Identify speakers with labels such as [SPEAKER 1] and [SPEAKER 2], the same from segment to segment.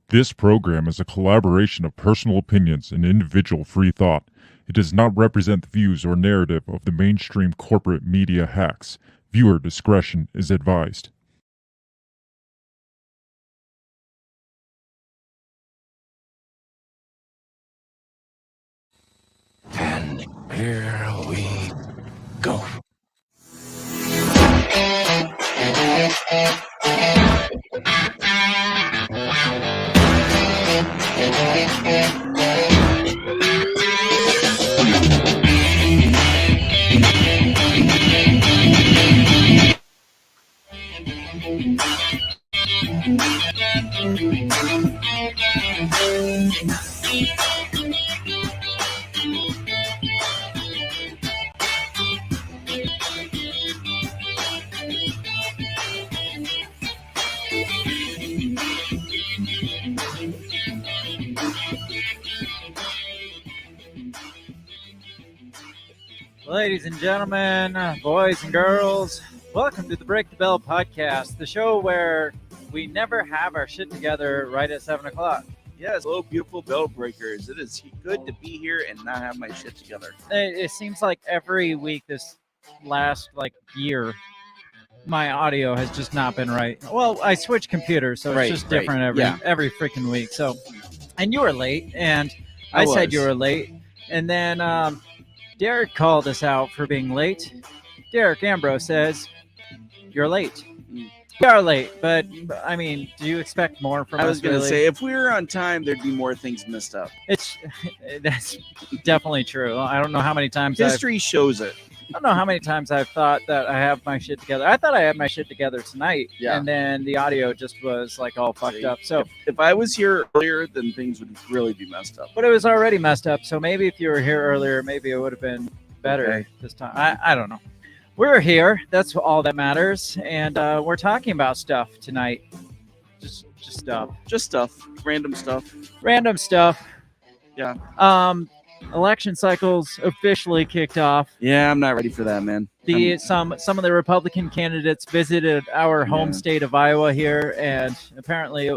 [SPEAKER 1] This program is a collaboration of personal opinions and individual free thought. It does not represent the views or narrative of the mainstream corporate media hacks. Viewer discretion is advised.
[SPEAKER 2] And here we go.
[SPEAKER 3] Ladies and gentlemen, boys and girls, welcome to the Break the Bell podcast, the show where we never have our shit together right at 7 o'clock.
[SPEAKER 4] Yes, hello, beautiful bell breakers. It is good to be here and not have my shit together.
[SPEAKER 3] It seems like every week this last year, my audio has just not been right. Well, I switched computers, so it's just different every freaking week. So, and you were late, and I said you were late, and then Derek called us out for being late. Derek Ambrose says, "You're late." We are late, but I mean, do you expect more from us?
[SPEAKER 4] I was going to say, if we were on time, there'd be more things messed up.
[SPEAKER 3] That's definitely true. I don't know how many times
[SPEAKER 4] history shows it.
[SPEAKER 3] I don't know how many times I've thought that I have my shit together. I thought I had my shit together tonight, and then the audio just was all fucked up. So
[SPEAKER 4] if I was here earlier, then things would really be messed up.
[SPEAKER 3] But it was already messed up. So maybe if you were here earlier, maybe it would have been better this time. I don't know. We're here. That's all that matters, and we're talking about stuff tonight. Just stuff.
[SPEAKER 4] Random stuff.
[SPEAKER 3] Yeah. Election cycles officially kicked off.
[SPEAKER 4] Yeah, I'm not ready for that, man.
[SPEAKER 3] Some of the Republican candidates visited our home state of Iowa here, and apparently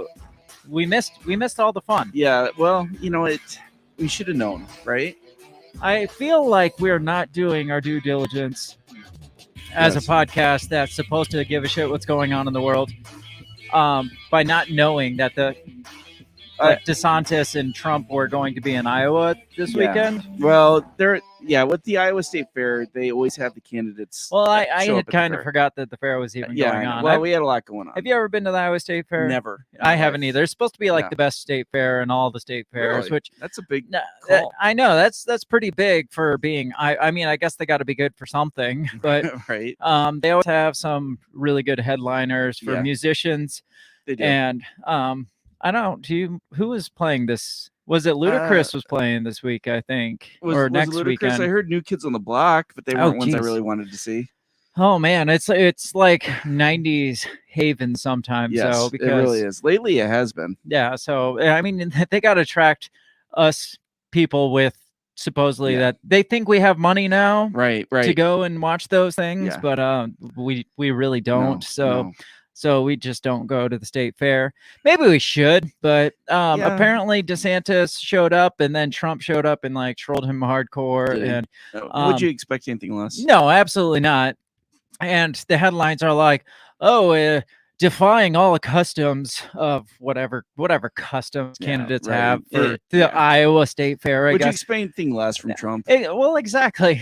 [SPEAKER 3] we missed all the fun.
[SPEAKER 4] Yeah, well, we should have known, right?
[SPEAKER 3] I feel like we're not doing our due diligence as a podcast that's supposed to give a shit what's going on in the world, by not knowing that Desantis and Trump were going to be in Iowa this weekend.
[SPEAKER 4] Well, with the Iowa State Fair, they always have the candidates.
[SPEAKER 3] Well, I had kind of forgot that the fair was even going on.
[SPEAKER 4] Well, we had a lot going on.
[SPEAKER 3] Have you ever been to the Iowa State Fair?
[SPEAKER 4] Never.
[SPEAKER 3] I haven't either. It's supposed to be the best state fair in all the state fairs,
[SPEAKER 4] really?
[SPEAKER 3] Which
[SPEAKER 4] that's a big call.
[SPEAKER 3] I know that's pretty big for being. I mean, I guess they got to be good for something, but
[SPEAKER 4] right.
[SPEAKER 3] They always have some really good headliners for musicians.
[SPEAKER 4] They do.
[SPEAKER 3] And I don't. Who was playing this? Was it Ludacris was playing this week? I think, or next weekend.
[SPEAKER 4] I heard New Kids on the Block, but they weren't ones I really wanted to see.
[SPEAKER 3] Oh man, it's like 90s haven sometimes.
[SPEAKER 4] Yes,
[SPEAKER 3] so because
[SPEAKER 4] it really is. Lately, it has been.
[SPEAKER 3] Yeah. So I mean, they got to attract us people with supposedly that they think we have money now,
[SPEAKER 4] right,
[SPEAKER 3] to go and watch those things, but we really don't. So we just don't go to the state fair. Maybe we should, but apparently DeSantis showed up, and then Trump showed up and trolled him hardcore. And
[SPEAKER 4] would you expect anything less?
[SPEAKER 3] No, absolutely not. And the headlines are defying all the customs of whatever customs candidates have for the Iowa State Fair. I guess.
[SPEAKER 4] Would you expect anything less from Trump?
[SPEAKER 3] Well, exactly.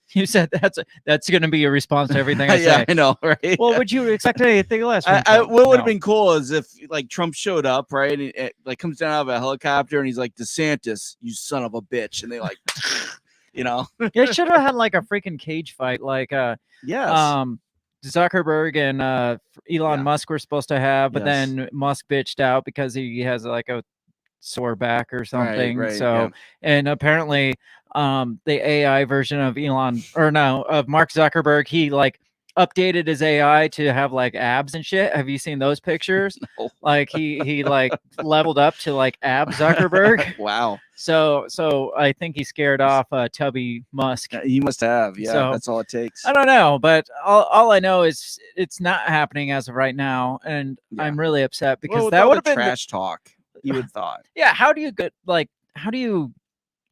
[SPEAKER 3] You said that's going to be a response to everything I say.
[SPEAKER 4] Yeah, I know, right?
[SPEAKER 3] Well, would you expect anything less?
[SPEAKER 4] What would have been cool is if Trump showed up, right, and it comes down out of a helicopter, and he's like, "DeSantis, you son of a bitch," and they
[SPEAKER 3] It should have had a freaking cage fight, Zuckerberg and Elon Musk were supposed to have, but then Musk bitched out because he has a sore back or something.
[SPEAKER 4] Right,
[SPEAKER 3] and apparently the AI version of Mark Zuckerberg, he updated his AI to have abs and shit. Have you seen those pictures?
[SPEAKER 4] No.
[SPEAKER 3] He leveled up to ab Zuckerberg.
[SPEAKER 4] Wow.
[SPEAKER 3] So I think he scared off Tubby Musk.
[SPEAKER 4] He must have. Yeah, so, that's all it takes.
[SPEAKER 3] I don't know, but all I know is it's not happening as of right now, and I'm really upset because that would have been
[SPEAKER 4] trash talk. you would thought.
[SPEAKER 3] Yeah, how do you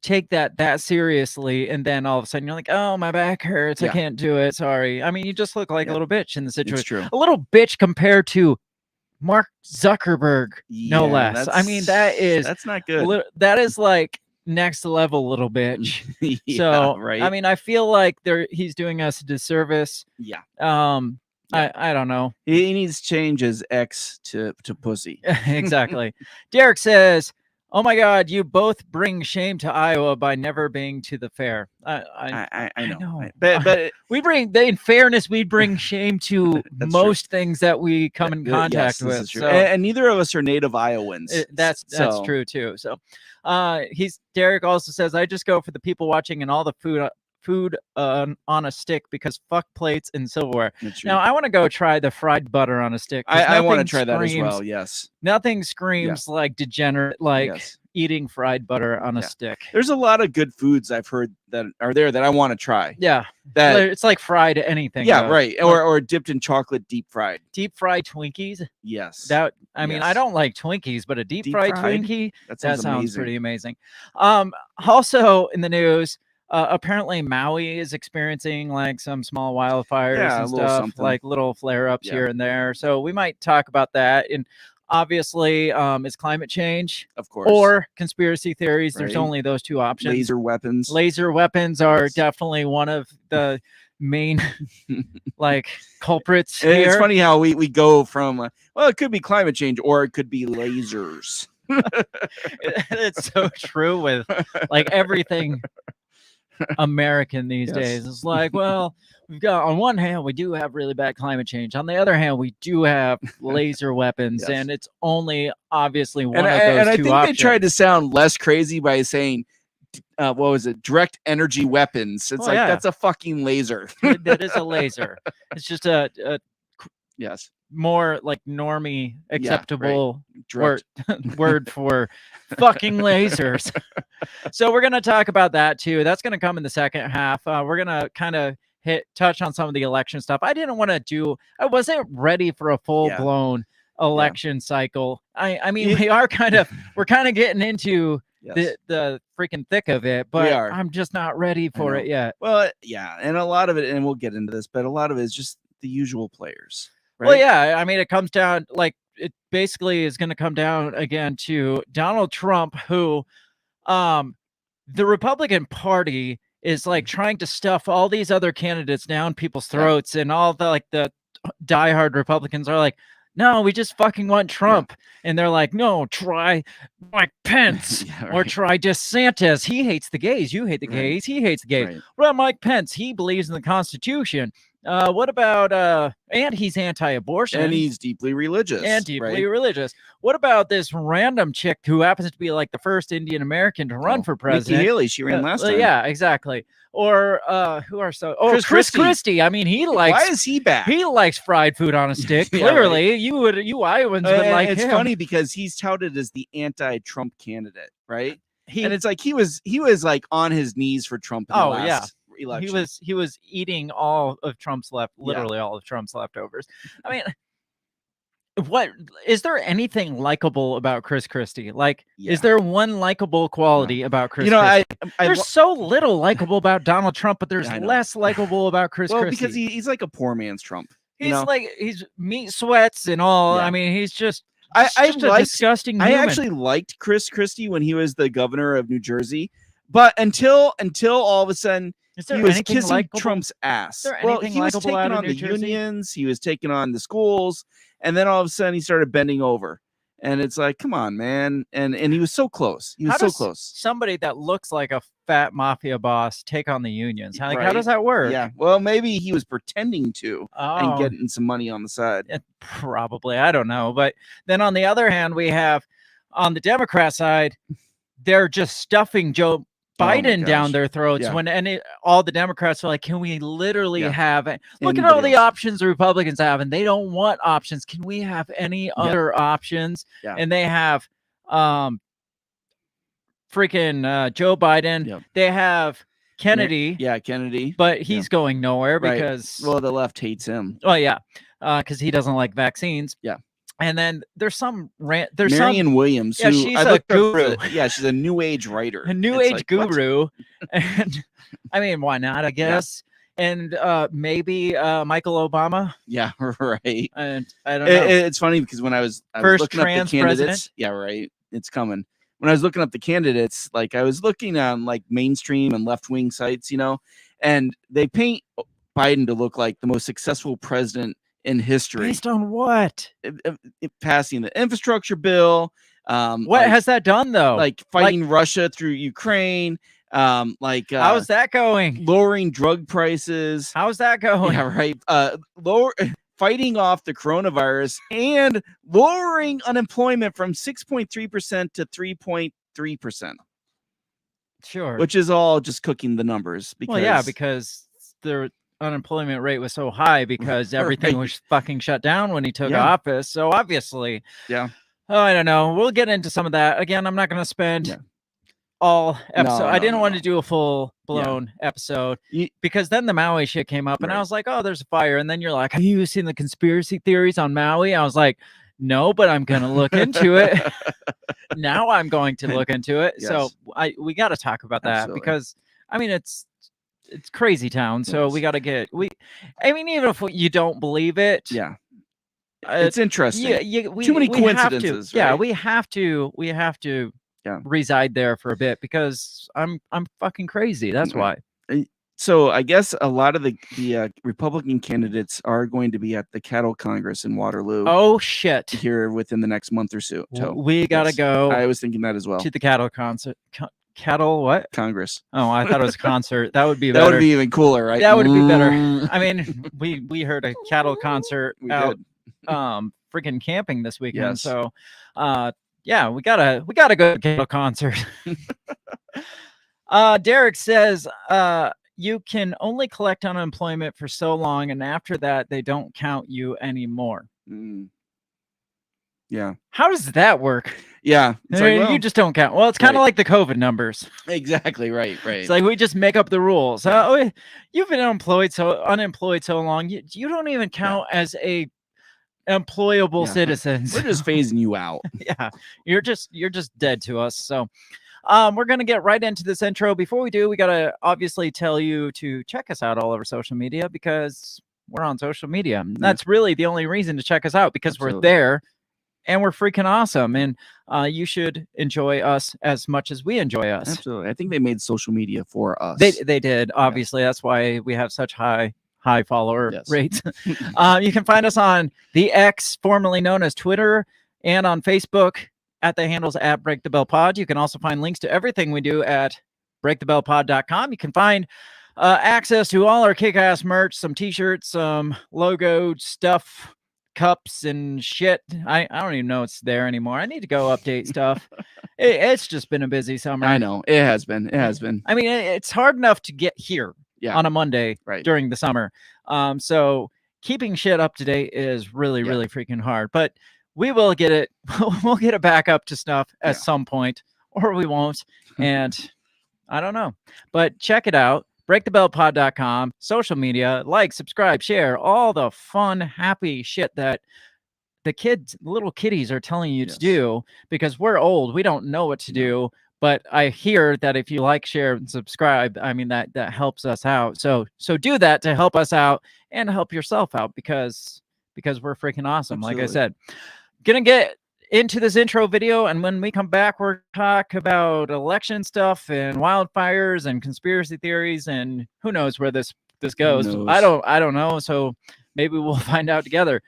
[SPEAKER 3] take that seriously, and then all of a sudden you're like, oh, my back hurts, I can't do it, sorry. I mean, you just look like a little bitch in the situation.
[SPEAKER 4] It's true.
[SPEAKER 3] A little bitch compared to Mark Zuckerberg, no less. I mean,
[SPEAKER 4] that's not good.
[SPEAKER 3] That is like next level little bitch. So
[SPEAKER 4] right.
[SPEAKER 3] I mean, I feel like he's doing us a disservice.
[SPEAKER 4] Yeah.
[SPEAKER 3] I don't know.
[SPEAKER 4] He needs to change his X to pussy.
[SPEAKER 3] Exactly. Derek says, oh my God, you both bring shame to Iowa by never being to the fair.
[SPEAKER 4] I know.
[SPEAKER 3] But in fairness, we bring shame to most things that we come in contact with. So,
[SPEAKER 4] and neither of us are native Iowans.
[SPEAKER 3] That's true too. So Derek also says, I just go for the people watching and all the food on a stick because fuck plates and silverware. Now I want to go try the fried butter on a stick.
[SPEAKER 4] I want to try that as well. Yes.
[SPEAKER 3] Nothing screams like degenerate eating fried butter on a stick.
[SPEAKER 4] There's a lot of good foods I've heard that are there that I want to try.
[SPEAKER 3] Yeah. That it's like fried anything.
[SPEAKER 4] Yeah, right. Or dipped in chocolate, deep fried.
[SPEAKER 3] Deep fried Twinkies.
[SPEAKER 4] Yes.
[SPEAKER 3] I mean, I don't like Twinkies, but a deep fried Twinkie, that sounds pretty amazing. Also in the news, apparently Maui is experiencing like some small wildfires and stuff, like little flare-ups here and there. So we might talk about that. And obviously, is climate change,
[SPEAKER 4] of course,
[SPEAKER 3] or conspiracy theories. There's only those two options.
[SPEAKER 4] Laser weapons.
[SPEAKER 3] Laser weapons are definitely one of the main like culprits here.
[SPEAKER 4] It's funny how we go from it could be climate change or it could be lasers.
[SPEAKER 3] It's so true with like everything American these days. It's like, well, we've got, on one hand, we do have really bad climate change. On the other hand, we do have laser weapons, and it's only obviously one of those two options. And I think they tried
[SPEAKER 4] to sound less crazy by saying, what was it? Direct energy weapons. It's that's a fucking laser.
[SPEAKER 3] That is a laser. It's just a more like normie acceptable word for fucking lasers. So we're going to talk about that too. That's going to come in the second half. We're going to kind of touch on some of the election stuff. I wasn't ready for a full-blown election cycle. I mean, we're kind of getting into the freaking thick of it, but I'm just not ready for it yet.
[SPEAKER 4] Well, yeah. And a lot of it, and we'll get into this, but a lot of it is just the usual players. Right?
[SPEAKER 3] Well, yeah. I mean, it comes down, like, it basically is going to come down again to Donald Trump, who the Republican Party is like trying to stuff all these other candidates down people's throats, and all the diehard Republicans are like, no, we just fucking want Trump. And they're like, no, try Mike Pence or try DeSantis. He hates the gays. You hate the gays. He hates the gays.
[SPEAKER 4] Right.
[SPEAKER 3] What about Mike Pence? He believes in the Constitution. What about and he's anti-abortion,
[SPEAKER 4] and he's deeply religious,
[SPEAKER 3] religious. What about this random chick who happens to be like the first Indian American to run for president?
[SPEAKER 4] Nikki Haley, she ran last time.
[SPEAKER 3] Yeah, exactly. Or Chris Christie. I mean, he likes.
[SPEAKER 4] Why is he back?
[SPEAKER 3] He likes fried food on a stick. Clearly, you Iowans would like him.
[SPEAKER 4] It's funny because he's touted as the anti-Trump candidate, right? And it's like he was like on his knees for Trump. In the last election.
[SPEAKER 3] He was eating all of Trump's literally all of Trump's leftovers. I mean, what is there anything likable about Chris Christie? Like, is there one likable quality about Chris Christie? There's so little likable about Donald Trump, but there's less likable about Chris Christie.
[SPEAKER 4] Because he's like a poor man's Trump.
[SPEAKER 3] He's meat sweats and all. I mean, he's just a disgusting human.
[SPEAKER 4] I actually liked Chris Christie when he was the governor of New Jersey, but until all of a sudden he was kissing Trump's ass. Well, he was taking on the unions, he was taking on the schools, and then all of a sudden he started bending over. And it's like, come on, man. And he was so close. He was so close.
[SPEAKER 3] Somebody that looks like a fat mafia boss take on the unions. How does that work?
[SPEAKER 4] Yeah. Well, maybe he was pretending to and getting some money on the side.
[SPEAKER 3] Probably. I don't know. But then on the other hand, we have on the Democrat side, they're just stuffing Joe Biden down their throats all the Democrats are like, can we literally have it? Look at all the options the Republicans have, and they don't want options. Can we have any other options? And they have freaking Joe Biden. They have Kennedy.
[SPEAKER 4] Kennedy.
[SPEAKER 3] But he's going nowhere because
[SPEAKER 4] the left hates him.
[SPEAKER 3] Oh yeah, because he doesn't like vaccines. And then there's
[SPEAKER 4] Marianne Williams.
[SPEAKER 3] Yeah, she's a guru.
[SPEAKER 4] She's a new age writer.
[SPEAKER 3] A new age guru. And I mean, why not? I guess. Yeah. And maybe Michael Obama.
[SPEAKER 4] Yeah, right.
[SPEAKER 3] And I don't know.
[SPEAKER 4] It's funny because when I was looking up the candidates. President? Yeah, right. It's coming. When I was looking up the candidates, like I was looking on like mainstream and left wing sites, and they paint Biden to look like the most successful president in history.
[SPEAKER 3] Based on what?
[SPEAKER 4] Passing the infrastructure bill.
[SPEAKER 3] What has that done though?
[SPEAKER 4] Like fighting Russia through Ukraine.
[SPEAKER 3] How's that going?
[SPEAKER 4] Lowering drug prices.
[SPEAKER 3] How's that going?
[SPEAKER 4] Yeah, right. Fighting off the coronavirus and lowering unemployment from 6.3% to 3.3%.
[SPEAKER 3] Sure.
[SPEAKER 4] Which is all just cooking the numbers.
[SPEAKER 3] Because the unemployment rate was so high because everything was fucking shut down when he took office. So obviously.
[SPEAKER 4] Yeah.
[SPEAKER 3] Oh, I don't know. We'll get into some of that. Again, I'm not going to spend all episode. I didn't want to do a full blown episode because then the Maui shit came up and I was like, oh, there's a fire. And then you're like, have you seen the conspiracy theories on Maui? I was like, no, but I'm going to look into it. Now I'm going to look into it. Yes. So we got to talk about that because I mean, it's crazy town. So we got to even if you don't believe it.
[SPEAKER 4] Yeah. It's interesting. Too many coincidences.
[SPEAKER 3] Right? Yeah. We have to reside there for a bit because I'm fucking crazy. That's why.
[SPEAKER 4] So I guess a lot of the Republican candidates are going to be at the Cattle Congress in Waterloo.
[SPEAKER 3] Oh shit!
[SPEAKER 4] Here within the next month or so.
[SPEAKER 3] We gotta go.
[SPEAKER 4] I was thinking that as well.
[SPEAKER 3] To the cattle concert. Cattle what?
[SPEAKER 4] Congress.
[SPEAKER 3] Oh, I thought it was a concert. That would be better.
[SPEAKER 4] That would be even cooler, right?
[SPEAKER 3] That would be better. I mean, we heard a cattle concert out freaking camping this weekend. Yes. So yeah, we gotta go to the cattle concert. Derek says you can only collect unemployment for so long, and after that they don't count you anymore.
[SPEAKER 4] Yeah.
[SPEAKER 3] How does that work?
[SPEAKER 4] Yeah.
[SPEAKER 3] You just don't count. Well, it's kind of like the COVID numbers.
[SPEAKER 4] Exactly. Right.
[SPEAKER 3] It's like we just make up the rules. You've been unemployed so long. You don't even count as a employable citizen.
[SPEAKER 4] We're just phasing you out.
[SPEAKER 3] Yeah. You're just dead to us. So we're going to get right into this intro. Before we do, we got to obviously tell you to check us out all over social media because we're on social media. That's really the only reason to check us out because we're there. And we're freaking awesome. And you should enjoy us as much as we enjoy us.
[SPEAKER 4] Absolutely. I think they made social media for us.
[SPEAKER 3] They did. Obviously, that's why we have such high follower rates. You can find us on the X, formerly known as Twitter, and on Facebook at the handles at Break the Bell Pod. You can also find links to everything we do at breakthebellpod.com. You can find access to all our kick-ass merch, some t-shirts, some logo stuff, cups and shit. I don't even know it's there anymore. I need to go update stuff. It's just been a busy summer.
[SPEAKER 4] I know it has been.
[SPEAKER 3] I mean, it's hard enough to get here on a Monday during the summer. So keeping shit up to date is really freaking hard. But we will get it. We'll get it back up to snuff at some point, or we won't. And I don't know. But check it out. breakthebellpod.com, social media, like, subscribe, share, all the fun, happy shit that the little kiddies are telling you to do because we're old. We don't know what to do, but I hear that if you like, share, and subscribe, I mean, that helps us out. So do that to help us out and help yourself out because we're freaking awesome. Absolutely. Like I said, gonna get into this intro video, and when we come back, we're talk about election stuff and wildfires and conspiracy theories, and who knows where this goes. I don't know. So maybe we'll find out together.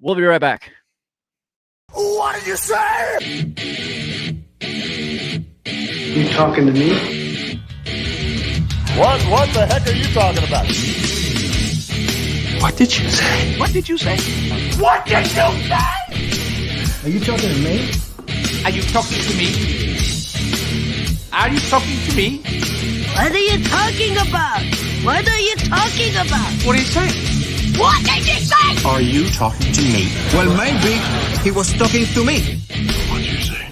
[SPEAKER 3] We'll be right back.
[SPEAKER 5] What did you say?
[SPEAKER 6] You talking to me?
[SPEAKER 5] What the heck are you talking about?
[SPEAKER 2] What did you say?
[SPEAKER 5] What did you say? What did you say?
[SPEAKER 6] Are you talking to me?
[SPEAKER 5] Are you talking to me? Are you talking to me?
[SPEAKER 7] What are you talking about? What are you talking about?
[SPEAKER 5] What are you saying?
[SPEAKER 7] What did you say?
[SPEAKER 2] Are you talking to me?
[SPEAKER 6] Well, maybe he was talking to me.
[SPEAKER 2] What did you say?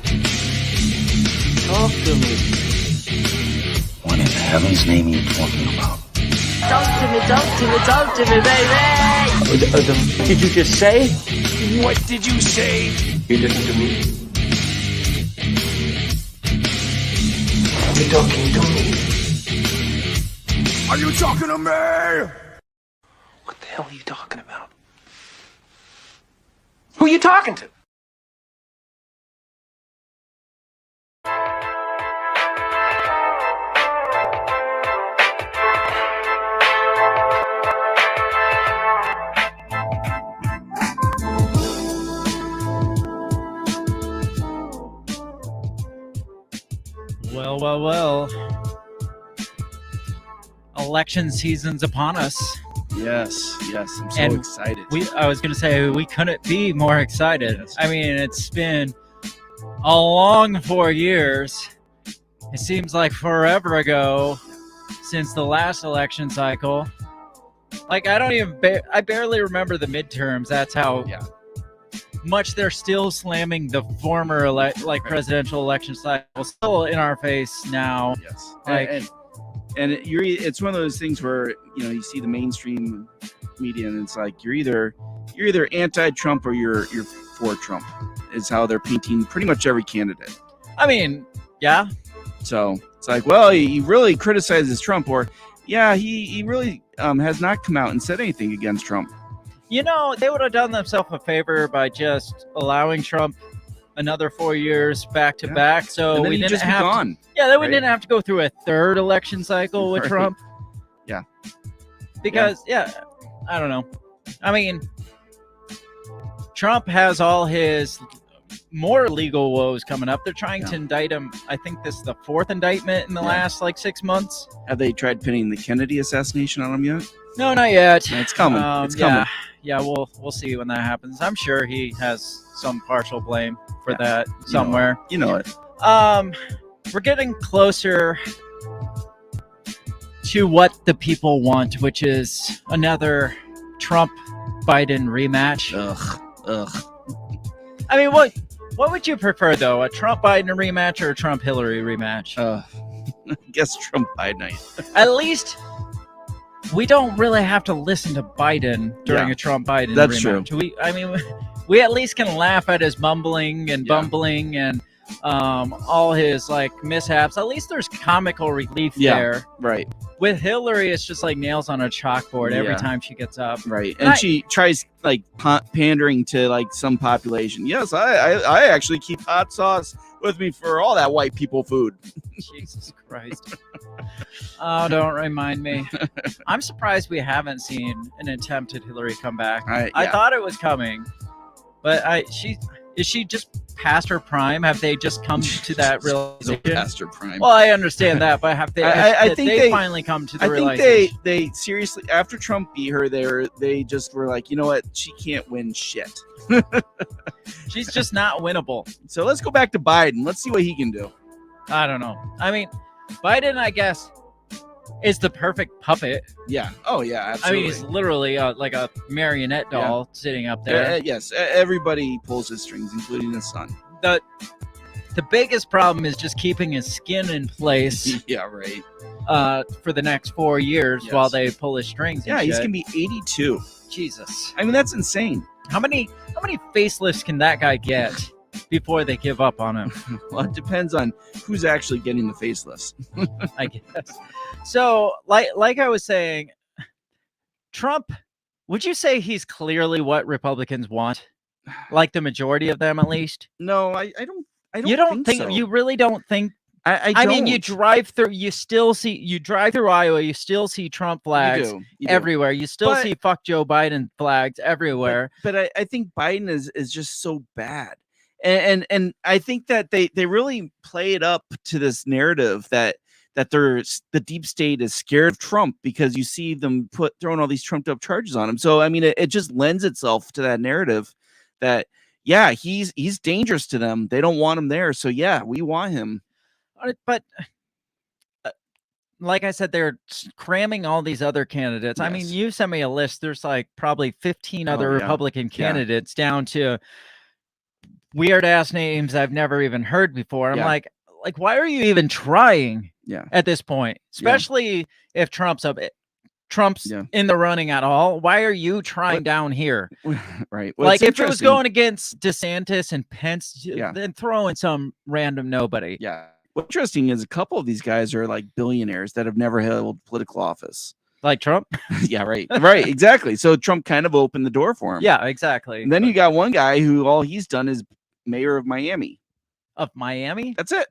[SPEAKER 6] Talk to me.
[SPEAKER 2] What in heaven's name are you talking about?
[SPEAKER 7] Talk to me. talk to me, baby.
[SPEAKER 5] What did you just say?
[SPEAKER 2] What did you say?
[SPEAKER 6] You listen to me. You're talking to me.
[SPEAKER 2] Are you talking to me?
[SPEAKER 6] What the hell are you talking about? Who are you talking to?
[SPEAKER 3] Well. Election season's upon us.
[SPEAKER 4] Yes. I'm so excited.
[SPEAKER 3] I was going to say, we couldn't be more excited.
[SPEAKER 4] Yes.
[SPEAKER 3] I mean, it's been a long 4 years. It seems like forever ago since the last election cycle. Like, I barely remember the midterms. That's how much they're still slamming the former presidential election cycle still in our face now.
[SPEAKER 4] Yes.
[SPEAKER 3] Like,
[SPEAKER 4] and it's one of those things where you see the mainstream media and it's like you're either anti-Trump or you're for Trump is how they're painting pretty much every candidate.
[SPEAKER 3] I mean, yeah.
[SPEAKER 4] So it's like, well, he really criticizes Trump, or he really has not come out and said anything against Trump.
[SPEAKER 3] They would have done themselves a favor by just allowing Trump another 4 years back to back, so we didn't have gone. Then we didn't have to go through a third election cycle with Trump.
[SPEAKER 4] Yeah,
[SPEAKER 3] because I don't know. I mean, Trump has all his more legal woes coming up. They're trying to indict him. I think this is the fourth indictment in the last 6 months.
[SPEAKER 4] Have they tried pinning the Kennedy assassination on him yet?
[SPEAKER 3] No, not yet.
[SPEAKER 4] It's coming. It's coming.
[SPEAKER 3] Yeah, we'll see when that happens. I'm sure he has some partial blame for that somewhere.
[SPEAKER 4] You know it.
[SPEAKER 3] We're getting closer to what the people want, which is another Trump-Biden rematch.
[SPEAKER 4] Ugh.
[SPEAKER 3] I mean, what would you prefer, though? A Trump-Biden rematch or a Trump-Hillary rematch?
[SPEAKER 4] I guess Trump-Biden.
[SPEAKER 3] At least we don't really have to listen to Biden during a Trump-Biden rematch.
[SPEAKER 4] True.
[SPEAKER 3] We at least can laugh at his mumbling and bumbling and all his mishaps. At least there's comical relief there.
[SPEAKER 4] Right.
[SPEAKER 3] With Hillary, it's just like nails on a chalkboard every time she gets up.
[SPEAKER 4] Right. And she tries pandering to some population. Yes, I actually keep hot sauce with me for all that white people food.
[SPEAKER 3] Jesus Christ. Oh, don't remind me. I'm surprised we haven't seen an attempt at Hillary come back. I thought it was coming, but is she just past her prime? Have they just come to that realization?
[SPEAKER 4] Past her prime.
[SPEAKER 3] Well, I understand that, but have they? I think they finally come to the realization.
[SPEAKER 4] I think they seriously, after Trump beat her, they just were like, you know what? She can't win shit.
[SPEAKER 3] She's just not winnable.
[SPEAKER 4] So let's go back to Biden. Let's see what he can do.
[SPEAKER 3] I don't know. I mean, Biden, I guess, is the perfect puppet.
[SPEAKER 4] Yeah. Oh, yeah, absolutely.
[SPEAKER 3] I mean, he's literally like a marionette doll sitting up there.
[SPEAKER 4] Yes. Everybody pulls his strings, including his son.
[SPEAKER 3] The biggest problem is just keeping his skin in place.
[SPEAKER 4] Yeah, right.
[SPEAKER 3] For the next 4 years while they pull his strings.
[SPEAKER 4] Yeah, he's gonna be 82.
[SPEAKER 3] Jesus.
[SPEAKER 4] I mean, that's insane.
[SPEAKER 3] How many facelifts can that guy get before they give up on him?
[SPEAKER 4] Well, it depends on who's actually getting the facelifts.
[SPEAKER 3] I guess. So, like I was saying, Trump, would you say he's clearly what Republicans want? Like the majority of them, at least?
[SPEAKER 4] No, I don't.
[SPEAKER 3] You don't think so. You really don't think? I mean, you drive through Iowa, you still see Trump flags everywhere. You still see fuck Joe Biden flags everywhere.
[SPEAKER 4] But I think Biden is just so bad. And I think that they really play it up to this narrative that the deep state is scared of Trump because you see them throwing all these trumped up charges on him. So I mean, it just lends itself to that narrative that he's dangerous to them. They don't want him there. So we want him.
[SPEAKER 3] But like I said, they're cramming all these other candidates. Yes. I mean, you sent me a list. There's probably 15 other Republican candidates down to weird ass names I've never even heard before. I'm like, why are you even trying at this point? Especially if Trump's up. Trump's in the running at all. Why are you trying down here?
[SPEAKER 4] Right.
[SPEAKER 3] Well, like if it was going against DeSantis and Pence, then throw in some random nobody.
[SPEAKER 4] Yeah. What's interesting is a couple of these guys are like billionaires that have never held political office.
[SPEAKER 3] Like Trump?
[SPEAKER 4] Yeah, right. Right, exactly. So Trump kind of opened the door for him.
[SPEAKER 3] Yeah, exactly.
[SPEAKER 4] And then you got one guy who all he's done is mayor of Miami.
[SPEAKER 3] Of Miami?
[SPEAKER 4] That's it.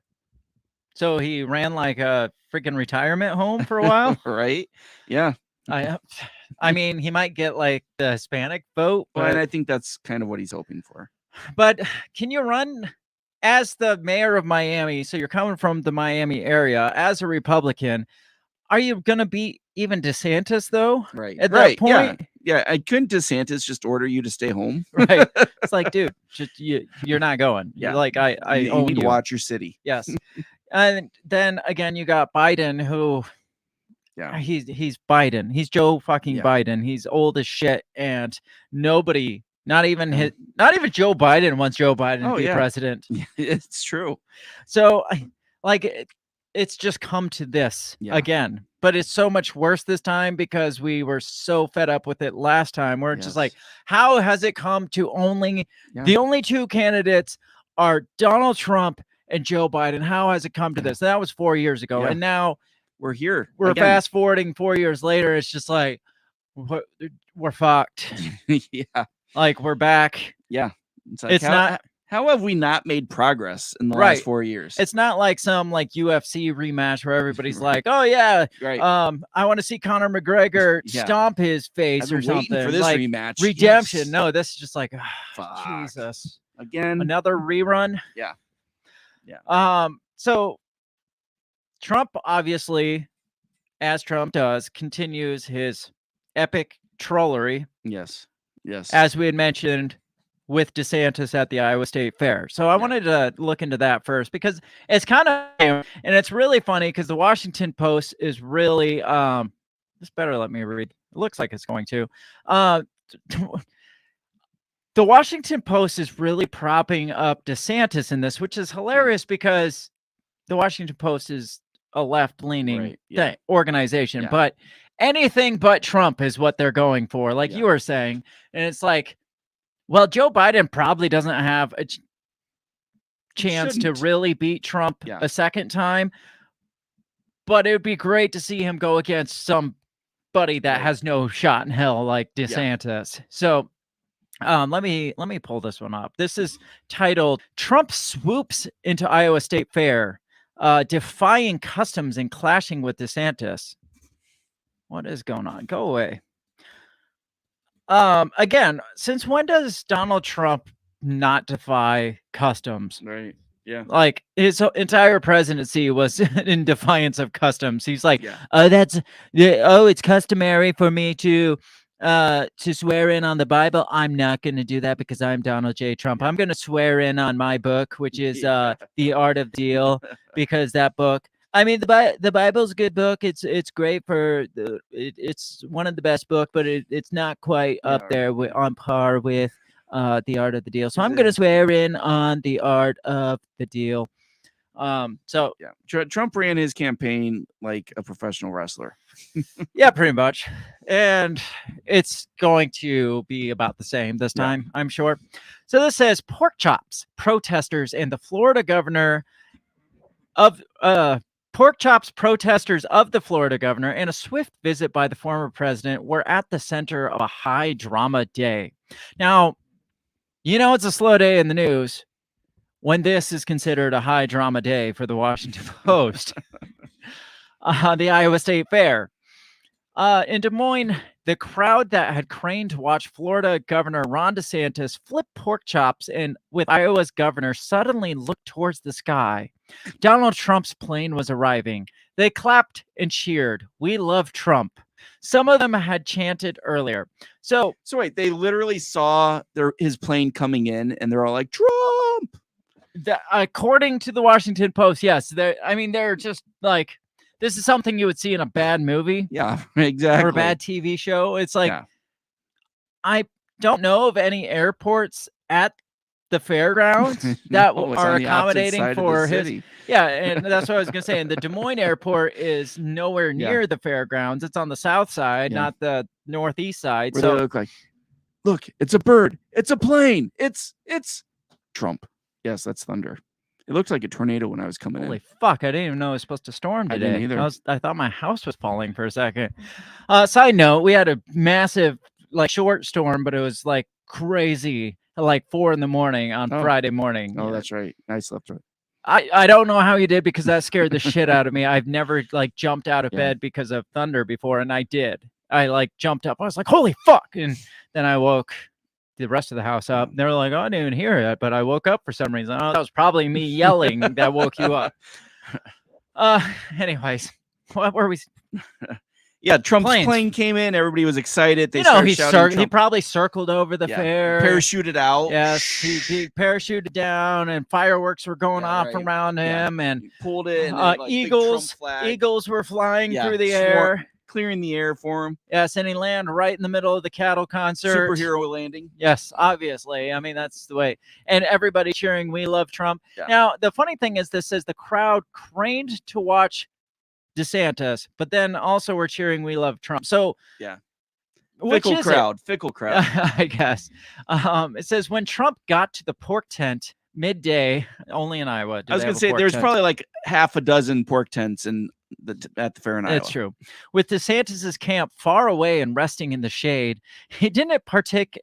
[SPEAKER 3] So he ran like a freaking retirement home for a while?
[SPEAKER 4] Right? Yeah.
[SPEAKER 3] I mean, he might get like the Hispanic vote,
[SPEAKER 4] but I think that's kind of what he's hoping for.
[SPEAKER 3] But can you run as the mayor of Miami? So you're coming from the Miami area as a Republican. Are you going to beat even DeSantis though?
[SPEAKER 4] Right.
[SPEAKER 3] At that point?
[SPEAKER 4] Yeah. I couldn't DeSantis just order you to stay home.
[SPEAKER 3] Right. It's like, dude, just you're not going.
[SPEAKER 4] Yeah.
[SPEAKER 3] Like I own
[SPEAKER 4] need to watch your city.
[SPEAKER 3] Yes. And then again, you got Biden who. Yeah, he's Biden. He's Joe fucking Biden. He's old as shit, and nobody, not even Joe Biden wants Joe Biden to be president.
[SPEAKER 4] It's true.
[SPEAKER 3] So, like, it's just come to this again, but it's so much worse this time because we were so fed up with it last time. We're just like, how has it come to only the only two candidates are Donald Trump and Joe Biden? How has it come to this? That was 4 years ago, and now.
[SPEAKER 4] We're here.
[SPEAKER 3] We're fast forwarding 4 years later. It's just like we're fucked.
[SPEAKER 4] Yeah,
[SPEAKER 3] like we're back.
[SPEAKER 4] Yeah, it's not. How have we not made progress in the last 4 years?
[SPEAKER 3] It's not like some like UFC rematch where everybody's like, "Oh yeah, I want to see Conor McGregor stomp his face or something."
[SPEAKER 4] For this
[SPEAKER 3] like,
[SPEAKER 4] rematch,
[SPEAKER 3] redemption. No, this is just like, Jesus,
[SPEAKER 4] again,
[SPEAKER 3] another rerun.
[SPEAKER 4] Yeah.
[SPEAKER 3] So. Trump, obviously, as Trump does, continues his epic trollery.
[SPEAKER 4] Yes.
[SPEAKER 3] As we had mentioned with DeSantis at the Iowa State Fair. So I wanted to look into that first because it's kind of, and it's really funny because the Washington Post is really, this better let me read. It looks like it's going to. The Washington Post is really propping up DeSantis in this, which is hilarious because the Washington Post is a left-leaning organization, but anything but Trump is what they're going for, like you were saying. And it's like, well, Joe Biden probably doesn't have a chance to really beat Trump a second time, but it would be great to see him go against somebody that has no shot in hell like DeSantis. So let me pull this one up. This is titled "Trump Swoops into Iowa State Fair." Defying customs and clashing with DeSantis. What is going on? Go away. Again, since when does Donald Trump not defy customs?
[SPEAKER 4] Right. Yeah.
[SPEAKER 3] Like his entire presidency was in defiance of customs. He's like, it's customary for me to swear in on the Bible. I'm not going to do that because I'm Donald J. Trump. I'm going to swear in on my book, which is The Art of Deal, because that book, I mean, the Bible's a good book. It's great for it's one of the best books, but it's not quite up there on par with The Art of the Deal. So I'm going to swear in on The Art of the Deal.
[SPEAKER 4] Trump ran his campaign like a professional wrestler.
[SPEAKER 3] Yeah, pretty much. And it's going to be about the same this time, I'm sure. So this says pork chops, protesters and the Florida governor of pork chops, protesters of the Florida governor and a swift visit by the former president were at the center of a high drama day. Now, it's a slow day in the news when this is considered a high drama day for the Washington Post. The Iowa State Fair. In Des Moines, the crowd that had craned to watch Florida Governor Ron DeSantis flip pork chops and with Iowa's governor suddenly looked towards the sky. Donald Trump's plane was arriving. They clapped and cheered. We love Trump. Some of them had chanted earlier. So
[SPEAKER 4] wait, they literally saw his plane coming in and they're all like, Trump!
[SPEAKER 3] According to the Washington Post, yes. They're just like, this is something you would see in a bad movie.
[SPEAKER 4] Yeah, exactly.
[SPEAKER 3] Or a bad TV show. It's like, I don't know of any airports at the fairgrounds that
[SPEAKER 4] No, it's
[SPEAKER 3] are
[SPEAKER 4] on the opposite
[SPEAKER 3] accommodating
[SPEAKER 4] side of the
[SPEAKER 3] for his.
[SPEAKER 4] city.
[SPEAKER 3] Yeah, and that's what I was gonna say. And the Des Moines airport is nowhere near the fairgrounds. It's on the south side, not the northeast side.
[SPEAKER 4] Where
[SPEAKER 3] so
[SPEAKER 4] they look like, look, it's a bird, it's a plane, it's Trump. Yes, that's thunder. It looked like a tornado when I was coming
[SPEAKER 3] holy
[SPEAKER 4] in.
[SPEAKER 3] fuck! I didn't even know it was supposed to storm today.
[SPEAKER 4] I didn't either.
[SPEAKER 3] I thought my house was falling for a second. Side note: we had a massive, like, short storm, but it was like crazy, like 4 a.m. on Friday morning.
[SPEAKER 4] Oh, that's right. I slept right.
[SPEAKER 3] I don't know how you did, because that scared the shit out of me. I've never like jumped out of bed because of thunder before, and I did. I like jumped up. I was like, holy fuck. And then I woke the rest of the house up. They were like, oh, I didn't even hear it, but I woke up for some reason. Oh, that was probably me yelling that woke you up. Anyways, what were we?
[SPEAKER 4] Yeah, Trump's plane came in. Everybody was excited. They
[SPEAKER 3] he probably circled over the fair,
[SPEAKER 4] parachuted out.
[SPEAKER 3] Yes, he parachuted down, and fireworks were going off around him, and
[SPEAKER 4] he pulled it. And
[SPEAKER 3] eagles were flying through the air,
[SPEAKER 4] clearing the air for him.
[SPEAKER 3] Yes, and he landed right in the middle of the cattle concert.
[SPEAKER 4] Superhero landing.
[SPEAKER 3] Yes, obviously. I mean, that's the way. And everybody cheering, "We love Trump." Yeah. Now, the funny thing is, this says the crowd craned to watch Desantis, but then also we're cheering, "We love Trump." So fickle crowd,
[SPEAKER 4] I
[SPEAKER 3] guess. It says when Trump got to the pork tent midday, only in Iowa.
[SPEAKER 4] I was gonna say there's probably like half a dozen pork tents at the fair in Iowa.
[SPEAKER 3] It's true. With DeSantis's camp far away and resting in the shade, he didn't partake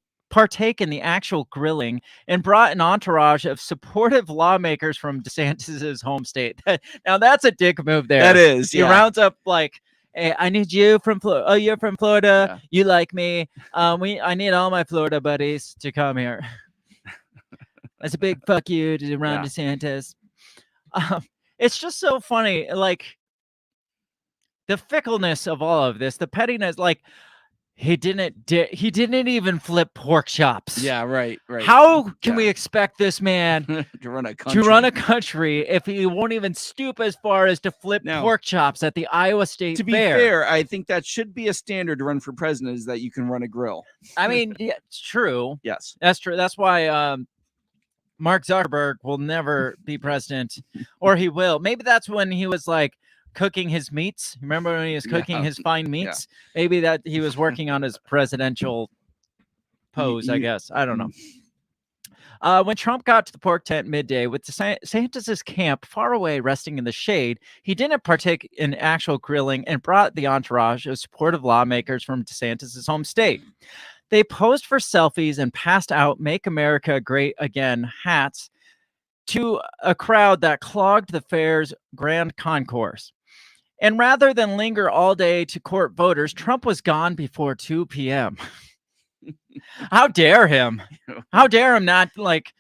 [SPEAKER 3] in the actual grilling, and brought an entourage of supportive lawmakers from DeSantis's home state. Now that's a dick move there.
[SPEAKER 4] That is.
[SPEAKER 3] He rounds up like, hey, I need you from Florida. Oh, you're from Florida. Yeah. You like me. I need all my Florida buddies to come here. That's a big fuck you to Ron DeSantis. It's just so funny. Like, the fickleness of all of this, the pettiness, like, he didn't even flip pork chops.
[SPEAKER 4] Yeah, right.
[SPEAKER 3] How can we expect this man
[SPEAKER 4] to run a
[SPEAKER 3] country if he won't even stoop as far as to flip pork chops at the Iowa State Fair?
[SPEAKER 4] To be fair, I think that should be a standard to run for president, is that you can run a grill.
[SPEAKER 3] I mean, yeah, it's true.
[SPEAKER 4] Yes,
[SPEAKER 3] that's true. That's why Mark Zuckerberg will never be president, or he will. Maybe that's when he was like cooking his meats. Remember when he was cooking his fine meats? Yeah. Maybe that he was working on his presidential pose, I guess. I don't know. When Trump got to the pork tent midday with DeSantis's camp far away resting in the shade, he didn't partake in actual grilling and brought the entourage of supportive lawmakers from DeSantis's home state. They posed for selfies and passed out "Make America Great Again" hats to a crowd that clogged the fair's grand concourse. And rather than linger all day to court voters, Trump was gone before 2 p.m. How dare him? How dare him not like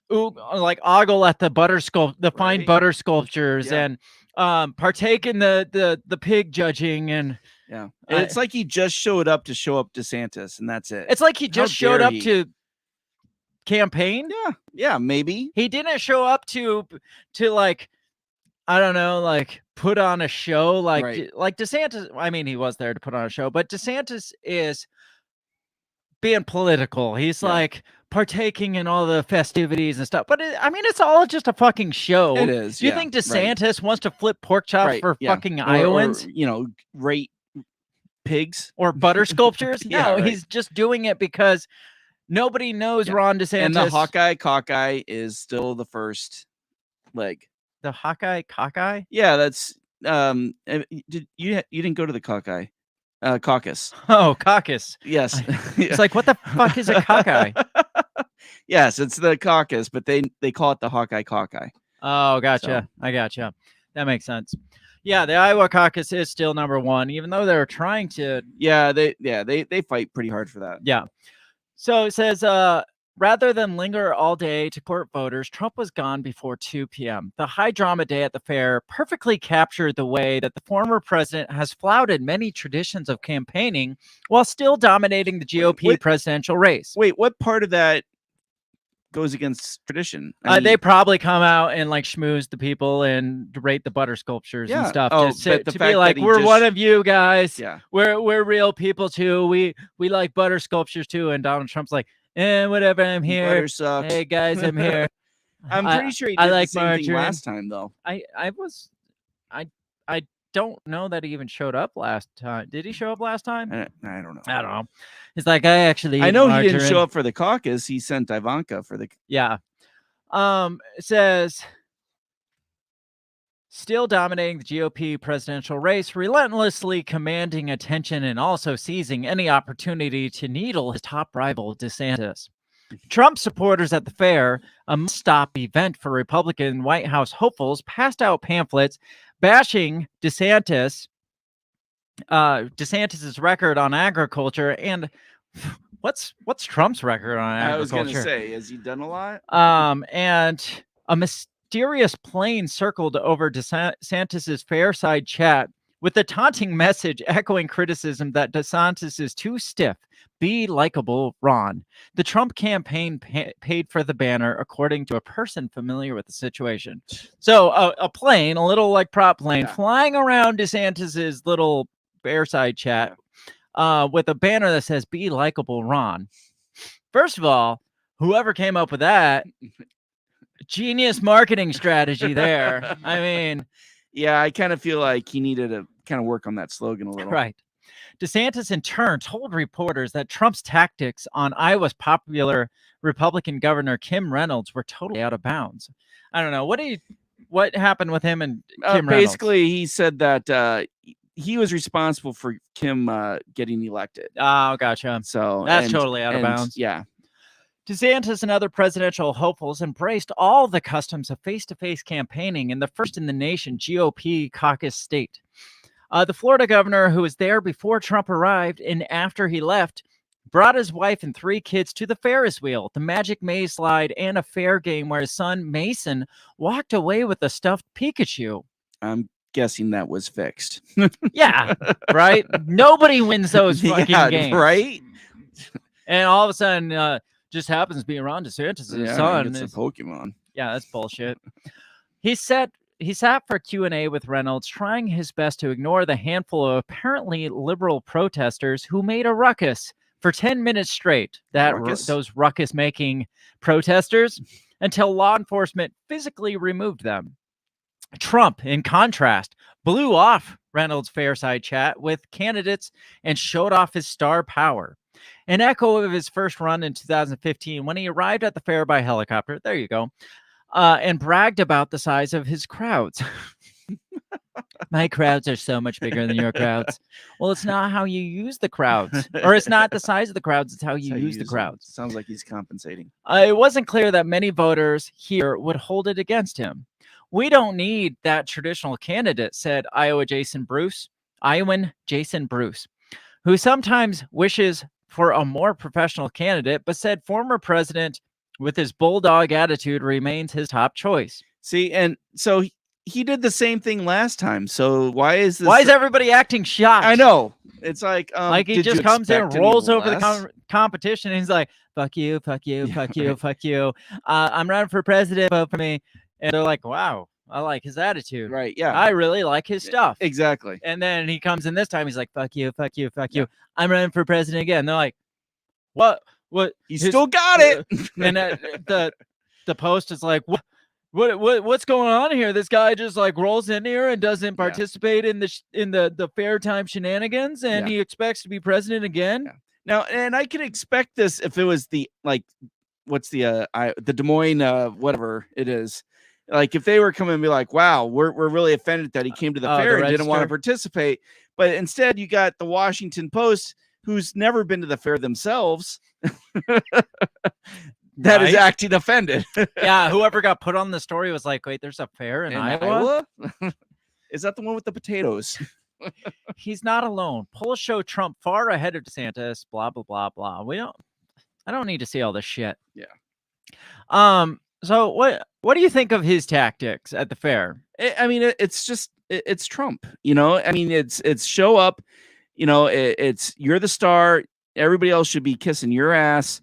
[SPEAKER 3] ogle at the fine butter sculptures and partake in the pig judging and
[SPEAKER 4] it's like he just showed up to show up DeSantis, and that's it.
[SPEAKER 3] It's like he just showed up to campaign.
[SPEAKER 4] Yeah, maybe
[SPEAKER 3] he didn't show up to like, I don't know, like put on a show like DeSantis. I mean, he was there to put on a show, but DeSantis is being political. He's like partaking in all the festivities and stuff. But I mean, it's all just a fucking show.
[SPEAKER 4] It is.
[SPEAKER 3] Do you think DeSantis wants to flip pork chops for fucking Iowans?
[SPEAKER 4] Or, rate pigs
[SPEAKER 3] or butter sculptures? No, he's just doing it because nobody knows Ron DeSantis.
[SPEAKER 4] And the Hawkeye cockeye is still the first leg.
[SPEAKER 3] The Hawkeye cockeye?
[SPEAKER 4] Yeah, that's you didn't go to the cockeye caucus.
[SPEAKER 3] Oh, caucus.
[SPEAKER 4] Yes.
[SPEAKER 3] It's like, what the fuck is a cockeye?
[SPEAKER 4] Yes, it's the caucus, but they call it the Hawkeye cockeye.
[SPEAKER 3] Oh, gotcha. So. I gotcha. That makes sense. Yeah, the Iowa caucus is still number one, even though they're trying to.
[SPEAKER 4] They fight pretty hard for that.
[SPEAKER 3] Yeah. So it says, rather than linger all day to court voters, Trump was gone before 2 p.m. The high drama day at the fair perfectly captured the way that the former president has flouted many traditions of campaigning while still dominating the GOP presidential race.
[SPEAKER 4] Wait, what part of that goes against tradition?
[SPEAKER 3] They probably come out and like schmooze the people and rate the butter sculptures and stuff. To be like, we're one of you guys.
[SPEAKER 4] Yeah.
[SPEAKER 3] We're real people too. We like butter sculptures too. And Donald Trump's like, And whatever, I'm here.
[SPEAKER 4] Butter sucks.
[SPEAKER 3] Hey guys, I'm here.
[SPEAKER 4] I'm pretty sure he did
[SPEAKER 3] like
[SPEAKER 4] the same
[SPEAKER 3] margarine.
[SPEAKER 4] thing last time, though.
[SPEAKER 3] I don't know that he even showed up last time. Did he show up last time?
[SPEAKER 4] I don't know.
[SPEAKER 3] I don't know. He's like, I actually.
[SPEAKER 4] I know
[SPEAKER 3] margarine.
[SPEAKER 4] he didn't show up for the caucus. He sent Ivanka for the.
[SPEAKER 3] Yeah. It says. Still dominating the GOP presidential race, relentlessly commanding attention and also seizing any opportunity to needle his top rival, Desantis. Trump supporters at the fair, a must-stop event for Republican White House hopefuls, passed out pamphlets bashing DeSantis's record on agriculture. And what's Trump's record on agriculture?
[SPEAKER 4] I was going to say, has he done a lot?
[SPEAKER 3] And a mysterious plane circled over DeSantis's Fairside chat with the taunting message echoing criticism that DeSantis is too stiff. Be likable, Ron. The Trump campaign paid for the banner, according to a person familiar with the situation. So a plane, a little like prop plane, flying around DeSantis's little Fairside chat with a banner that says, be likable, Ron. First of all, whoever came up with that, genius marketing strategy there. I mean,
[SPEAKER 4] yeah, I kind of feel like he needed to kind of work on that slogan a little.
[SPEAKER 3] Right. DeSantis, in turn, told reporters that Trump's tactics on Iowa's popular Republican governor Kim Reynolds were totally out of bounds. I don't know. What happened with him and Kim Reynolds?
[SPEAKER 4] Basically, he said that he was responsible for Kim getting elected.
[SPEAKER 3] Oh, gotcha.
[SPEAKER 4] So
[SPEAKER 3] that's totally out of bounds.
[SPEAKER 4] Yeah.
[SPEAKER 3] DeSantis and other presidential hopefuls embraced all the customs of face-to-face campaigning in the first in the nation GOP caucus state. The Florida governor, who was there before Trump arrived and after he left, brought his wife and 3 kids to the Ferris wheel, the Magic Maze slide, and a fair game where his son Mason walked away with a stuffed Pikachu.
[SPEAKER 4] I'm guessing that was fixed.
[SPEAKER 3] Yeah, right? Nobody wins those fucking games.
[SPEAKER 4] Right?
[SPEAKER 3] And all of a sudden, just happens to be Ron DeSantis' son.
[SPEAKER 4] It's a Pokemon.
[SPEAKER 3] Yeah, that's bullshit. He sat for Q&A with Reynolds, trying his best to ignore the handful of apparently liberal protesters who made a ruckus for 10 minutes straight. Those ruckus-making protesters, until law enforcement physically removed them. Trump, in contrast, blew off Reynolds' Fairside chat with candidates and showed off his star power. An echo of his first run in 2015 when he arrived at the fair by helicopter. There you go. And bragged about the size of his crowds. My crowds are so much bigger than your crowds. Well, it's not how you use the crowds, or it's not the size of the crowds, it's how you use the crowds.
[SPEAKER 4] Sounds like he's compensating.
[SPEAKER 3] It wasn't clear that many voters here would hold it against him. We don't need that traditional candidate, said Iowan Jason Bruce, who sometimes wishes for a more professional candidate, but said former president with his bulldog attitude remains his top choice.
[SPEAKER 4] See, and so he did the same thing last time. So why is this?
[SPEAKER 3] Why is everybody acting shocked?
[SPEAKER 4] I know. It's like
[SPEAKER 3] he just comes in, rolls over the competition, and he's like, "Fuck you, fuck you, fuck you, fuck you. I'm running for president. Vote for me." And they're like, "Wow, I like his attitude.
[SPEAKER 4] Right? Yeah,
[SPEAKER 3] I really like his stuff.
[SPEAKER 4] Exactly."
[SPEAKER 3] And then he comes in this time. He's like, "Fuck you, fuck you, fuck you. I'm running for president again." And they're like, "What? What?
[SPEAKER 4] You still got it?"
[SPEAKER 3] And the post is like, what's going on here? This guy just like rolls in here and doesn't participate in the fair time shenanigans, and he expects to be president again.
[SPEAKER 4] Yeah. Now, and I could expect this if it was the what's the Des Moines whatever it is. Like if they were coming and be like, "Wow, we're really offended that he came to the fair and didn't want to participate," but instead you got the Washington Post, who's never been to the fair themselves, that is acting offended.
[SPEAKER 3] Yeah, whoever got put on the story was like, "Wait, there's a fair in Iowa?
[SPEAKER 4] Is that the one with the potatoes?"
[SPEAKER 3] He's not alone. Polls show Trump far ahead of DeSantis. Blah blah blah blah. I don't need to see all this shit.
[SPEAKER 4] Yeah.
[SPEAKER 3] So what do you think of his tactics at the fair?
[SPEAKER 4] I mean, it's Trump. You know, I mean, it's show up. You know, it's you're the star. Everybody else should be kissing your ass,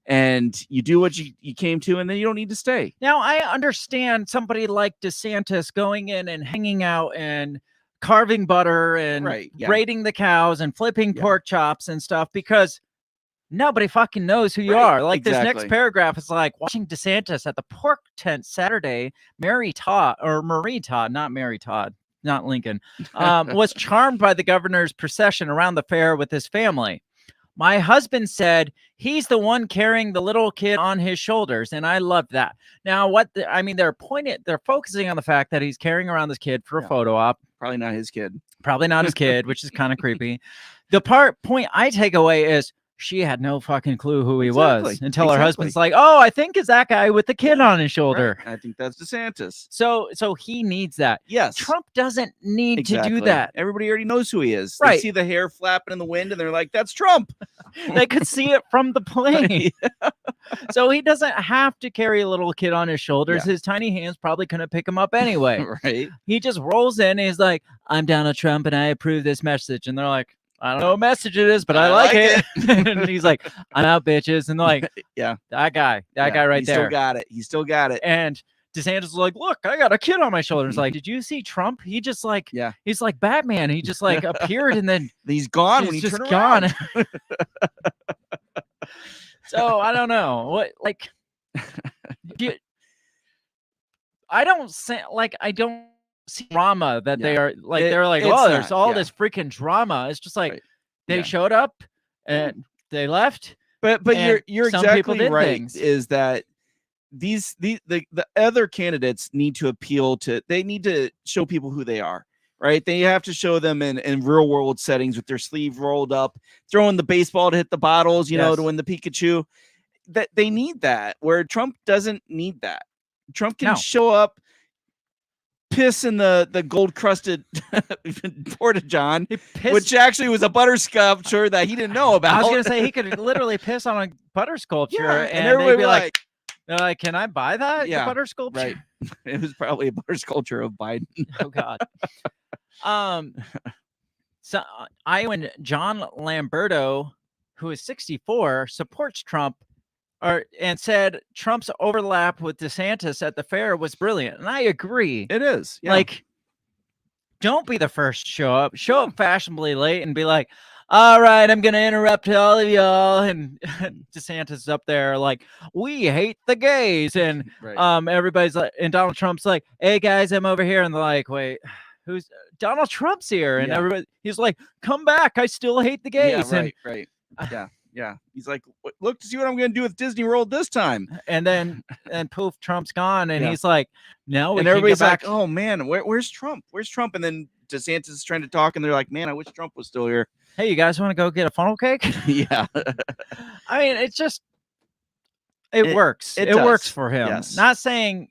[SPEAKER 4] and you do what you came to, and then you don't need to stay.
[SPEAKER 3] Now, I understand somebody like DeSantis going in and hanging out and carving butter and braiding the cows and flipping pork chops and stuff, because nobody fucking knows who you are. Like
[SPEAKER 4] exactly.
[SPEAKER 3] This next paragraph is like, watching DeSantis at the pork tent Saturday, Marie Todd, not Mary Todd, not Lincoln, was charmed by the governor's procession around the fair with his family. My husband said he's the one carrying the little kid on his shoulders, and I love that. Now, they're focusing on the fact that he's carrying around this kid for a photo op.
[SPEAKER 4] Probably not his kid.
[SPEAKER 3] Which is kind of creepy. The point I take away is she had no fucking clue who he was until her husband's like, "Oh, I think it's that guy with the kid on his shoulder."
[SPEAKER 4] Right. I think that's DeSantis.
[SPEAKER 3] So he needs that.
[SPEAKER 4] Yes.
[SPEAKER 3] Trump doesn't need to do that.
[SPEAKER 4] Everybody already knows who he is.
[SPEAKER 3] Right.
[SPEAKER 4] They see the hair flapping in the wind and they're like, "That's Trump."
[SPEAKER 3] They could see it from the plane. So he doesn't have to carry a little kid on his shoulders. His tiny hands probably couldn't pick him up anyway.
[SPEAKER 4] Right.
[SPEAKER 3] He just rolls in and he's like, "I'm Donald Trump and I approve this message." And they're like, "I don't know what message it is, but I like it." And he's like, "I'm out, bitches." And they're like, that guy right
[SPEAKER 4] he
[SPEAKER 3] there.
[SPEAKER 4] He still got it.
[SPEAKER 3] And DeSantis was like, "Look, I got a kid on my shoulders." Like, did you see Trump? He just like, he's like Batman. He just like appeared and then
[SPEAKER 4] he's gone when he turned around.
[SPEAKER 3] So I don't know what, like, I don't see drama that they are like. They're like, "Oh, there's all this freaking drama." It's just like they showed up and they left.
[SPEAKER 4] But you're exactly right.
[SPEAKER 3] Things.
[SPEAKER 4] Is that the other candidates need to they need to show people who they are, right? They have to show them in real world settings with their sleeve rolled up, throwing the baseball to hit the bottles, you know, to win the Pikachu. That they need that, where Trump doesn't need that. Trump can show up, piss in the gold crusted porta-john, which actually was a butter sculpture that he didn't know about.
[SPEAKER 3] I was gonna say he could literally piss on a butter sculpture, and
[SPEAKER 4] everybody
[SPEAKER 3] they'd be like, "Can I buy that?" The butter sculpture.
[SPEAKER 4] Right. It was probably a butter sculpture of Biden.
[SPEAKER 3] Oh God. So Iowan John Lamberto, who is 64, supports Trump, and said Trump's overlap with DeSantis at the fair was brilliant. And I agree.
[SPEAKER 4] It is. Yeah.
[SPEAKER 3] Like, don't be the first to show up. Show up fashionably late and be like, "All right, I'm going to interrupt all of y'all." And DeSantis is up there like, "We hate the gays." And everybody's like, and Donald Trump's like, "Hey, guys, I'm over here." And they're like, "Wait, who's Donald Trump's here?" And everybody, he's like, "Come back. I still hate the gays."
[SPEAKER 4] Yeah, right. Yeah. He's like, "Look to see what I'm going to do with Disney World this time."
[SPEAKER 3] And then poof, Trump's gone. And he's like, "No."
[SPEAKER 4] And everybody's like, "Oh man, where's Trump? Where's Trump?" And then DeSantis is trying to talk, and they're like, "Man, I wish Trump was still here."
[SPEAKER 3] "Hey, you guys want to go get a funnel cake?"
[SPEAKER 4] Yeah.
[SPEAKER 3] I mean, it's just, it works. It works for him.
[SPEAKER 4] Yes.
[SPEAKER 3] Not saying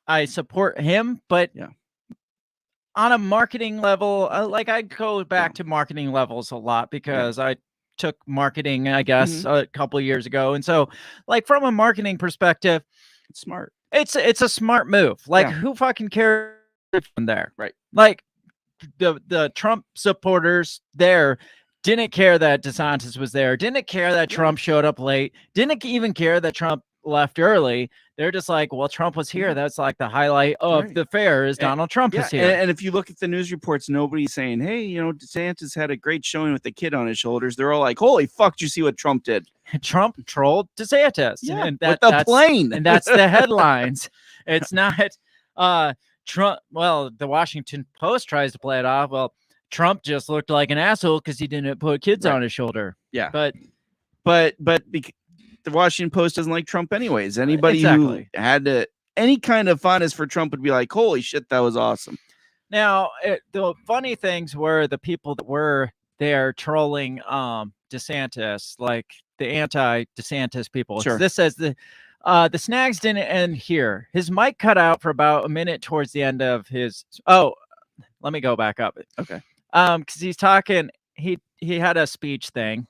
[SPEAKER 3] I support him, but on a marketing level, like I go back to marketing levels a lot because I took marketing, I guess, a couple of years ago. And so, like, from a marketing perspective,
[SPEAKER 4] it's smart.
[SPEAKER 3] It's a smart move. Like, who fucking cares from there?
[SPEAKER 4] Right.
[SPEAKER 3] Like, the Trump supporters there didn't care that DeSantis was there, didn't care that Trump showed up late, didn't even care that Trump left early. They're just like, "Well, Trump was here. That's like the highlight of the fair is Donald Trump is here."
[SPEAKER 4] And if you look at the news reports, nobody's saying, "Hey, you know, DeSantis had a great showing with the kid on his shoulders." They're all like, "Holy fuck, did you see what Trump did?"
[SPEAKER 3] Trump trolled DeSantis.
[SPEAKER 4] Yeah,
[SPEAKER 3] and
[SPEAKER 4] with the plane.
[SPEAKER 3] And that's the headlines. It's not Trump. Well, the Washington Post tries to play it off. Well, Trump just looked like an asshole because he didn't put kids on his shoulder.
[SPEAKER 4] Yeah.
[SPEAKER 3] But
[SPEAKER 4] the Washington Post doesn't like Trump anyways. Anybody who had any kind of fondness for Trump would be like, "Holy shit, that was awesome."
[SPEAKER 3] Now, the funny things were the people that were there trolling DeSantis, like the anti-DeSantis people.
[SPEAKER 4] Sure.
[SPEAKER 3] This says the snags didn't end here. His mic cut out for about a minute towards the end of his. Oh, let me go back up.
[SPEAKER 4] Okay.
[SPEAKER 3] Because he's talking. He had a speech thing.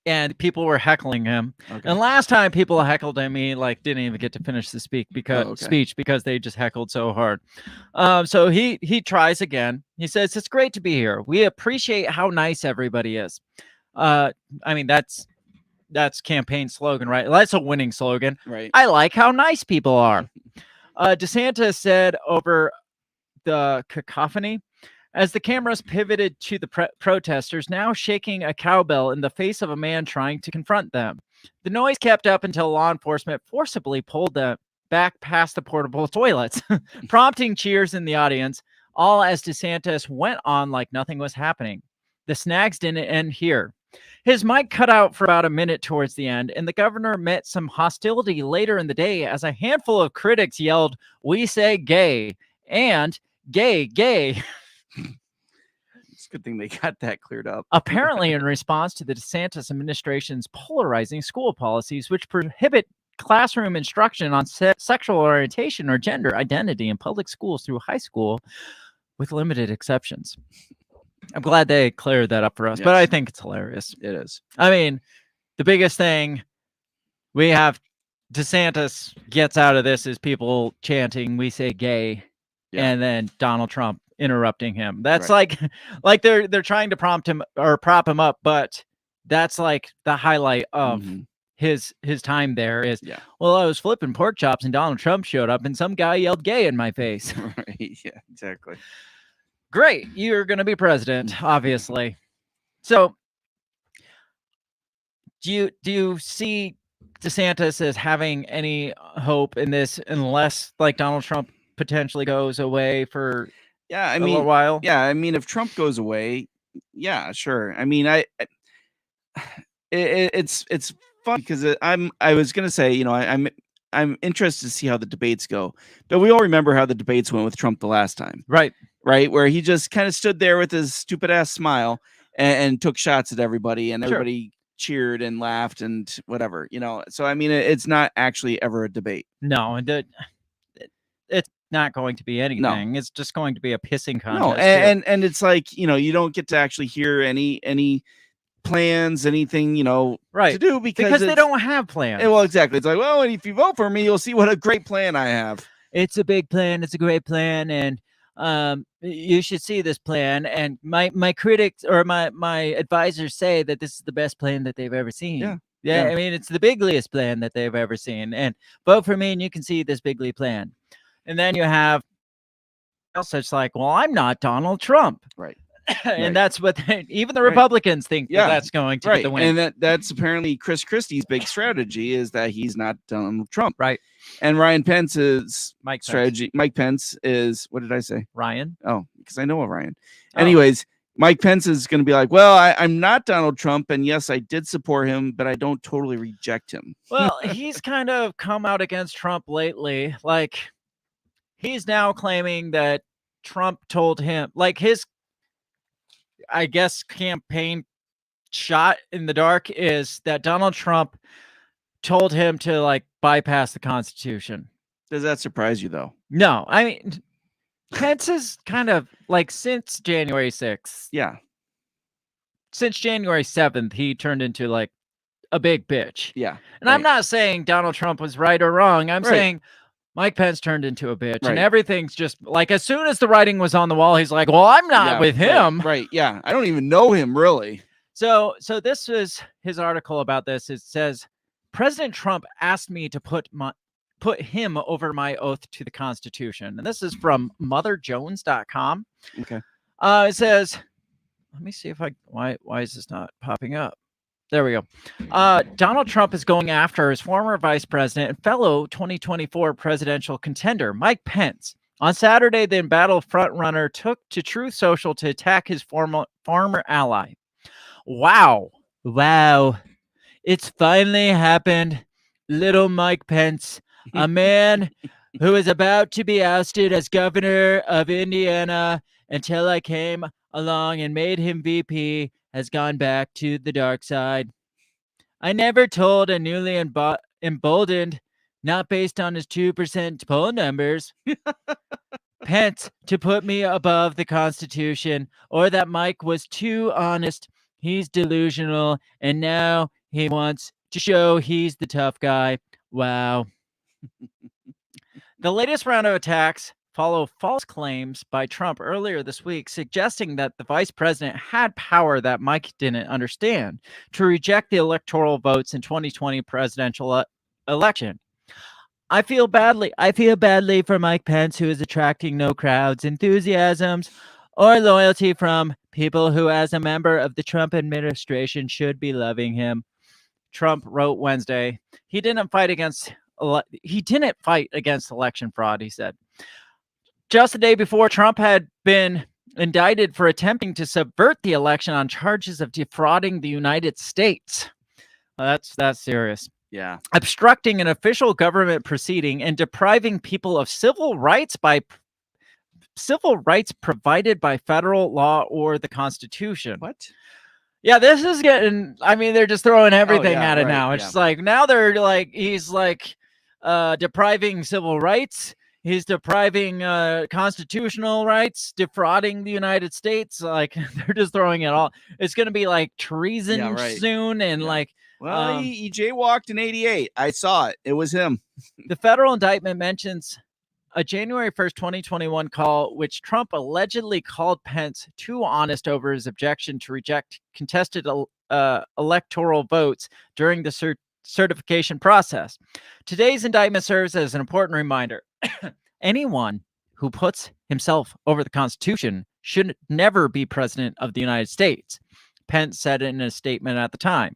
[SPEAKER 3] And people were heckling him. Okay. And last time people heckled him, he like didn't even get to finish the speech because they just heckled so hard. So he tries again. He says, "It's great to be here. We appreciate how nice everybody is." I mean, that's campaign slogan, right? That's a winning slogan.
[SPEAKER 4] Right.
[SPEAKER 3] I like how nice people are. DeSantis said over the cacophony, as the cameras pivoted to the protesters now shaking a cowbell in the face of a man trying to confront them. The noise kept up until law enforcement forcibly pulled them back past the portable toilets, prompting cheers in the audience, all as DeSantis went on like nothing was happening. The snags didn't end here. His mic cut out for about a minute towards the end, and the governor met some hostility later in the day as a handful of critics yelled, "We say gay," and "Gay, gay."
[SPEAKER 4] It's a good thing they got that cleared up.
[SPEAKER 3] Apparently in response to the DeSantis administration's polarizing school policies, which prohibit classroom instruction on sexual orientation or gender identity in public schools through high school, with limited exceptions. I'm glad they cleared that up for us, but I think it's hilarious.
[SPEAKER 4] It is.
[SPEAKER 3] I mean, the biggest thing we have DeSantis gets out of this is people chanting, "We say gay," and then Donald Trump interrupting him. That's like they're trying to prop him up, but that's like the highlight of his time there is, well, I was flipping pork chops and Donald Trump showed up and some guy yelled gay in my face.
[SPEAKER 4] Right. Yeah, exactly.
[SPEAKER 3] Great. You're going to be president, obviously. So do you see DeSantis as having any hope in this unless like Donald Trump potentially goes away for a little while?
[SPEAKER 4] Yeah, I mean, if Trump goes away, yeah, sure. I mean, it's fun because I was gonna say, you know, I'm interested to see how the debates go, but we all remember how the debates went with Trump the last time,
[SPEAKER 3] right?
[SPEAKER 4] Where he just kind of stood there with his stupid ass smile and took shots at everybody, and everybody cheered and laughed and whatever, you know. So I mean, it's not actually ever a debate.
[SPEAKER 3] No, and it's not going to be anything. No. It's just going to be a pissing contest.
[SPEAKER 4] No, and it's like, you know, you don't get to actually hear any plans, anything, you know, to do because
[SPEAKER 3] they don't have plans.
[SPEAKER 4] Well, exactly. It's like, well, if you vote for me, you'll see what a great plan I have.
[SPEAKER 3] It's a big plan. It's a great plan, and you should see this plan. And my critics or my advisors say that this is the best plan that they've ever seen. Yeah. I mean, it's the deadliest plan that they've ever seen. And vote for me, and you can see this deadly plan. And then you have such like, well, I'm not Donald Trump.
[SPEAKER 4] Right.
[SPEAKER 3] And that's what even the Republicans think that's going to be the win.
[SPEAKER 4] And that's apparently Chris Christie's big strategy is that he's not Donald Trump.
[SPEAKER 3] Right.
[SPEAKER 4] And Ryan Pence's strategy. Mike Pence is, what did I say?
[SPEAKER 3] Ryan.
[SPEAKER 4] Oh, because I know a Ryan. Anyways, Mike Pence is going to be like, well, I'm not Donald Trump. And yes, I did support him, but I don't totally reject him.
[SPEAKER 3] Well, he's kind of come out against Trump lately. Like, he's now claiming that Trump told him, like his, I guess, campaign shot in the dark is that Donald Trump told him to like bypass the Constitution.
[SPEAKER 4] Does that surprise you though?
[SPEAKER 3] No, I mean, Pence is kind of like since January 6th.
[SPEAKER 4] Yeah.
[SPEAKER 3] Since January 7th, he turned into like a big bitch.
[SPEAKER 4] Yeah.
[SPEAKER 3] And I'm not saying Donald Trump was right or wrong. I'm saying Mike Pence turned into a bitch, and everything's just like as soon as the writing was on the wall, he's like, "Well, I'm not with him."
[SPEAKER 4] Right? Yeah, I don't even know him really.
[SPEAKER 3] So this is his article about this. It says, "President Trump asked me to put him over my oath to the Constitution," and this is from MotherJones.com.
[SPEAKER 4] Okay.
[SPEAKER 3] It says, "Let me see if why is this not popping up?" There we go. Donald Trump is going after his former vice president and fellow 2024 presidential contender, Mike Pence. On Saturday, the embattled frontrunner took to Truth Social to attack his former ally. Wow. It's finally happened. Little Mike Pence, a man who is about to be ousted as governor of Indiana until I came along and made him VP, has gone back to the dark side. I never told a newly emboldened, not based on his 2% poll numbers, Pence to put me above the Constitution, or that Mike was too honest. He's delusional, and now he wants to show he's the tough guy. Wow. The latest round of attacks follow false claims by Trump earlier this week, suggesting that the vice president had power that Mike didn't understand to reject the electoral votes in 2020 presidential election. I feel badly for Mike Pence, who is attracting no crowds, enthusiasms, or loyalty from people who, as a member of the Trump administration, should be loving him. Trump wrote Wednesday, he didn't fight against election fraud, he said. Just the day before, Trump had been indicted for attempting to subvert the election on charges of defrauding the United States. That's serious.
[SPEAKER 4] Yeah.
[SPEAKER 3] Obstructing an official government proceeding and depriving people of civil rights provided by federal law or the Constitution.
[SPEAKER 4] What?
[SPEAKER 3] Yeah, this is getting, I mean, they're just throwing everything at it now. It's just like, now they're like, he's like depriving civil rights. He's depriving constitutional rights, defrauding the United States. Like, they're just throwing it all. It's going to be like treason soon. And like,
[SPEAKER 4] well, he jaywalked in 88. I saw it. It was him.
[SPEAKER 3] The federal indictment mentions a January 1st, 2021 call, which Trump allegedly called Pence too honest over his objection to reject contested electoral votes during the certification process. Today's indictment serves as an important reminder. Anyone who puts himself over the Constitution should never be president of the United States, Pence said in a statement at the time.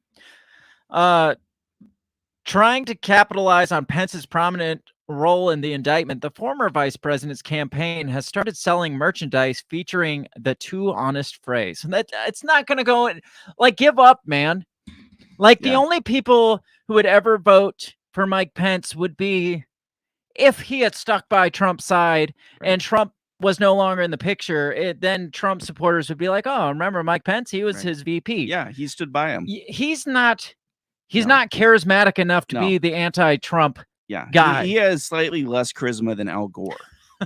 [SPEAKER 3] Trying to capitalize on Pence's prominent role in the indictment, the former vice president's campaign has started selling merchandise featuring the too honest phrase. And that it's not going to go like, give up, man. Like the only people who would ever vote for Mike Pence would be if he had stuck by Trump's side and Trump was no longer in the picture. Then Trump supporters would be like, oh, remember Mike Pence? He was his VP.
[SPEAKER 4] Yeah, he stood by him.
[SPEAKER 3] He's not charismatic enough to be the anti-Trump guy.
[SPEAKER 4] He has slightly less charisma than Al Gore,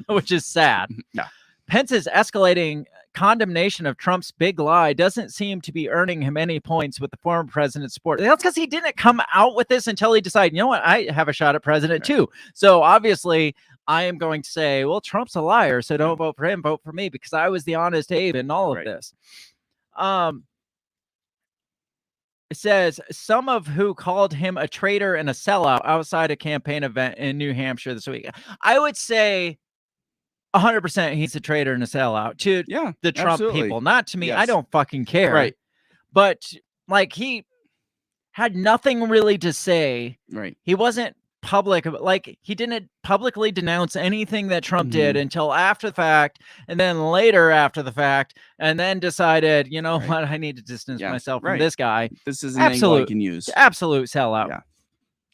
[SPEAKER 3] which is sad.
[SPEAKER 4] No.
[SPEAKER 3] Pence's escalating condemnation of Trump's big lie doesn't seem to be earning him any points with the former president's support. That's because he didn't come out with this until he decided, you know what, I have a shot at president too. So obviously I am going to say, well, Trump's a liar, so don't vote for him, vote for me, because I was the honest Abe in all of this. It says some of who called him a traitor and a sellout outside a campaign event in New Hampshire this week. I would say 100% he's a traitor and a sellout to the Trump people, not to me. I don't fucking care.
[SPEAKER 4] Right.
[SPEAKER 3] But like, he had nothing really to say.
[SPEAKER 4] Right.
[SPEAKER 3] He wasn't public, like he didn't publicly denounce anything that Trump did until after the fact, and then later after the fact, and then decided, you know what, I need to distance myself from this guy.
[SPEAKER 4] This is an angle I can use.
[SPEAKER 3] Absolute sellout. Yeah.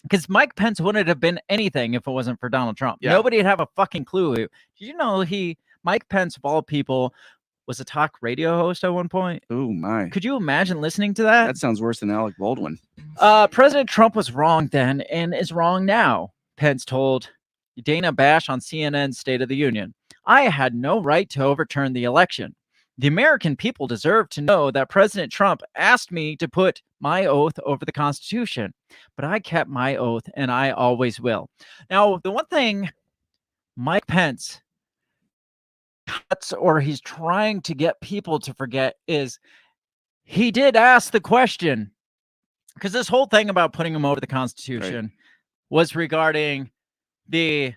[SPEAKER 3] Because Mike Pence wouldn't have been anything if it wasn't for Donald Trump. Yeah. Nobody would have a fucking clue. Did you know Mike Pence, of all people, was a talk radio host at one point?
[SPEAKER 4] Oh, my.
[SPEAKER 3] Could you imagine listening to that?
[SPEAKER 4] That sounds worse than Alec Baldwin.
[SPEAKER 3] President Trump was wrong then and is wrong now, Pence told Dana Bash on CNN's State of the Union. I had no right to overturn the election. The American people deserve to know that President Trump asked me to put my oath over the Constitution, but I kept my oath and I always will. Now, the one thing Mike Pence cuts, or he's trying to get people to forget, is he did ask the question, because this whole thing about putting him over the Constitution was regarding the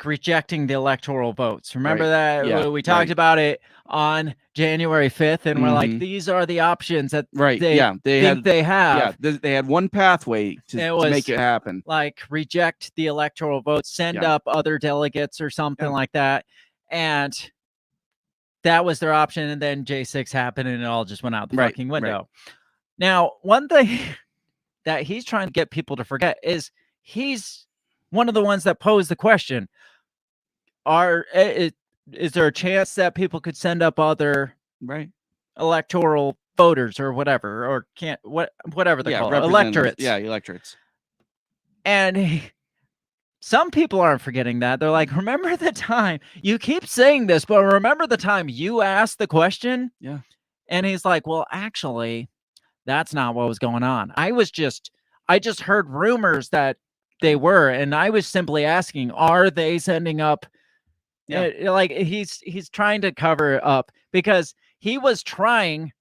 [SPEAKER 3] rejecting the electoral votes. Remember that? Yeah. We talked about it on January 5th, and we're like, these are the options that they have.
[SPEAKER 4] Yeah, they had one pathway to make it happen.
[SPEAKER 3] Like, reject the electoral votes, send up other delegates or something like that. And that was their option. And then J6 happened and it all just went out the fucking window. Right. Now, one thing that he's trying to get people to forget is he's one of the ones that posed the question, is there a chance that people could send up other electoral voters or whatever, or whatever they're called, electorates.
[SPEAKER 4] Yeah, electorates.
[SPEAKER 3] And some people aren't forgetting that. They're like, remember the time, you keep saying this, but remember the time you asked the question?
[SPEAKER 4] Yeah.
[SPEAKER 3] And he's like, well, actually, that's not what was going on. I just heard rumors that they were, and I was simply asking, are they sending up? Like, he's trying to cover up, because he was trying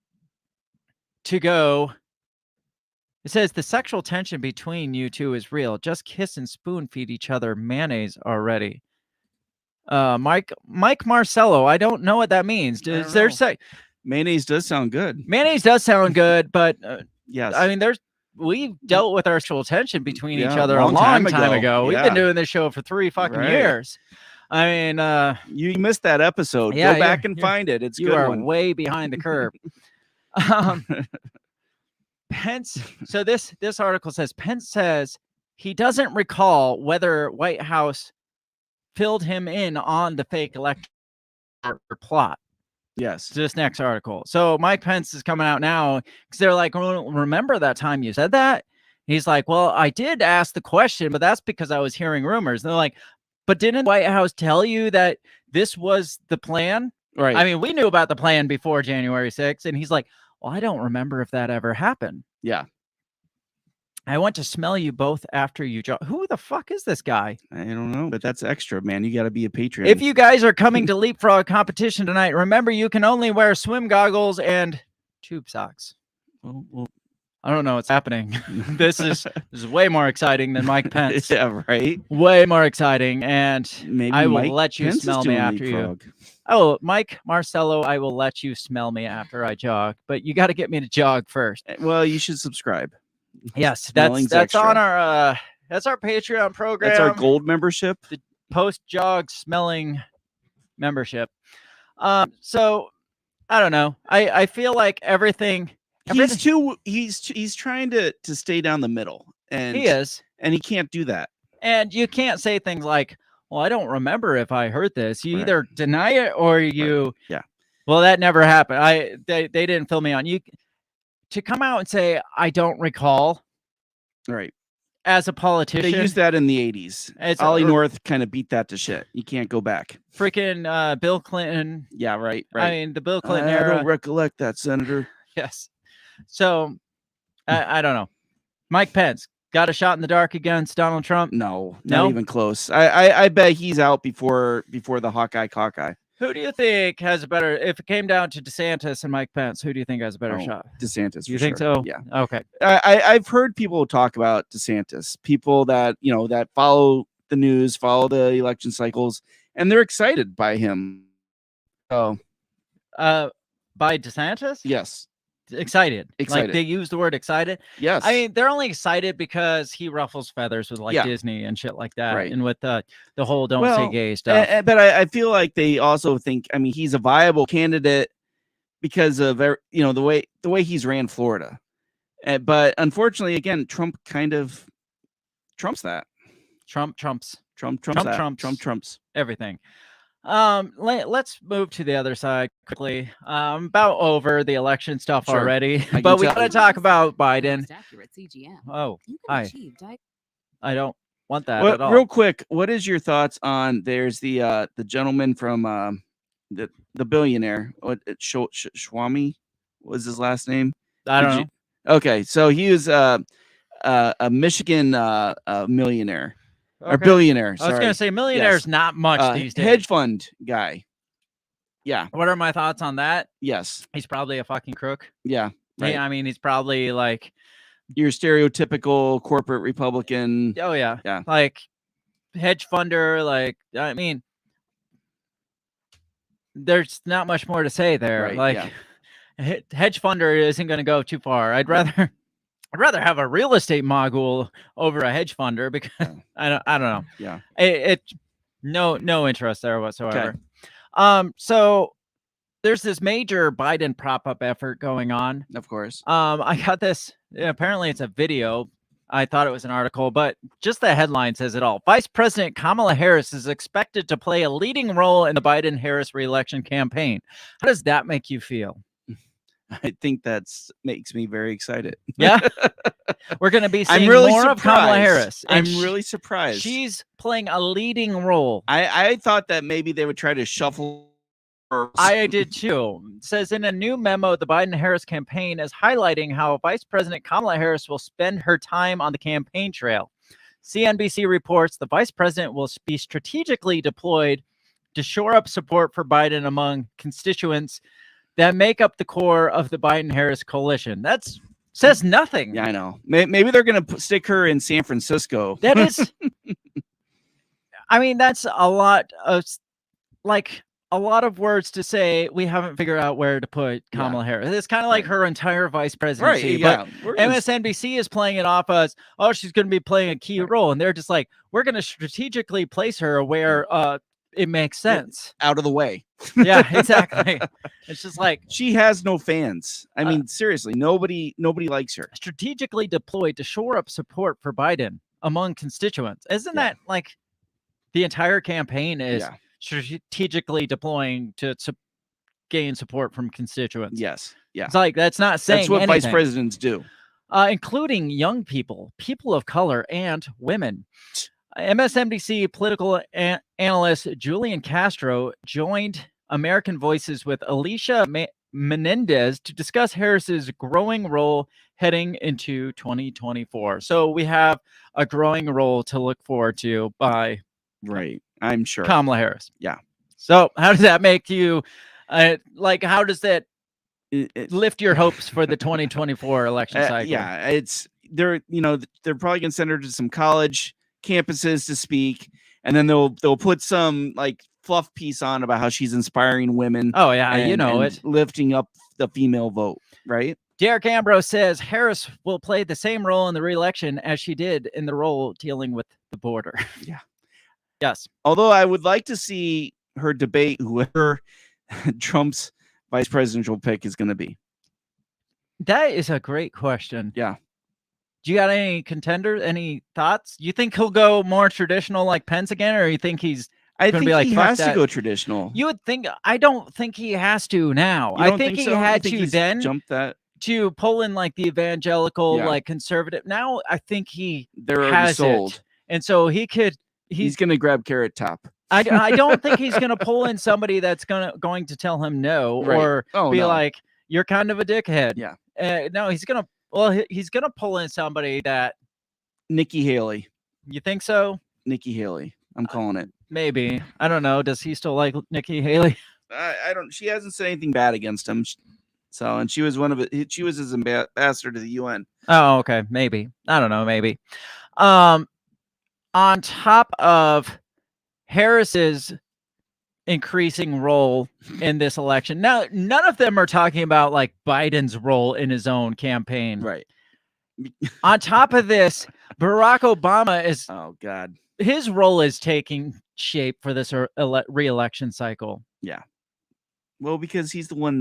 [SPEAKER 3] to go. It says the sexual tension between you two is real. Just kiss and spoon feed each other mayonnaise already. Mike Marcello. I don't know what that means. Is there
[SPEAKER 4] mayonnaise does sound good.
[SPEAKER 3] Mayonnaise does sound good, but
[SPEAKER 4] yes,
[SPEAKER 3] I mean we've dealt with our sexual tension between each other a long time ago. We've been doing this show for 3 fucking years. I mean,
[SPEAKER 4] you missed that episode. Go back and find it. It's
[SPEAKER 3] you are way behind the curve. Pence. So this article says Pence says he doesn't recall whether White House filled him in on the fake election plot.
[SPEAKER 4] Yes.
[SPEAKER 3] This next article. So Mike Pence is coming out now because they're like, remember that time you said that? He's like, well, I did ask the question, but that's because I was hearing rumors. And they're like, but didn't the White House tell you that this was the plan?
[SPEAKER 4] Right.
[SPEAKER 3] I mean, we knew about the plan before January 6th. And he's like, well, I don't remember if that ever happened.
[SPEAKER 4] Yeah.
[SPEAKER 3] I want to smell you both after you jog. Who the fuck is this guy?
[SPEAKER 4] I don't know, but that's extra, man. You got to be a Patreon.
[SPEAKER 3] If you guys are coming to Leapfrog competition tonight, remember you can only wear swim goggles and tube socks.
[SPEAKER 4] Well,
[SPEAKER 3] I don't know what's happening. This is way more exciting than Mike Pence.
[SPEAKER 4] Yeah, right.
[SPEAKER 3] Way more exciting, and
[SPEAKER 4] maybe
[SPEAKER 3] I will
[SPEAKER 4] Mike
[SPEAKER 3] let you
[SPEAKER 4] Pence
[SPEAKER 3] smell me after
[SPEAKER 4] Leapfrog.
[SPEAKER 3] you. Oh, Mike Marcello, I will let you smell me after I jog, but you got to get me to jog first.
[SPEAKER 4] Well, you should subscribe.
[SPEAKER 3] Yes, that's on our that's our Patreon program.
[SPEAKER 4] That's our gold membership.
[SPEAKER 3] The post jog smelling membership. So I don't know. I feel like everything.
[SPEAKER 4] He's trying to stay down the middle, and
[SPEAKER 3] he is,
[SPEAKER 4] and he can't do that.
[SPEAKER 3] And you can't say things like, well, I don't remember if I heard this. You either deny it or you well, that never happened. They didn't fill me on. You to come out and say I don't recall,
[SPEAKER 4] right?
[SPEAKER 3] As a politician,
[SPEAKER 4] they used that in the 80s. Ollie North kind of beat that to shit. You can't go back.
[SPEAKER 3] Freaking Bill Clinton.
[SPEAKER 4] Yeah, right.
[SPEAKER 3] I mean, the Bill Clinton era.
[SPEAKER 4] I don't recollect that, Senator.
[SPEAKER 3] Yes. So I don't know. Mike Pence got a shot in the dark against Donald Trump.
[SPEAKER 4] No, not even close. I bet he's out before the Hawkeye cockeye.
[SPEAKER 3] Who do you think has a better? If it came down to Desantis and Mike Pence, who do you think has a better shot?
[SPEAKER 4] DeSantis.
[SPEAKER 3] You think so?
[SPEAKER 4] Yeah.
[SPEAKER 3] Okay.
[SPEAKER 4] I've heard people talk about DeSantis. People that that follow the news, follow the election cycles, and they're excited by him.
[SPEAKER 3] Oh. By DeSantis?
[SPEAKER 4] Yes.
[SPEAKER 3] Excited. Like they use the word excited.
[SPEAKER 4] Yes.
[SPEAKER 3] I mean, they're only excited because he ruffles feathers with Disney and shit like that.
[SPEAKER 4] Right.
[SPEAKER 3] And with the whole don't say gay stuff.
[SPEAKER 4] But I feel like they also think, I mean, he's a viable candidate because of the way he's ran Florida. But unfortunately, again, Trump kind of trumps that. Trump trumps
[SPEAKER 3] everything. Let's move to the other side quickly. About over the election stuff already, but we got to talk about Biden. Oh, hi. I don't want that at all.
[SPEAKER 4] Real quick, what is your thoughts on? There's the gentleman from the billionaire. What Schwami was his last name?
[SPEAKER 3] I don't know.
[SPEAKER 4] Okay, so he was a Michigan millionaire. Okay. Or billionaire. Sorry.
[SPEAKER 3] I was going to say millionaire's not much these days.
[SPEAKER 4] Hedge fund guy. Yeah.
[SPEAKER 3] What are my thoughts on that?
[SPEAKER 4] Yes.
[SPEAKER 3] He's probably a fucking crook.
[SPEAKER 4] Yeah. Right.
[SPEAKER 3] I mean, he's probably like
[SPEAKER 4] your stereotypical corporate Republican.
[SPEAKER 3] Oh, yeah.
[SPEAKER 4] Yeah.
[SPEAKER 3] Like hedge funder. Like, I mean, there's not much more to say there.
[SPEAKER 4] Right,
[SPEAKER 3] like, hedge funder isn't going to go too far. I'd rather have a real estate mogul over a hedge funder because I don't know.
[SPEAKER 4] Yeah.
[SPEAKER 3] It no interest there whatsoever. Okay. So there's this major Biden prop up effort going on.
[SPEAKER 4] Of course.
[SPEAKER 3] I got this. Apparently it's a video. I thought it was an article, but just the headline says it all. Vice President Kamala Harris is expected to play a leading role in the Biden-Harris re-election campaign. How does that make you feel?
[SPEAKER 4] I think makes me very excited.
[SPEAKER 3] Yeah. We're going to be seeing more of Kamala Harris.
[SPEAKER 4] I'm really surprised.
[SPEAKER 3] She's playing a leading role.
[SPEAKER 4] I thought that maybe they would try to shuffle her.
[SPEAKER 3] I did too. It says in a new memo, the Biden-Harris campaign is highlighting how Vice President Kamala Harris will spend her time on the campaign trail. CNBC reports the vice president will be strategically deployed to shore up support for Biden among constituents that make up the core of the Biden-Harris coalition. That says nothing.
[SPEAKER 4] Yeah, I know. Maybe they're going to stick her in San Francisco.
[SPEAKER 3] That is, I mean, that's a lot of like a lot of words to say we haven't figured out where to put Kamala Harris. It's kind of like her entire vice presidency. But MSNBC is playing it off as, oh, she's going to be playing a key role. And they're just like, we're going to strategically place her where it makes sense.
[SPEAKER 4] Out of the way.
[SPEAKER 3] Yeah, exactly. It's just like
[SPEAKER 4] she has no fans. I mean, seriously, nobody likes her.
[SPEAKER 3] Strategically deployed to shore up support for Biden among constituents. Isn't that like the entire campaign is strategically deploying to gain support from constituents?
[SPEAKER 4] Yes. Yeah.
[SPEAKER 3] It's like that's not saying
[SPEAKER 4] that's what
[SPEAKER 3] anything.
[SPEAKER 4] vice presidents do.
[SPEAKER 3] Including young people, people of color, and women. MSNBC political analyst Julian Castro joined American Voices with Alicia Menendez to discuss Harris's growing role heading into 2024. So we have a growing role to look forward to by
[SPEAKER 4] I'm sure
[SPEAKER 3] Kamala Harris.
[SPEAKER 4] Yeah.
[SPEAKER 3] So how does that make you how does that lift your hopes for the 2024 election cycle?
[SPEAKER 4] They're probably gonna send her to some college campuses to speak, and then they'll put some like fluff piece on about how she's inspiring women.
[SPEAKER 3] Oh yeah, and
[SPEAKER 4] lifting up the female vote, right?
[SPEAKER 3] Derek Ambrose says Harris will play the same role in the re-election as she did in the role dealing with the border.
[SPEAKER 4] Yeah.
[SPEAKER 3] Yes.
[SPEAKER 4] Although I would like to see her debate whoever Trump's vice presidential pick is going to be.
[SPEAKER 3] That is a great question.
[SPEAKER 4] Yeah.
[SPEAKER 3] Do you got any contenders? Any thoughts? You think he'll go more traditional like Pence again, or you think he's
[SPEAKER 4] I think he has to go traditional.
[SPEAKER 3] You would think. I don't think he has to now. I think he had to then
[SPEAKER 4] jump that
[SPEAKER 3] to pull in like the evangelical, like conservative. Now I think
[SPEAKER 4] they're already sold,
[SPEAKER 3] and so he could.
[SPEAKER 4] He's going to grab Carrot Top.
[SPEAKER 3] I don't think he's going to pull in somebody that's going to tell him no or be like, you're kind of a dickhead.
[SPEAKER 4] Yeah.
[SPEAKER 3] No, he's going to. Well, he's going to pull in somebody that.
[SPEAKER 4] Nikki Haley.
[SPEAKER 3] You think so?
[SPEAKER 4] Nikki Haley. I'm calling it.
[SPEAKER 3] Maybe. I don't know. Does he still like Nikki Haley?
[SPEAKER 4] I don't. She hasn't said anything bad against him. So, and she was she was his ambassador to the UN.
[SPEAKER 3] Oh, okay. Maybe. I don't know. Maybe. On top of Harris's increasing role in this election, now none of them are talking about like Biden's role in his own campaign.
[SPEAKER 4] Right.
[SPEAKER 3] On top of this, Barack Obama is.
[SPEAKER 4] Oh God.
[SPEAKER 3] His role is taking shape for this re-election cycle.
[SPEAKER 4] Yeah. Well, because he's the one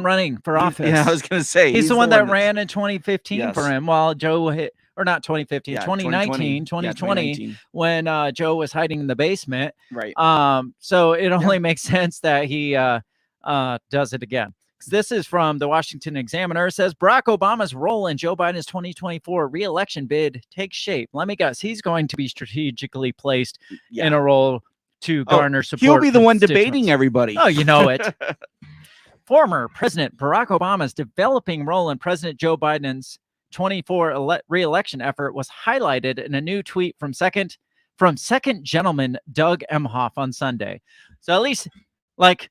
[SPEAKER 3] running for office.
[SPEAKER 4] Yeah, I was going to say
[SPEAKER 3] he's the one that ran in 2015 for him, while Joe or not 2015, 2020, when Joe was hiding in the basement.
[SPEAKER 4] Right.
[SPEAKER 3] So it only makes sense that he does it again. This is from the Washington Examiner. It says Barack Obama's role in Joe Biden's 2024 re-election bid takes shape. Let me guess. He's going to be strategically placed in a role to garner support.
[SPEAKER 4] He'll be the one debating everybody.
[SPEAKER 3] Oh, you know it. Former President Barack Obama's developing role in President Joe Biden's 24 re-election effort was highlighted in a new tweet from second gentleman Doug Emhoff on Sunday. So at least like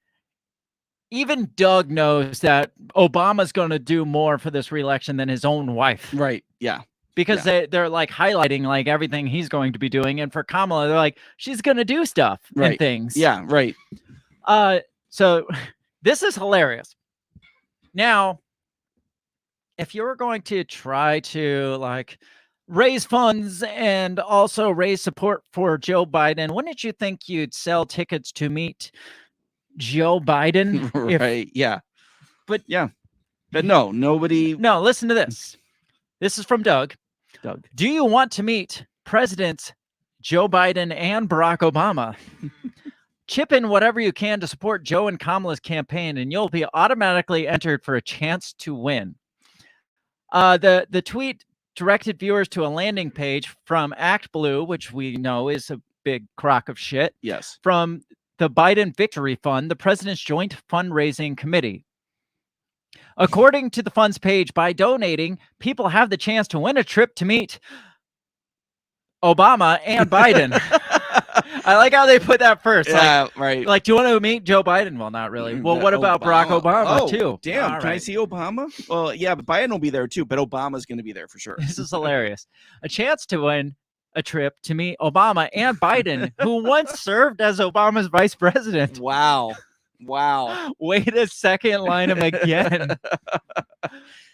[SPEAKER 3] even Doug knows that Obama's going to do more for this re-election than his own wife.
[SPEAKER 4] Right. Yeah.
[SPEAKER 3] Because they're like highlighting like everything he's going to be doing. And for Kamala, they're like, she's going to do stuff and things.
[SPEAKER 4] Yeah. Right.
[SPEAKER 3] So this is hilarious. Now, if you're going to try to like raise funds and also raise support for Joe Biden, wouldn't you think you'd sell tickets to meet Joe Biden?
[SPEAKER 4] Right. Yeah.
[SPEAKER 3] But
[SPEAKER 4] no, nobody.
[SPEAKER 3] No, listen to this. This is from Doug. Do you want to meet Presidents Joe Biden and Barack Obama? Chip in whatever you can to support Joe and Kamala's campaign, and you'll be automatically entered for a chance to win. The tweet directed viewers to a landing page from Act Blue, which we know is a big crock of shit.
[SPEAKER 4] Yes.
[SPEAKER 3] From the Biden Victory Fund, the president's joint fundraising committee. According to the fund's page, by donating, people have the chance to win a trip to meet Obama and Biden. I like how they put that first.
[SPEAKER 4] Yeah, right.
[SPEAKER 3] Like, do you want to meet Joe Biden? Well, not really. Well, what about Barack Obama, too?
[SPEAKER 4] Damn, can I see Obama? Well, yeah, but Biden will be there, too, but Obama's going to be there for sure.
[SPEAKER 3] This is hilarious. A chance to win a trip to meet Obama and Biden, who once served as Obama's vice president.
[SPEAKER 4] Wow.
[SPEAKER 3] Wait a second, line him again.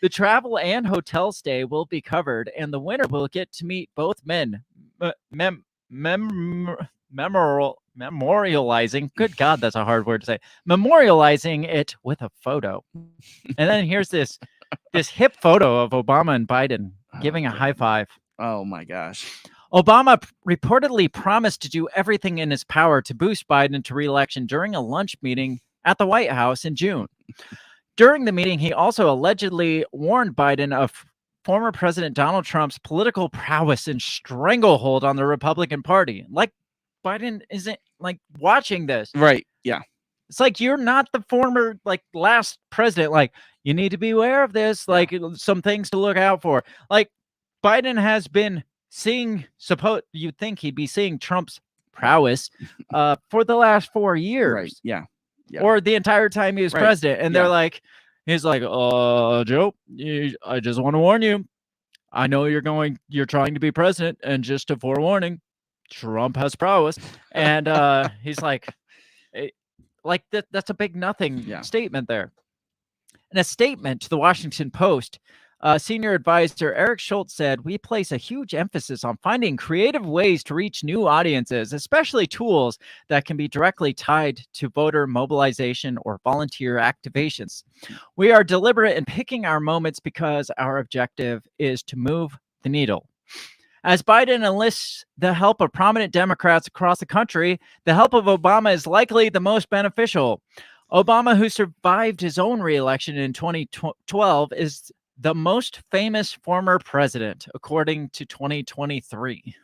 [SPEAKER 3] The travel and hotel stay will be covered, and the winner will get to meet both men. Memorializing. Good God, that's a hard word to say. Memorializing it with a photo. And then here's this hip photo of Obama and Biden giving a high five.
[SPEAKER 4] Oh my gosh.
[SPEAKER 3] Obama reportedly promised to do everything in his power to boost Biden to re-election during a lunch meeting at the White House in June. During the meeting, he also allegedly warned Biden of former President Donald Trump's political prowess and stranglehold on the Republican Party. Like, Biden isn't like watching this.
[SPEAKER 4] Right. Yeah.
[SPEAKER 3] It's like, you're not the former last president. Like, you need to be aware of this. Like, some things to look out for. Like, Biden has been seeing, you'd think he'd be seeing Trump's prowess for the last 4 years.
[SPEAKER 4] Right. Yeah.
[SPEAKER 3] Or the entire time he was president. And they're like, he's like, Joe, I just want to warn you. I know you're trying to be president, and just a forewarning, Trump has prowess. And he's like that's a big nothing statement there. In a statement to the Washington Post, senior advisor Eric Schultz said, "We place a huge emphasis on finding creative ways to reach new audiences, especially tools that can be directly tied to voter mobilization or volunteer activations. We are deliberate in picking our moments because our objective is to move the needle." As Biden enlists the help of prominent Democrats across the country, the help of Obama is likely the most beneficial. Obama, who survived his own re-election in 2012, is the most famous former president, according to 2023.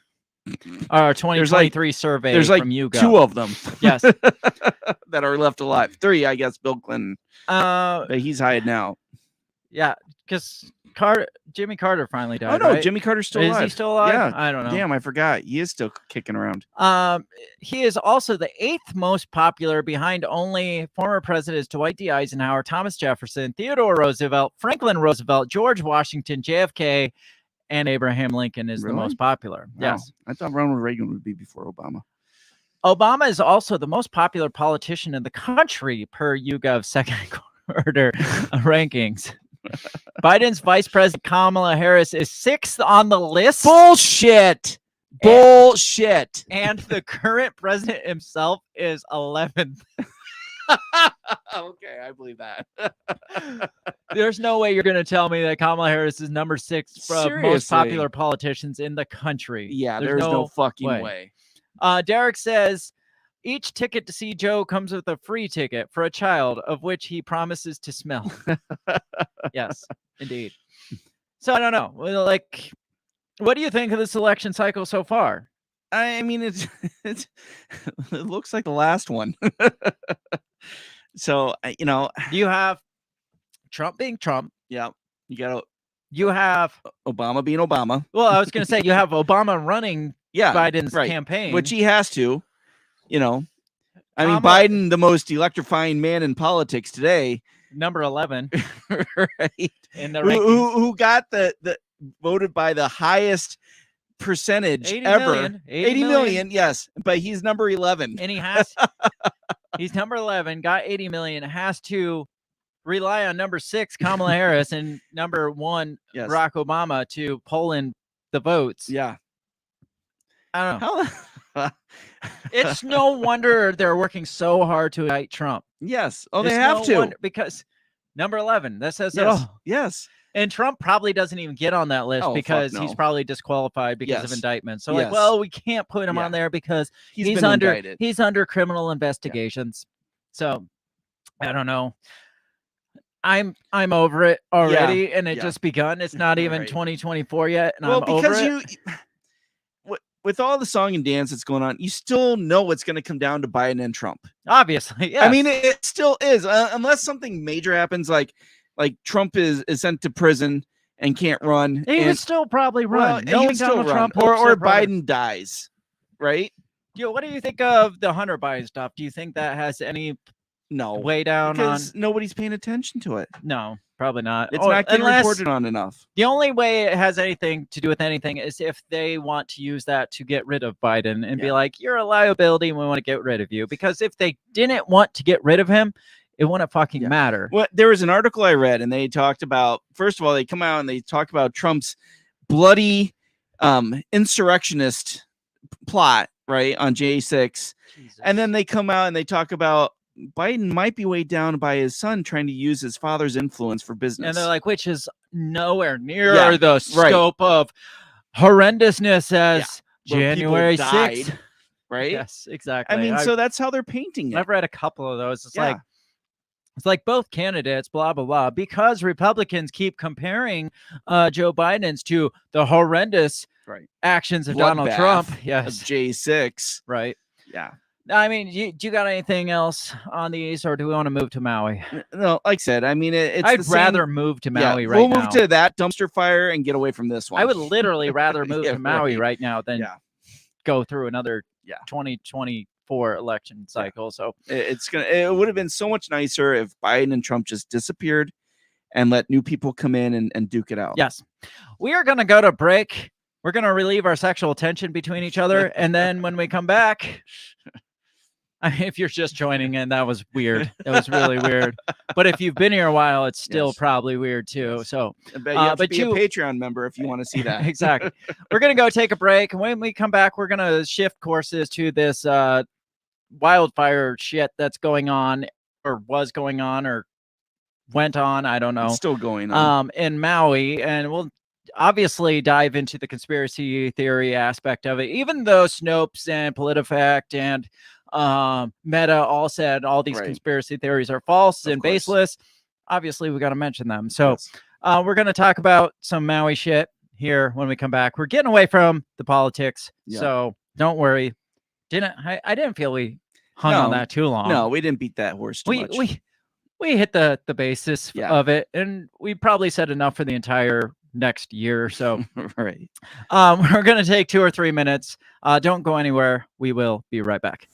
[SPEAKER 3] Our 2023 survey
[SPEAKER 4] there's
[SPEAKER 3] from YouGov.
[SPEAKER 4] 2 of them.
[SPEAKER 3] Yes.
[SPEAKER 4] That are left alive. 3, I guess, Bill Clinton. But he's hiding out.
[SPEAKER 3] Yeah, because Jimmy Carter finally died.
[SPEAKER 4] Oh, no,
[SPEAKER 3] right?
[SPEAKER 4] Jimmy Carter's still alive.
[SPEAKER 3] Is he still alive?
[SPEAKER 4] Yeah.
[SPEAKER 3] I don't know.
[SPEAKER 4] Damn, I forgot. He is still kicking around.
[SPEAKER 3] He is also the 8th most popular, behind only former presidents Dwight D. Eisenhower, Thomas Jefferson, Theodore Roosevelt, Franklin Roosevelt, George Washington, JFK, and Abraham Lincoln is the most popular.
[SPEAKER 4] Wow.
[SPEAKER 3] Yes.
[SPEAKER 4] I thought Ronald Reagan would be before Obama.
[SPEAKER 3] Obama is also the most popular politician in the country per YouGov second quarter rankings. Biden's vice president Kamala Harris is 6th on the list.
[SPEAKER 4] Bullshit.
[SPEAKER 3] And the current president himself is 11th.
[SPEAKER 4] Okay, I believe that.
[SPEAKER 3] There's no way you're going to tell me that Kamala Harris is number 6 for most popular politicians in the country.
[SPEAKER 4] Yeah, there's no fucking way.
[SPEAKER 3] Derek says, each ticket to see Joe comes with a free ticket for a child, of which he promises to smell. Yes, indeed. So I don't know. Like, what do you think of this election cycle so far?
[SPEAKER 4] I mean, it looks like the last one. So,
[SPEAKER 3] you have Trump being Trump.
[SPEAKER 4] Yeah.
[SPEAKER 3] You have
[SPEAKER 4] Obama being Obama.
[SPEAKER 3] Well, I was going to say you have Obama running Biden's campaign,
[SPEAKER 4] which he has to. I mean, Biden, the most electrifying man in politics today,
[SPEAKER 3] number 11,
[SPEAKER 4] right?
[SPEAKER 3] In the
[SPEAKER 4] who got the voted by the highest percentage
[SPEAKER 3] 80
[SPEAKER 4] ever.
[SPEAKER 3] million,
[SPEAKER 4] 80 million, yes, but he's number 11,
[SPEAKER 3] and he's number 11, got 80 million, has to rely on number 6 Kamala Harris and number 1 Barack Obama to pull in the votes.
[SPEAKER 4] Yeah,
[SPEAKER 3] I don't know. It's no wonder they're working so hard to indict Trump.
[SPEAKER 4] Yes. Oh, they have to.
[SPEAKER 3] Because number 11, that says it all.
[SPEAKER 4] Yes.
[SPEAKER 3] And Trump probably doesn't even get on that list because he's probably disqualified because of indictment. So we can't put him on there because he's under criminal investigations. So I don't know. I'm over it already, and it just begun. It's not even 2024 yet, and I'm over it.
[SPEAKER 4] With all the song and dance that's going on, you still know it's going to come down to Biden and Trump.
[SPEAKER 3] Obviously, yeah.
[SPEAKER 4] I mean, it still is, unless something major happens, like Trump is sent to prison and can't run.
[SPEAKER 3] He would still probably run.
[SPEAKER 4] Well, he would still run.
[SPEAKER 3] Trump
[SPEAKER 4] or Biden dies, right?
[SPEAKER 3] What do you think of the Hunter Biden stuff? Do you think that has any way down
[SPEAKER 4] because nobody's paying attention to it.
[SPEAKER 3] No, probably not.
[SPEAKER 4] It's not getting reported on enough.
[SPEAKER 3] The only way it has anything to do with anything is if they want to use that to get rid of Biden and be like, you're a liability and we want to get rid of you. Because if they didn't want to get rid of him, it wouldn't fucking matter.
[SPEAKER 4] Well, there was an article I read and they talked about, first of all, they come out and they talk about Trump's bloody insurrectionist plot, right, on J6. Jesus. And then they come out and they talk about Biden might be weighed down by his son trying to use his father's influence for business.
[SPEAKER 3] And they're like, which is nowhere near the scope of horrendousness as January 6th.
[SPEAKER 4] Right?
[SPEAKER 3] Yes, exactly.
[SPEAKER 4] I mean, so that's how they're painting it.
[SPEAKER 3] I've read a couple of those. It's like both candidates, blah, blah, blah, because Republicans keep comparing Joe Biden's to the horrendous actions of Donald Trump. Yes.
[SPEAKER 4] Of J6.
[SPEAKER 3] Right.
[SPEAKER 4] Yeah.
[SPEAKER 3] I mean, do you got anything else on these, or do we want to move to Maui?
[SPEAKER 4] No, like I said, I mean,
[SPEAKER 3] I'd rather move to Maui right now.
[SPEAKER 4] We'll move to that dumpster fire and get away from this one.
[SPEAKER 3] I would literally rather move to Maui right now than go through another 2024 election cycle. So
[SPEAKER 4] it would have been so much nicer if Biden and Trump just disappeared and let new people come in and duke it out.
[SPEAKER 3] Yes. We are going to go to break. We're going to relieve our sexual tension between each other. And then when we come back, if you're just joining in, that was weird. That was really weird. But if you've been here a while, it's still probably weird too. So,
[SPEAKER 4] but you have to be a Patreon member if you want to see that.
[SPEAKER 3] Exactly. We're going to go take a break. And when we come back, we're going to shift courses to this wildfire shit that's going on, or was going on, or went on. I don't know.
[SPEAKER 4] It's still going on.
[SPEAKER 3] In Maui. And we'll obviously dive into the conspiracy theory aspect of it, even though Snopes and PolitiFact and Meta all said all these conspiracy theories are false and baseless. Obviously, we got to mention them. So we're going to talk about some Maui shit here when we come back. We're getting away from the politics, so don't worry. I didn't feel we hung on that too long.
[SPEAKER 4] No, we didn't beat that horse too much.
[SPEAKER 3] We hit the basis of it, and we probably said enough for the entire next year or so.
[SPEAKER 4] Right.
[SPEAKER 3] We're going to take 2 or 3 minutes. Don't go anywhere. We will be right back.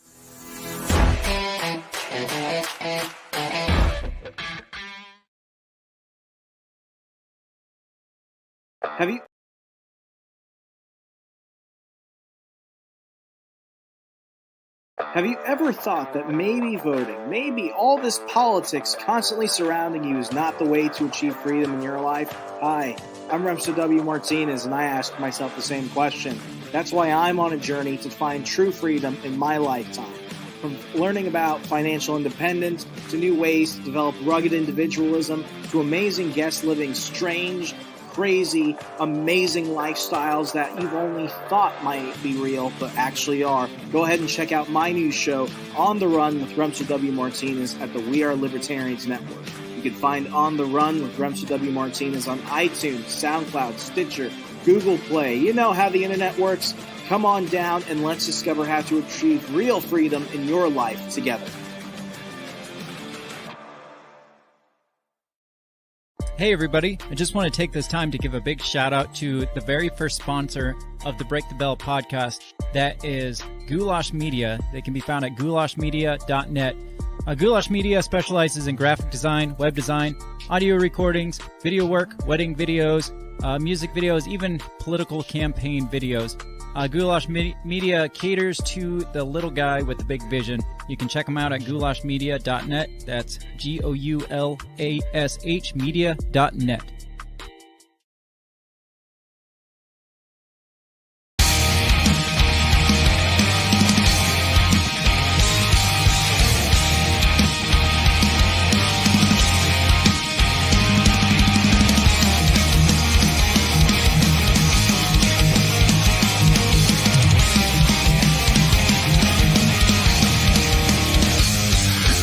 [SPEAKER 8] Have you ever thought that maybe voting, maybe all this politics constantly surrounding you is not the way to achieve freedom in your life? Hi, I'm Remso W. Martinez, and I ask myself the same question. That's why I'm on a journey to find true freedom in my lifetime. From learning about financial independence, to new ways to develop rugged individualism, to amazing guests living strange, crazy, amazing lifestyles that you've only thought might be real, but actually are. Go ahead and check out my new show, On the Run with Remso W. Martinez at the We Are Libertarians Network. You can find On the Run with Remso W. Martinez on iTunes, SoundCloud, Stitcher, Google Play. You know how the internet works. Come on down and let's discover how to achieve real freedom in your life together.
[SPEAKER 3] Hey everybody, I just want to take this time to give a big shout out to the very first sponsor of the Break the Bell podcast. That is Goulash Media. They can be found at goulashmedia.net. Goulash Media specializes in graphic design, web design, audio recordings, video work, wedding videos, music videos, even political campaign videos. Goulash Media caters to the little guy with the big vision. You can check them out at goulashmedia.net. That's GOULASH media.net.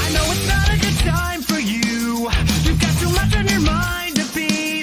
[SPEAKER 2] I know it's not a good time for you. You've got too much on your mind to be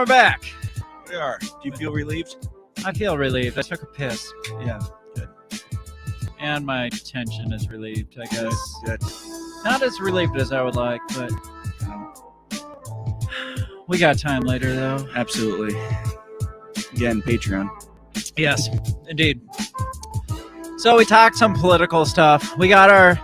[SPEAKER 3] back.
[SPEAKER 4] We are. Do you feel relieved?
[SPEAKER 3] I feel relieved. I took a piss.
[SPEAKER 4] Yeah, good.
[SPEAKER 3] And my tension is relieved, I guess.
[SPEAKER 4] Good.
[SPEAKER 3] Not as relieved as I would like, but we got time later, though.
[SPEAKER 4] Absolutely. Again, Patreon.
[SPEAKER 3] Yes, indeed. So we talked some political stuff. We got our...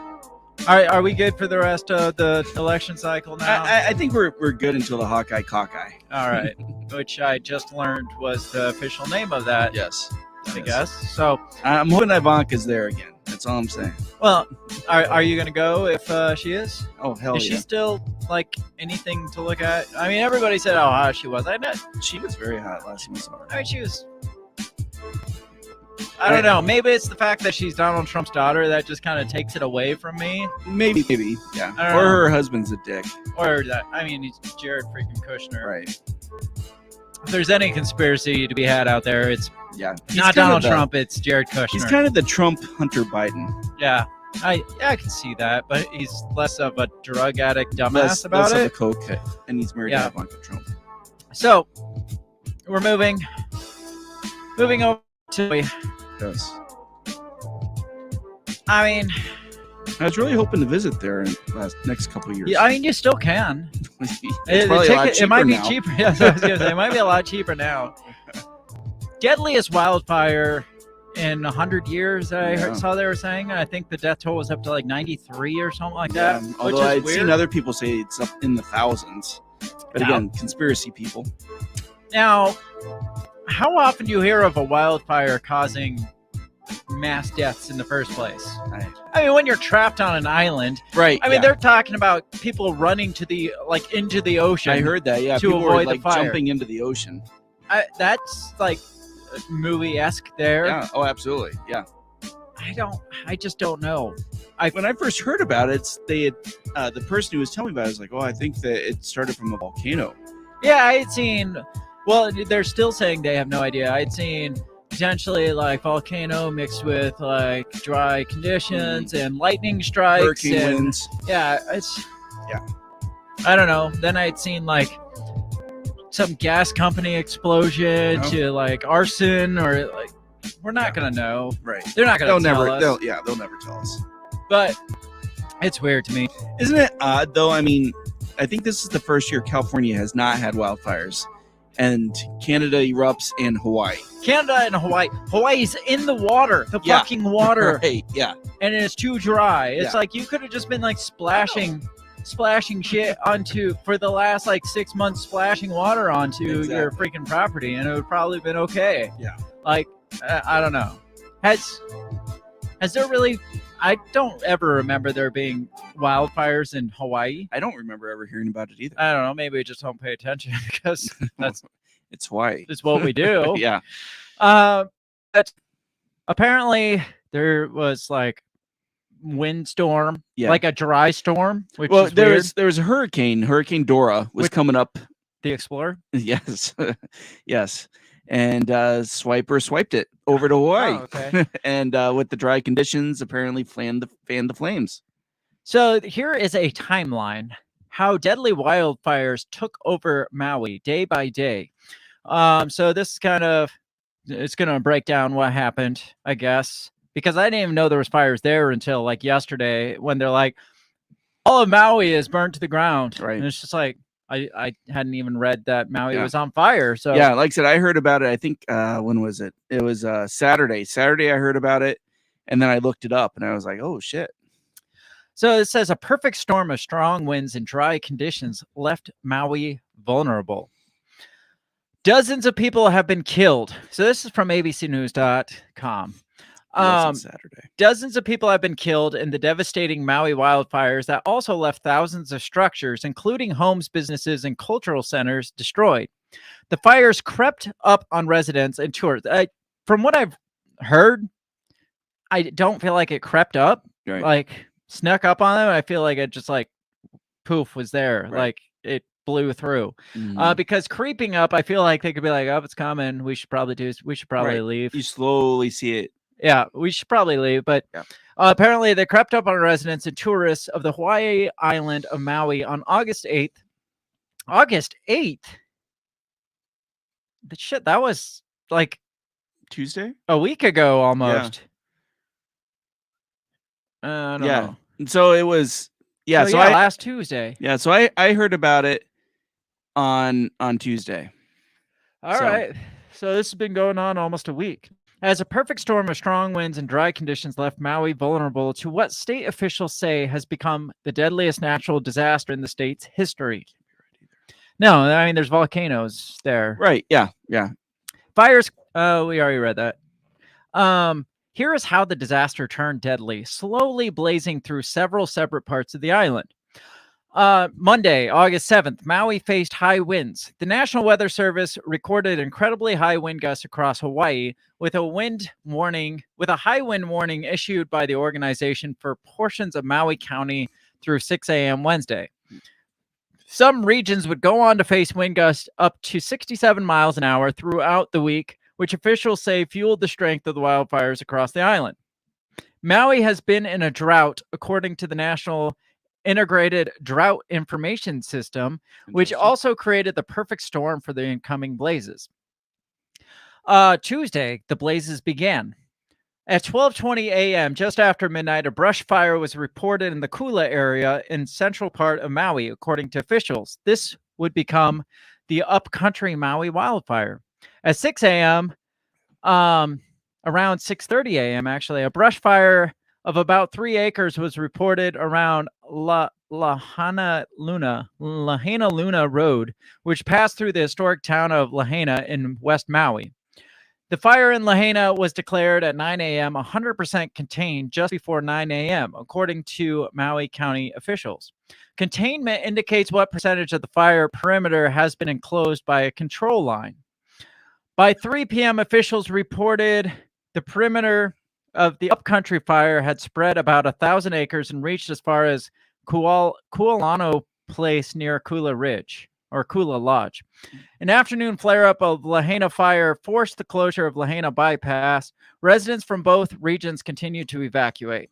[SPEAKER 3] Are we good for the rest of the election cycle now?
[SPEAKER 4] I think we're good until the Hawkeye Cockeye.
[SPEAKER 3] All right. Which I just learned was the official name of that.
[SPEAKER 4] Yes.
[SPEAKER 3] I guess. So
[SPEAKER 4] I'm hoping Ivanka's there again. That's all I'm saying.
[SPEAKER 3] Well, are you going to go if she is?
[SPEAKER 4] Oh, hell
[SPEAKER 3] is
[SPEAKER 4] yeah.
[SPEAKER 3] Is she still, like, anything to look at? I mean, everybody said how hot she was.
[SPEAKER 4] She was very hot last time we saw her.
[SPEAKER 3] I mean, she was... I don't know. Maybe it's the fact that she's Donald Trump's daughter that just kind of takes it away from me.
[SPEAKER 4] Maybe. Yeah. Or her husband's a dick.
[SPEAKER 3] Or that. I mean, he's Jared freaking Kushner.
[SPEAKER 4] Right.
[SPEAKER 3] If there's any conspiracy to be had out there, it's
[SPEAKER 4] he's
[SPEAKER 3] not Donald Trump. It's Jared Kushner.
[SPEAKER 4] He's kind of the Trump Hunter Biden.
[SPEAKER 3] Yeah. I can see that, but he's less of a drug addict dumbass about
[SPEAKER 4] less
[SPEAKER 3] it.
[SPEAKER 4] Of a coke, and he's married to Ivanka Trump.
[SPEAKER 3] So we're moving over to.
[SPEAKER 4] Yes.
[SPEAKER 3] I mean,
[SPEAKER 4] I was really hoping to visit there in the next couple of years.
[SPEAKER 3] Yeah, I mean, you still can.
[SPEAKER 4] It
[SPEAKER 3] might be cheaper. Yes, I was gonna say it might be a lot cheaper now. Deadliest wildfire in 100 years. Saw they were saying. I think the death toll was up to like 93 or something like that.
[SPEAKER 4] Although I'd seen other people say it's up in the thousands. But again, conspiracy people.
[SPEAKER 3] Now, how often do you hear of a wildfire causing mass deaths in the first place? I mean, when you're trapped on an island,
[SPEAKER 4] right?
[SPEAKER 3] I mean, they're talking about people running to the into the ocean.
[SPEAKER 4] I heard that. Yeah,
[SPEAKER 3] to
[SPEAKER 4] people
[SPEAKER 3] avoid
[SPEAKER 4] were
[SPEAKER 3] the fire.
[SPEAKER 4] jumping into the ocean.
[SPEAKER 3] That's like movie-esque there.
[SPEAKER 4] Yeah. Oh, absolutely. Yeah.
[SPEAKER 3] I just don't know.
[SPEAKER 4] When I first heard about it, the person who was telling me about it was like, "Oh, I think that it started from a volcano."
[SPEAKER 3] Yeah, I had seen. Well, they're still saying they have no idea. I'd seen potentially like volcano mixed with like dry conditions and lightning strikes,
[SPEAKER 4] hurricane winds.
[SPEAKER 3] Yeah, I don't know. Then I'd seen like some gas company explosion to like arson or like we're not gonna know.
[SPEAKER 4] Right.
[SPEAKER 3] They're not gonna tell us.
[SPEAKER 4] They'll never tell us.
[SPEAKER 3] But it's weird to me.
[SPEAKER 4] Isn't it odd though? I mean, I think this is the first year California has not had wildfires. And Canada erupts in Hawaii.
[SPEAKER 3] Canada and Hawaii. Hawaii's in the water. The fucking water.
[SPEAKER 4] Right, yeah.
[SPEAKER 3] And it's too dry. It's like you could have just been like splashing shit onto for the last like 6 months, splashing water onto your freaking property, and it would probably been okay.
[SPEAKER 4] Yeah.
[SPEAKER 3] Like I don't know. Has there really? I don't ever remember there being wildfires in Hawaii.
[SPEAKER 4] I don't remember ever hearing about it either.
[SPEAKER 3] I don't know. Maybe we just don't pay attention because
[SPEAKER 4] it's Hawaii.
[SPEAKER 3] It's what we do.
[SPEAKER 4] Yeah.
[SPEAKER 3] But apparently there was like windstorm, like a dry storm. Which is
[SPEAKER 4] there was a Hurricane Dora was coming up.
[SPEAKER 3] The Explorer.
[SPEAKER 4] Yes, yes. And Swiper swiped it over to Hawaii.
[SPEAKER 3] Oh, okay.
[SPEAKER 4] And with the dry conditions, apparently fanned the flames.
[SPEAKER 3] So here is a timeline how deadly wildfires took over Maui day by day. So this is it's going to break down what happened, I guess, because I didn't even know there was fires there until like yesterday when they're like, all of Maui is burnt to the ground.
[SPEAKER 4] Right.
[SPEAKER 3] And it's just like, I hadn't even read that Maui was on fire. So
[SPEAKER 4] yeah, like I said, I heard about it. I think when was it? It was Saturday. Saturday, I heard about it, and then I looked it up, and I was like, "Oh shit!"
[SPEAKER 3] So it says a perfect storm of strong winds and dry conditions left Maui vulnerable. Dozens of people have been killed. So this is from abcnews.com.
[SPEAKER 4] Saturday.
[SPEAKER 3] Dozens of people have been killed in the devastating Maui wildfires that also left thousands of structures, including homes, businesses, and cultural centers, destroyed. The fires crept up on residents and tourists. From what I've heard, I don't feel like it crept up, like snuck up on them. I feel like it just like poof was there, like it blew through. Because creeping up, I feel like they could be like, "Oh, it's coming. We should probably leave."
[SPEAKER 4] You slowly see it.
[SPEAKER 3] Yeah, we should probably leave, but apparently they crept up on residents and tourists of the Hawaii island of Maui on August 8th. August 8th? shit, that was like
[SPEAKER 4] Tuesday,
[SPEAKER 3] a week ago almost. I don't know.
[SPEAKER 4] So it was
[SPEAKER 3] last Tuesday.
[SPEAKER 4] Yeah, so I heard about it on Tuesday.
[SPEAKER 3] All right. So this has been going on almost a week. As a perfect storm of strong winds and dry conditions left Maui vulnerable to what state officials say has become the deadliest natural disaster in the state's history. No, I mean, there's volcanoes there.
[SPEAKER 4] Right, yeah.
[SPEAKER 3] Fires, we already read that. Here is how the disaster turned deadly, slowly blazing through several separate parts of the island. Monday, August 7th, Maui faced high winds. The National Weather Service recorded incredibly high wind gusts across Hawaii with a high wind warning issued by the organization for portions of Maui County through 6 a.m. Wednesday. Some regions would go on to face wind gusts up to 67 miles an hour throughout the week, which officials say fueled the strength of the wildfires across the island. Maui has been in a drought, according to the National Integrated Drought Information System, which also created the perfect storm for the incoming blazes. Tuesday, the blazes began. At 12:20 a.m., just after midnight, a brush fire was reported in the Kula area in central part of Maui, according to officials. This would become the upcountry Maui wildfire. At 6 a.m., around 6:30 a.m., actually, a brush fire of about 3 acres was reported around Lahaina Luna Road, which passed through the historic town of Lahaina in West Maui. The fire in Lahaina was declared at 9 a.m. 100% contained just before 9 a.m., according to Maui County officials. Containment indicates what percentage of the fire perimeter has been enclosed by a control line. By 3 p.m., officials reported the perimeter of the upcountry fire had spread about 1,000 acres and reached as far as Kualano Place near Kula Ridge, or Kula Lodge. An afternoon flare-up of Lahaina fire forced the closure of Lahaina Bypass. Residents from both regions continued to evacuate.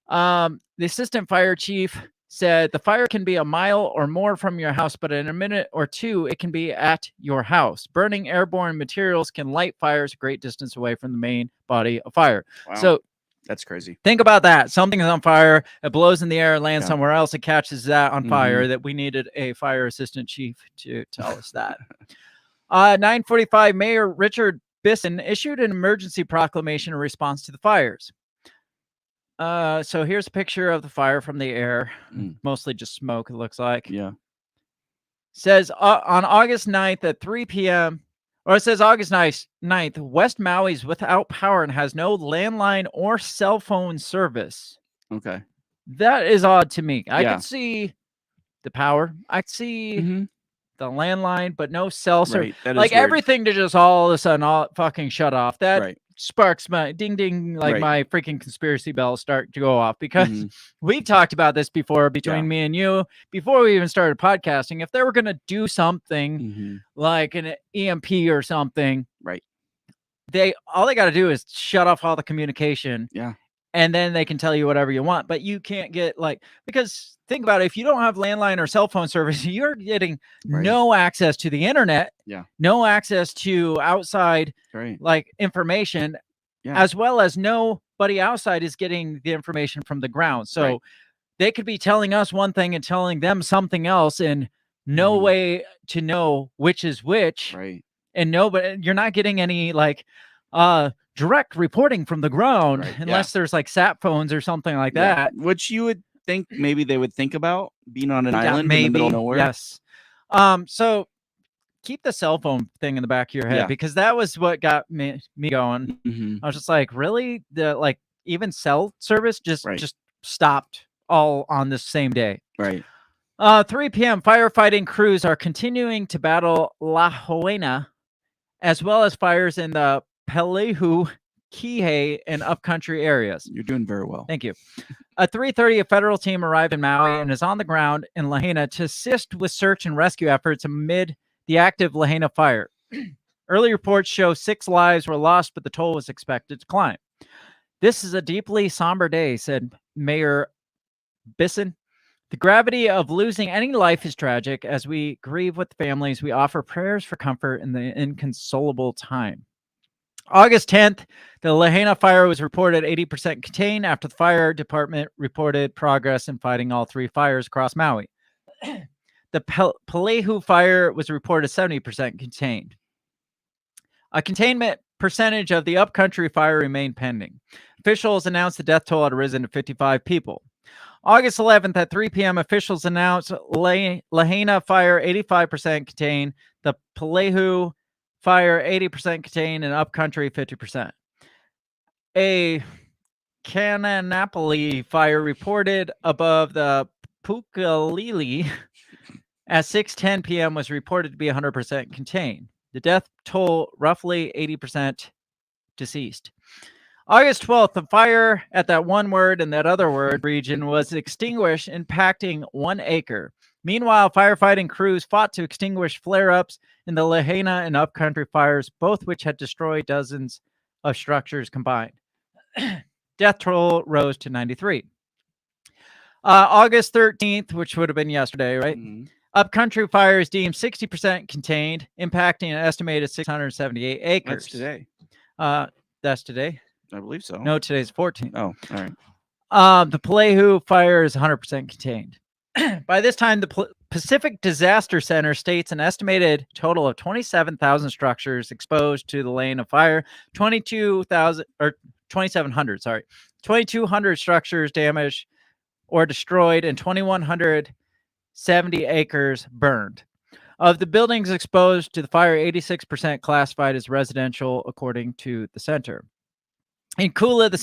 [SPEAKER 3] The assistant fire chief said the fire can be a mile or more from your house, but in a minute or two, it can be at your house. Burning airborne materials can light fires a great distance away from the main body of fire.
[SPEAKER 4] Wow.
[SPEAKER 3] So
[SPEAKER 4] that's crazy.
[SPEAKER 3] Think about that. Something is on fire. It blows in the air, lands somewhere else. It catches that on fire. That we needed a fire assistant chief to tell us that. 9:45, Mayor Richard Bisson issued an emergency proclamation in response to the fires. So here's a picture of the fire from the air. Mostly just smoke, it looks like.
[SPEAKER 4] Yeah.
[SPEAKER 3] Says on August 9th at 3 p.m., or it says August 9th, West Maui is without power and has no landline or cell phone service.
[SPEAKER 4] Okay.
[SPEAKER 3] That is odd to me. I could see the power. I could see the landline, but no cell service.
[SPEAKER 4] That is
[SPEAKER 3] like
[SPEAKER 4] weird.
[SPEAKER 3] Everything to just all of a sudden all fucking shut off. That sparks my ding ding, like my freaking conspiracy bells start to go off, because we've talked about this before between me and you before we even started podcasting. If they were going to do something like an EMP or something, all they got to do is shut off all the communication. And then they can tell you whatever you want, but you can't get because think about it. If you don't have landline or cell phone service, you're getting no access to the internet, no access to outside information, as well as nobody outside is getting the information from the ground. So they could be telling us one thing and telling them something else, and no way to know which is which. And you're not getting any direct reporting from the ground unless there's sat phones or something like that.
[SPEAKER 4] Which you would think maybe they would think about being on an island in the middle of nowhere.
[SPEAKER 3] Yes. So keep the cell phone thing in the back of your head, because that was what got me going. I was just like, really? Even cell service just stopped all on this same day. 3 p.m. firefighting crews are continuing to battle Lahaina, as well as fires in the Pelehu, Kihei, and upcountry areas.
[SPEAKER 4] You're doing very well.
[SPEAKER 3] Thank you. At 3:30, a federal team arrived in Maui and is on the ground in Lahaina to assist with search and rescue efforts amid the active Lahaina fire. Early reports show 6 lives were lost, but the toll was expected to climb. This is a deeply somber day, said Mayor Bisson. The gravity of losing any life is tragic. As we grieve with families, we offer prayers for comfort in the inconsolable time. August 10th, the Lahaina fire was reported 80% contained after the fire department reported progress in fighting all 3 fires across Maui. The Pelehu fire was reported 70% contained. A containment percentage of the upcountry fire remained pending. Officials announced the death toll had risen to 55 people. August 11th at 3 p.m., officials announced Lahaina fire 85% contained, the Pelehu fire 80% contained, and upcountry 50%. A Kananapali fire reported above the Pukalili at 6:10 p.m. was reported to be 100% contained. The death toll roughly 80% deceased. August 12th, the fire at that one word and that other word region was extinguished, impacting 1 acre. Meanwhile, firefighting crews fought to extinguish flare-ups in the Lahaina and upcountry fires, both which had destroyed dozens of structures combined. Death toll rose to 93. August 13th, which would have been yesterday, right?
[SPEAKER 4] Mm-hmm.
[SPEAKER 3] Upcountry fires deemed 60% contained, impacting an estimated 678 acres.
[SPEAKER 4] That's today.
[SPEAKER 3] That's today?
[SPEAKER 4] I believe so.
[SPEAKER 3] No, today's 14th.
[SPEAKER 4] Oh, all right.
[SPEAKER 3] The Pelehu fire is 100% contained. By this time, the Pacific Disaster Center states an estimated total of 27,000 structures exposed to the lane of fire, 2,200 structures damaged or destroyed, and 2,170 acres burned. Of the buildings exposed to the fire, 86% classified as residential, according to the center. In Kula, the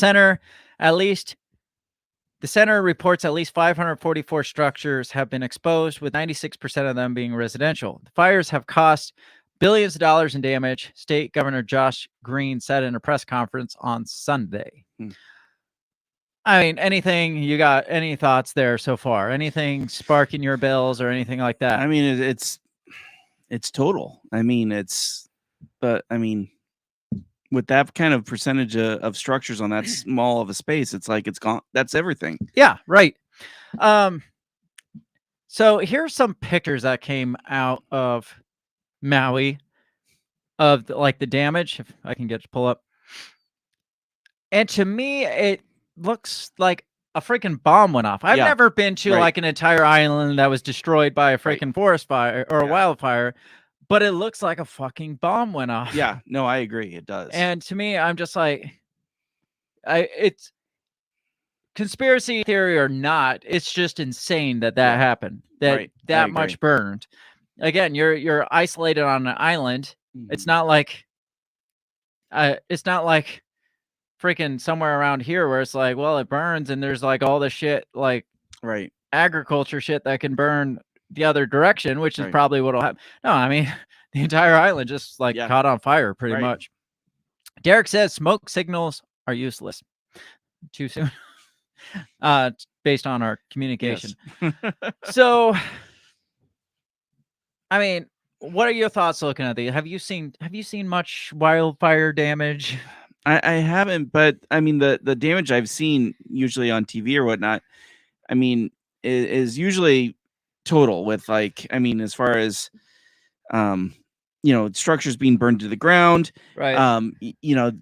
[SPEAKER 3] center reports at least 544 structures have been exposed, with 96% of them being residential. The fires have cost billions of dollars in damage, State Governor Josh Green said in a press conference on Sunday. I mean, you got any thoughts there so far? Anything sparking your bells or anything like that?
[SPEAKER 4] I mean, it's total. I mean, with that kind of percentage of structures on that small of a space, it's like it's gone. That's everything.
[SPEAKER 3] Yeah, right. So here's some pictures that came out of Maui of the damage. If I can get to pull up. And to me, it looks like a freaking bomb went off. I've never been to like an entire island that was destroyed by a freaking forest fire or a wildfire. But it looks like a fucking bomb went off.
[SPEAKER 4] Yeah, no, I agree. It does.
[SPEAKER 3] And to me, I'm just like, it's conspiracy theory or not. It's just insane that happened. That much burned. Again, you're isolated on an island. Mm-hmm. It's not like freaking somewhere around here where it's like, well, it burns and there's like all the shit like agriculture shit that can burn the other direction, which is probably what'll happen. No, I mean, the entire island just caught on fire pretty much. Derek says smoke signals are useless. Too soon. Based on our communication. Yes. So, I mean, what are your thoughts looking at these? Have you seen much wildfire damage?
[SPEAKER 4] I haven't, but I mean the damage I've seen usually on TV or whatnot, I mean, is usually total with as far as structures being burned to the ground,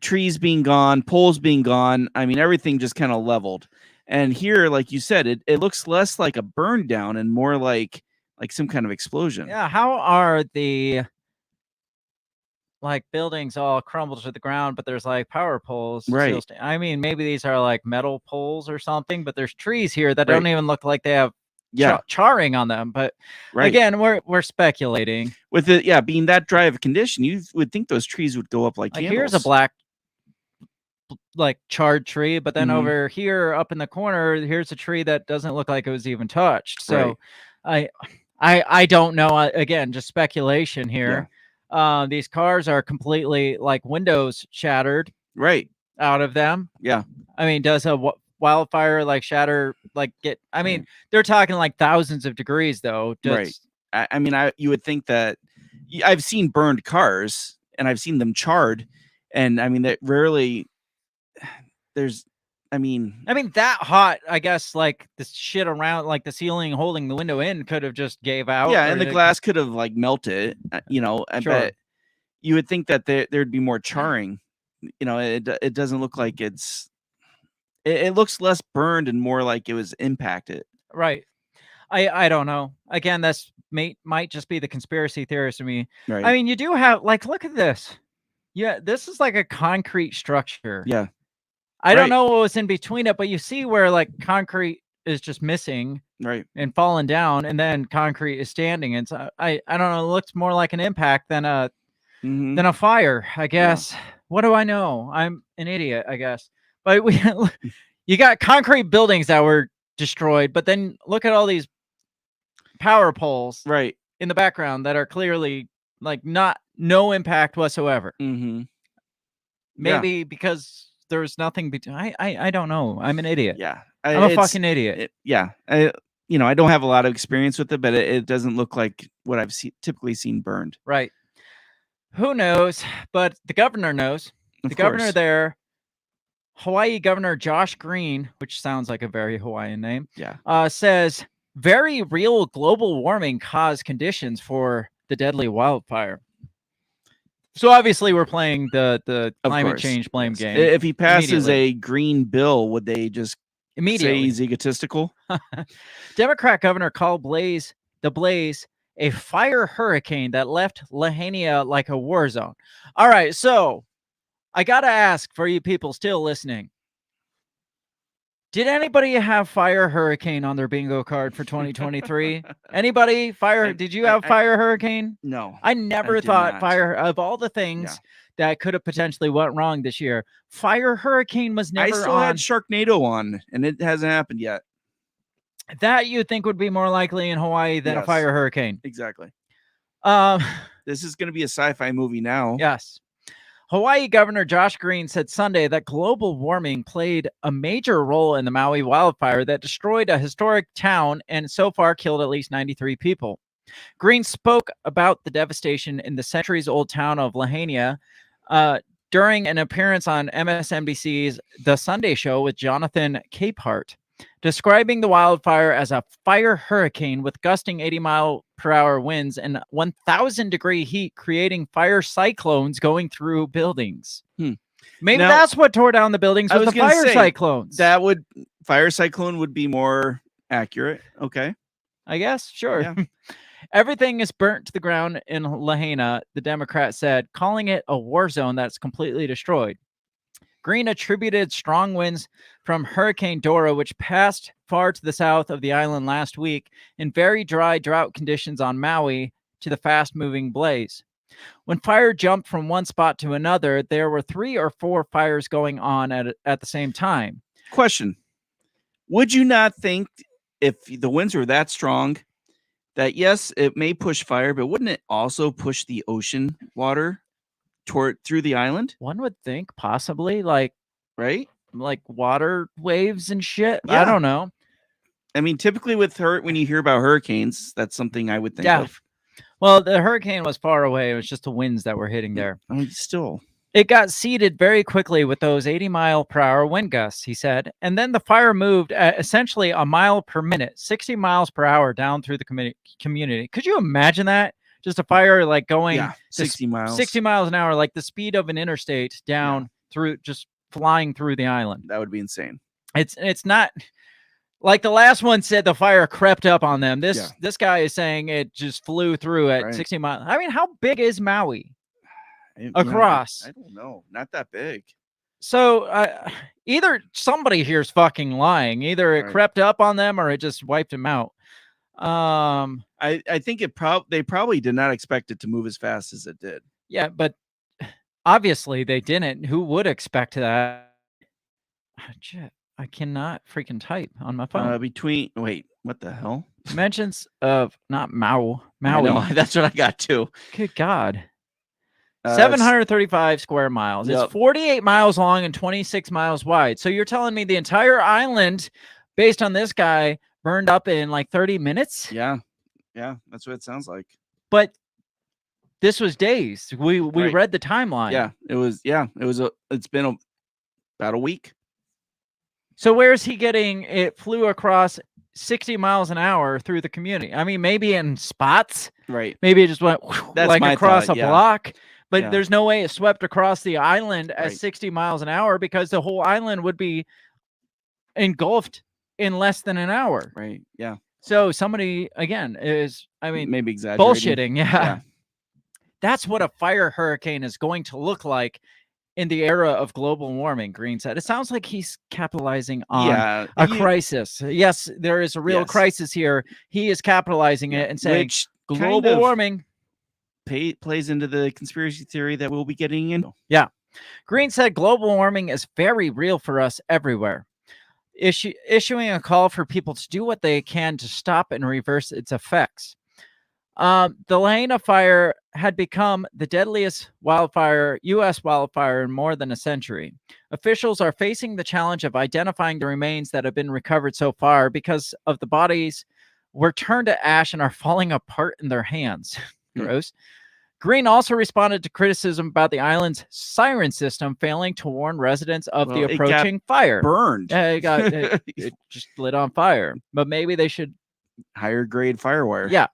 [SPEAKER 4] trees being gone, poles being gone. I mean, everything just kind of leveled. And here, like you said, it looks less like a burn down and more like some kind of explosion.
[SPEAKER 3] Yeah. How are the buildings all crumbled to the ground, but there's power poles?
[SPEAKER 4] Right.
[SPEAKER 3] I mean, maybe these are metal poles or something, but there's trees here that don't even look like they have charring on them. But again, we're speculating.
[SPEAKER 4] With it being that dry of a condition, you would think those trees would go up like candles.
[SPEAKER 3] Here's a black charred tree, but then over here up in the corner, here's a tree that doesn't look like it was even touched. So I don't know. Again, just speculation here. These cars are completely windows shattered out of them. I mean, does a wildfire shatter get? I mean, they're talking thousands of degrees though.
[SPEAKER 4] I mean, you would think that I've seen burned cars and I've seen them charred, and I mean that rarely I mean
[SPEAKER 3] that hot, I guess, like the shit around, like the ceiling holding the window in could have just gave out.
[SPEAKER 4] Yeah, and the glass could have like melted. I bet you would think that there'd be more charring. It doesn't look like it looks less burned and more like it was impacted.
[SPEAKER 3] Right. I don't know. Again, that's might just be the conspiracy theorist in me.
[SPEAKER 4] Right.
[SPEAKER 3] I mean, you do have, like, look at this. Yeah, this is like a concrete structure.
[SPEAKER 4] Yeah.
[SPEAKER 3] I don't know what was in between it, but you see where like concrete is just missing,
[SPEAKER 4] right,
[SPEAKER 3] and falling down, and then concrete is standing. And so I don't know. It looks more like an impact than a fire, I guess. Yeah. What do I know? I'm an idiot, I guess. But you got concrete buildings that were destroyed, but then look at all these power poles
[SPEAKER 4] right
[SPEAKER 3] in the background that are clearly like no impact whatsoever. Maybe because there's nothing between. I don't know. I'm an idiot.
[SPEAKER 4] Yeah,
[SPEAKER 3] I'm a fucking idiot.
[SPEAKER 4] I don't have a lot of experience with it, but it doesn't look like what I've typically seen burned.
[SPEAKER 3] Right. Who knows? But the governor knows. The governor there, Hawaii Governor Josh Green, which sounds like a very Hawaiian name, says very real global warming caused conditions for the deadly wildfire. So obviously we're playing the climate change blame game.
[SPEAKER 4] If he passes a green bill, would they just
[SPEAKER 3] immediately
[SPEAKER 4] say he's egotistical?
[SPEAKER 3] Democrat governor called the blaze a fire hurricane that left Lahaina like a war zone. All right, so I got to ask for you people still listening. Did anybody have fire hurricane on their bingo card for 2023? Anybody fire? Did you have fire hurricane?
[SPEAKER 4] No.
[SPEAKER 3] I never thought fire, of all the things that could have potentially went wrong this year, fire hurricane was never on.
[SPEAKER 4] I still had Sharknado on, and it hasn't happened yet.
[SPEAKER 3] That you think would be more likely in Hawaii than a fire hurricane.
[SPEAKER 4] Exactly. This is going to be a sci-fi movie now.
[SPEAKER 3] Yes. Hawaii Governor Josh Green said Sunday that global warming played a major role in the Maui wildfire that destroyed a historic town and so far killed at least 93 people. Green spoke about the devastation in the centuries-old town of Lahaina during an appearance on MSNBC's The Sunday Show with Jonathan Capehart, describing the wildfire as a fire hurricane with gusting 80-mile-per-hour winds and 1,000-degree heat, creating fire cyclones going through buildings. Maybe that's what tore down the buildings was the fire cyclones.
[SPEAKER 4] Fire cyclone would be more accurate. Okay.
[SPEAKER 3] I guess. Sure.
[SPEAKER 4] Yeah.
[SPEAKER 3] Everything is burnt to the ground in Lahaina, the Democrat said, calling it a war zone that's completely destroyed. Green attributed strong winds from Hurricane Dora, which passed far to the south of the island last week, in very dry drought conditions on Maui, to the fast-moving blaze. When fire jumped from one spot to another, there were 3 or 4 fires going on at the same time.
[SPEAKER 4] Question. Would you not think, if the winds were that strong, that yes, it may push fire, but wouldn't it also push the ocean water through the island?
[SPEAKER 3] One would think possibly, like water waves and shit.
[SPEAKER 4] Yeah.
[SPEAKER 3] I don't know.
[SPEAKER 4] I mean, typically when you hear about hurricanes, that's something I would think of.
[SPEAKER 3] Well, the hurricane was far away. It was just the winds that were hitting there.
[SPEAKER 4] I mean, still.
[SPEAKER 3] It got seeded very quickly with those 80-mile-per-hour wind gusts, he said. And then the fire moved at essentially a mile per minute, 60 miles per hour down through the community. Could you imagine that? Just a fire like going
[SPEAKER 4] 60 miles.
[SPEAKER 3] 60 miles an hour, like the speed of an interstate down through, just flying through the island.
[SPEAKER 4] That would be insane.
[SPEAKER 3] It's not like the last one said the fire crept up on them. This guy is saying it just flew through at 60 miles. I mean, how big is Maui? Across?
[SPEAKER 4] I don't know. Not that big.
[SPEAKER 3] So either somebody here's fucking lying. Either it crept up on them or it just wiped them out.
[SPEAKER 4] I think they probably did not expect it to move as fast as it did.
[SPEAKER 3] Yeah, but obviously they didn't. Who would expect that? Shit, I cannot freaking type on my phone.
[SPEAKER 4] Wait, what the hell?
[SPEAKER 3] Mentions of not Maui.
[SPEAKER 4] That's what I got too.
[SPEAKER 3] Good God. 735 square miles. It's 48 miles long and 26 miles wide. So you're telling me the entire island, based on this guy, burned up in like 30 minutes?
[SPEAKER 4] Yeah, that's what it sounds like.
[SPEAKER 3] But this was days. We read the timeline.
[SPEAKER 4] Yeah, it was. Yeah, it's been about a week.
[SPEAKER 3] So where's he getting? It flew across 60 miles an hour through the community. I mean, maybe in spots.
[SPEAKER 4] Right.
[SPEAKER 3] Maybe it just went like across a block. But there's no way it swept across the island at 60 miles an hour because the whole island would be engulfed in less than an hour.
[SPEAKER 4] Right. Yeah.
[SPEAKER 3] So somebody, again, is, I mean,
[SPEAKER 4] maybe exaggerating.
[SPEAKER 3] Bullshitting. Yeah. That's what a fire hurricane is going to look like in the era of global warming, Green said. It sounds like he's capitalizing on a crisis. Yes, there is a real crisis here. He is capitalizing it and saying global warming
[SPEAKER 4] plays into the conspiracy theory that we'll be getting into.
[SPEAKER 3] Yeah. Green said global warming is very real for us everywhere. Issuing a call for people to do what they can to stop and reverse its effects. The Lahaina fire had become the deadliest U.S. wildfire in more than a century. Officials are facing the challenge of identifying the remains that have been recovered so far because of the bodies were turned to ash and are falling apart in their hands. Gross. Green also responded to criticism about the island's siren system failing to warn residents of the approaching fire.
[SPEAKER 4] Burned.
[SPEAKER 3] It just lit on fire. But maybe they should
[SPEAKER 4] higher grade firewire.
[SPEAKER 3] Yeah.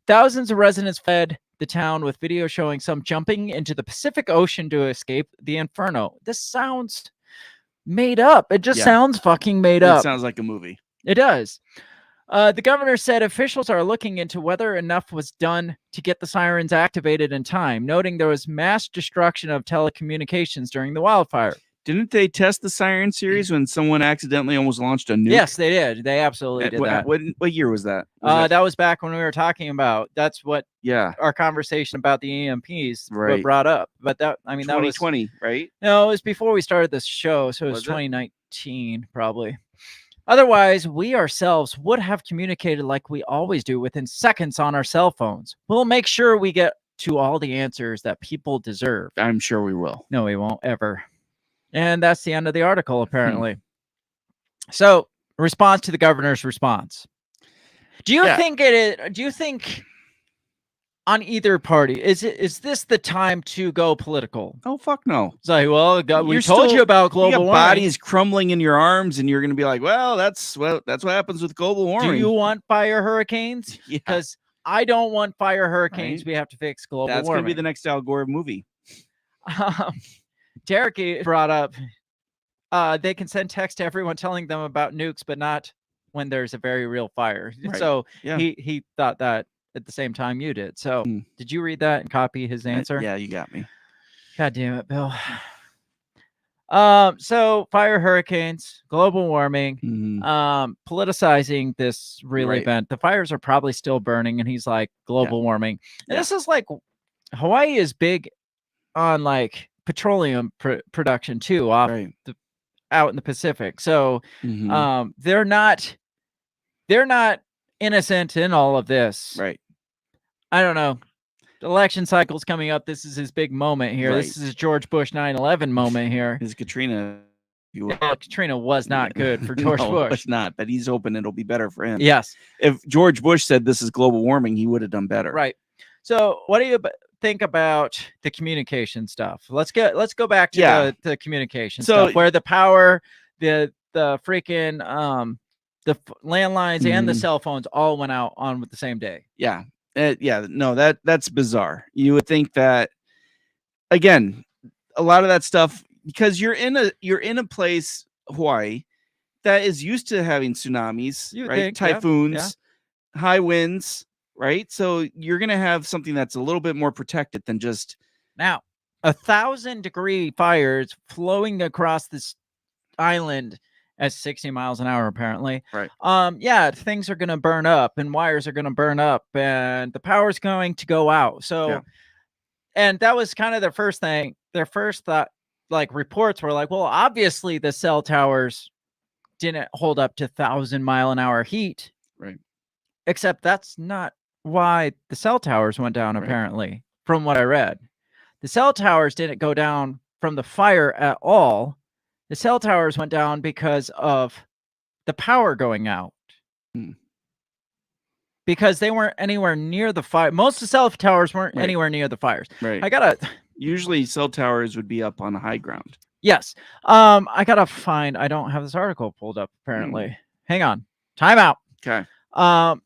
[SPEAKER 3] Thousands of residents fled the town with video showing some jumping into the Pacific Ocean to escape the inferno. This sounds made up. It just sounds fucking made up.
[SPEAKER 4] It sounds like a movie.
[SPEAKER 3] It does. The governor said officials are looking into whether enough was done to get the sirens activated in time, noting there was mass destruction of telecommunications during the wildfire.
[SPEAKER 4] Didn't they test the siren series when someone accidentally almost launched a nuke?
[SPEAKER 3] Yes, they did. They absolutely did that.
[SPEAKER 4] What year was that?
[SPEAKER 3] That was back when we were talking about. That's what. Our conversation about the EMPs brought up. But that, I mean,
[SPEAKER 4] 2020, right?
[SPEAKER 3] No, it was before we started this show, so it was 2019 probably. Otherwise, we ourselves would have communicated like we always do within seconds on our cell phones. We'll make sure we get to all the answers that people deserve.
[SPEAKER 4] I'm sure we will.
[SPEAKER 3] No, we won't ever. And that's the end of the article, apparently. So, response to the governor's response. Do you think it is? Do you think on either party is this the time to go political?
[SPEAKER 4] Oh fuck no!
[SPEAKER 3] It's like, well, we told you about global warming.
[SPEAKER 4] Bodies crumbling in your arms, and you're going to be like, well, that's what happens with global warming.
[SPEAKER 3] Do you want fire hurricanes? Because I don't want fire hurricanes. Right. We have to fix global warming.
[SPEAKER 4] That's going to be the next Al Gore movie.
[SPEAKER 3] Derek brought up they can send text to everyone telling them about nukes, but not when there's a very real fire. Right. So he thought that at the same time you did. So did you read that and copy his answer?
[SPEAKER 4] Yeah, you got me.
[SPEAKER 3] God damn it, Bill. So fire hurricanes, global warming, politicizing this real event. The fires are probably still burning, and he's like global warming. And this is like Hawaii is big on like petroleum production too, off out in the Pacific. So they're not innocent in all of this.
[SPEAKER 4] Right.
[SPEAKER 3] I don't know. The election cycle's coming up. This is his big moment here. This is his George Bush 9/11 moment here.
[SPEAKER 4] His Katrina.
[SPEAKER 3] Katrina was not good for George Bush.
[SPEAKER 4] It's not, but he's hoping it'll be better for him.
[SPEAKER 3] Yes.
[SPEAKER 4] If George Bush said this is global warming, he would have done better.
[SPEAKER 3] Right. So what do you think about the communication stuff? Let's go back to the communication stuff, where the power, the freaking the landlines and the cell phones all went out on with the same day.
[SPEAKER 4] Yeah. No, that's bizarre. You would think that, again, a lot of that stuff, because you're in a place, Hawaii, that is used to having tsunamis, right? Typhoons, high winds, right? So you're going to have something that's a little bit more protected than just
[SPEAKER 3] now 1,000-degree fires flowing across this island at 60 miles an hour, apparently.
[SPEAKER 4] Right.
[SPEAKER 3] Things are going to burn up and wires are going to burn up and the power's going to go out. So, and that was kind of their first thing. Their first thought, like reports were like, well, obviously the cell towers didn't hold up to 1,000-mile-an-hour heat.
[SPEAKER 4] Right.
[SPEAKER 3] Except that's not why the cell towers went down, apparently, from what I read. The cell towers didn't go down from the fire at all. The cell towers went down because of the power going out. Because they weren't anywhere near the fire. Most of the cell towers weren't anywhere near the fires.
[SPEAKER 4] Right.
[SPEAKER 3] I gotta.
[SPEAKER 4] Usually cell towers would be up on high ground.
[SPEAKER 3] Yes. I gotta find. I don't have this article pulled up. Apparently, hang on. Time out.
[SPEAKER 4] Okay.
[SPEAKER 3] A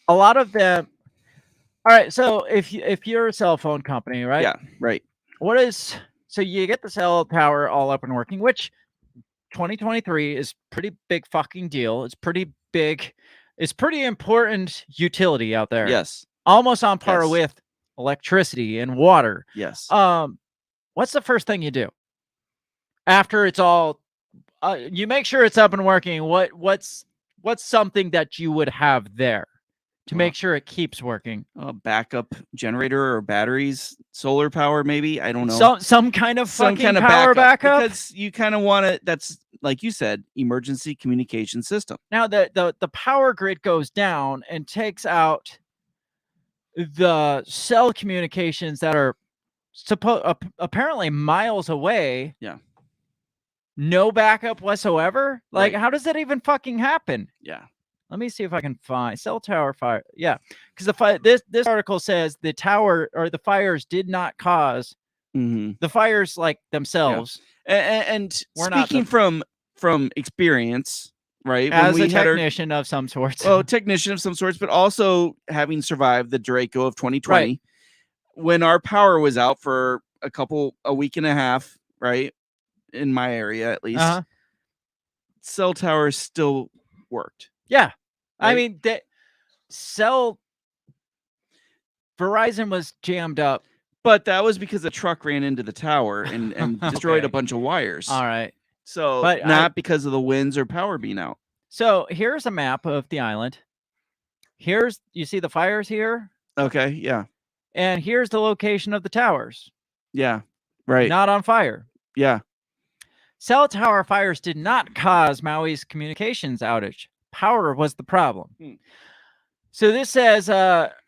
[SPEAKER 3] lot of them. All right. So if you're a cell phone company, right?
[SPEAKER 4] Yeah. Right.
[SPEAKER 3] So you get the cell tower all up and working, which 2023 is pretty big fucking deal. It's pretty big. It's pretty important utility out there.
[SPEAKER 4] Yes.
[SPEAKER 3] Almost on par with electricity and water.
[SPEAKER 4] Yes.
[SPEAKER 3] What's the first thing you do after it's all? You make sure it's up and working. What's something that you would have there to make sure it keeps working?
[SPEAKER 4] A backup generator or batteries, solar power, maybe. I don't know.
[SPEAKER 3] Some kind of fucking power backup.
[SPEAKER 4] Because you kind of want to. That's like you said, emergency communication system.
[SPEAKER 3] Now the power grid goes down and takes out the cell communications that are apparently miles away.
[SPEAKER 4] Yeah.
[SPEAKER 3] No backup whatsoever. Like, how does that even fucking happen?
[SPEAKER 4] Yeah.
[SPEAKER 3] Let me see if I can find cell tower fire. Yeah, because this article says the tower or the fires did not cause the fires like themselves.
[SPEAKER 4] Yeah. And speaking from experience, right?
[SPEAKER 3] As a technician of some sorts.
[SPEAKER 4] Oh, technician of some sorts, but also having survived the Draco of 2020, when our power was out for a week and a half, right? In my area, at least, cell towers still worked.
[SPEAKER 3] Yeah. Right? I mean, Verizon was jammed up.
[SPEAKER 4] But that was because a truck ran into the tower and destroyed a bunch of wires.
[SPEAKER 3] All right.
[SPEAKER 4] So, but not because of the winds or power being out.
[SPEAKER 3] So here's a map of the island. You see the fires here?
[SPEAKER 4] Okay, yeah.
[SPEAKER 3] And here's the location of the towers.
[SPEAKER 4] Yeah, right.
[SPEAKER 3] Not on fire.
[SPEAKER 4] Yeah.
[SPEAKER 3] Cell tower fires did not cause Maui's communications outage. Power was the problem. So this says,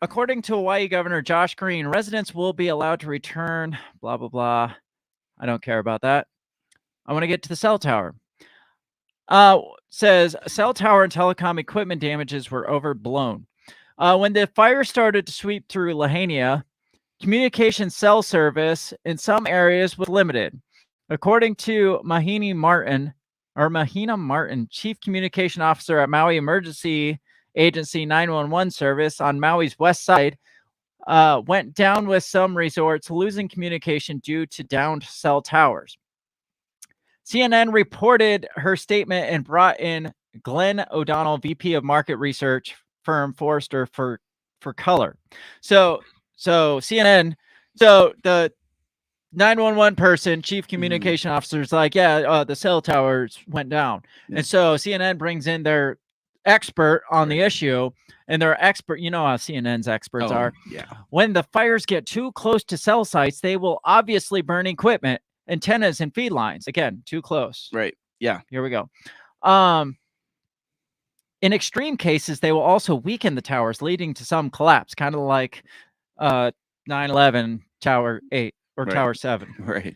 [SPEAKER 3] according to Hawaii Governor Josh Green, residents will be allowed to return, blah, blah, blah. I don't care about that. I want to get to the cell tower. Says cell tower and telecom equipment damages were overblown. When the fire started to sweep through Lahaina, communication cell service in some areas was limited. According to Mahina Martin, Chief Communication Officer at Maui Emergency Agency 911 service on Maui's west side, went down with some resorts losing communication due to downed cell towers. CNN reported her statement and brought in Glenn O'Donnell, VP of Market Research firm Forrester for color. So CNN, so the 911 person, chief communication officer, is like, the cell towers went down. And so CNN brings in their expert on the issue, and their expert, you know how CNN's experts are.
[SPEAKER 4] Yeah.
[SPEAKER 3] When the fires get too close to cell sites, they will obviously burn equipment, antennas, and feed lines. Again, too close.
[SPEAKER 4] Right. Yeah.
[SPEAKER 3] Here we go. In extreme cases, they will also weaken the towers, leading to some collapse, kind of like 9/11 Tower 8 or Tower 7.
[SPEAKER 4] Right.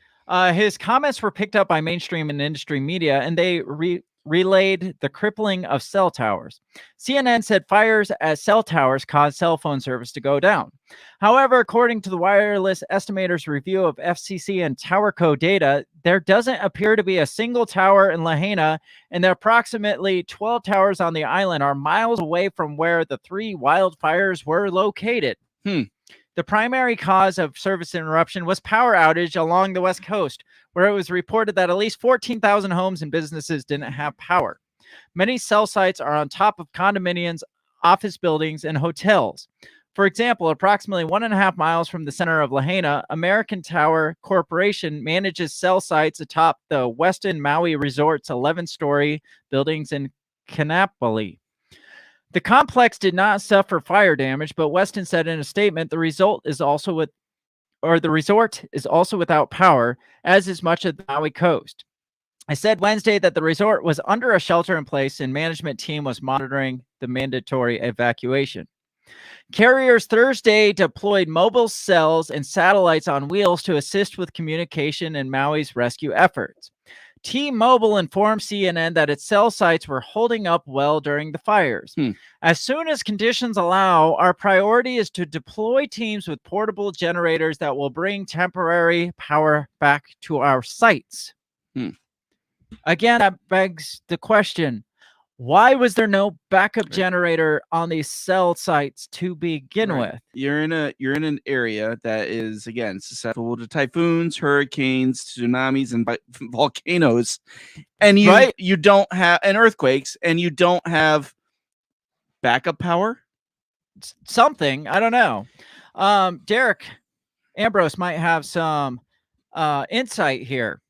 [SPEAKER 3] His comments were picked up by mainstream and industry media, and they relayed the crippling of cell towers. CNN said fires at cell towers caused cell phone service to go down. However, according to the Wireless Estimators review of FCC and TowerCo data, there doesn't appear to be a single tower in Lahaina, and the approximately 12 towers on the island are miles away from where the 3 wildfires were located. The primary cause of service interruption was power outage along the West Coast, where it was reported that at least 14,000 homes and businesses didn't have power. Many cell sites are on top of condominiums, office buildings, and hotels. For example, approximately 1.5 miles from the center of Lahaina, American Tower Corporation manages cell sites atop the Westin Maui Resort's 11-story buildings in Kanapali. The complex did not suffer fire damage, but Westin said in a statement the resort is also without power, as is much of the Maui coast. I said Wednesday that the resort was under a shelter-in-place and management team was monitoring the mandatory evacuation. Carriers Thursday deployed mobile cells and satellites on wheels to assist with communication in Maui's rescue efforts. T-Mobile informed CNN that its cell sites were holding up well during the fires. As soon as conditions allow, our priority is to deploy teams with portable generators that will bring temporary power back to our sites. Again, that begs the question, why was there no backup generator on these cell sites to begin with?
[SPEAKER 4] You're in an area that is, again, susceptible to typhoons, hurricanes, tsunamis, and volcanoes, and you don't have and earthquakes, and you don't have backup power.
[SPEAKER 3] Something, I don't know. Derek Ambrose might have some insight here.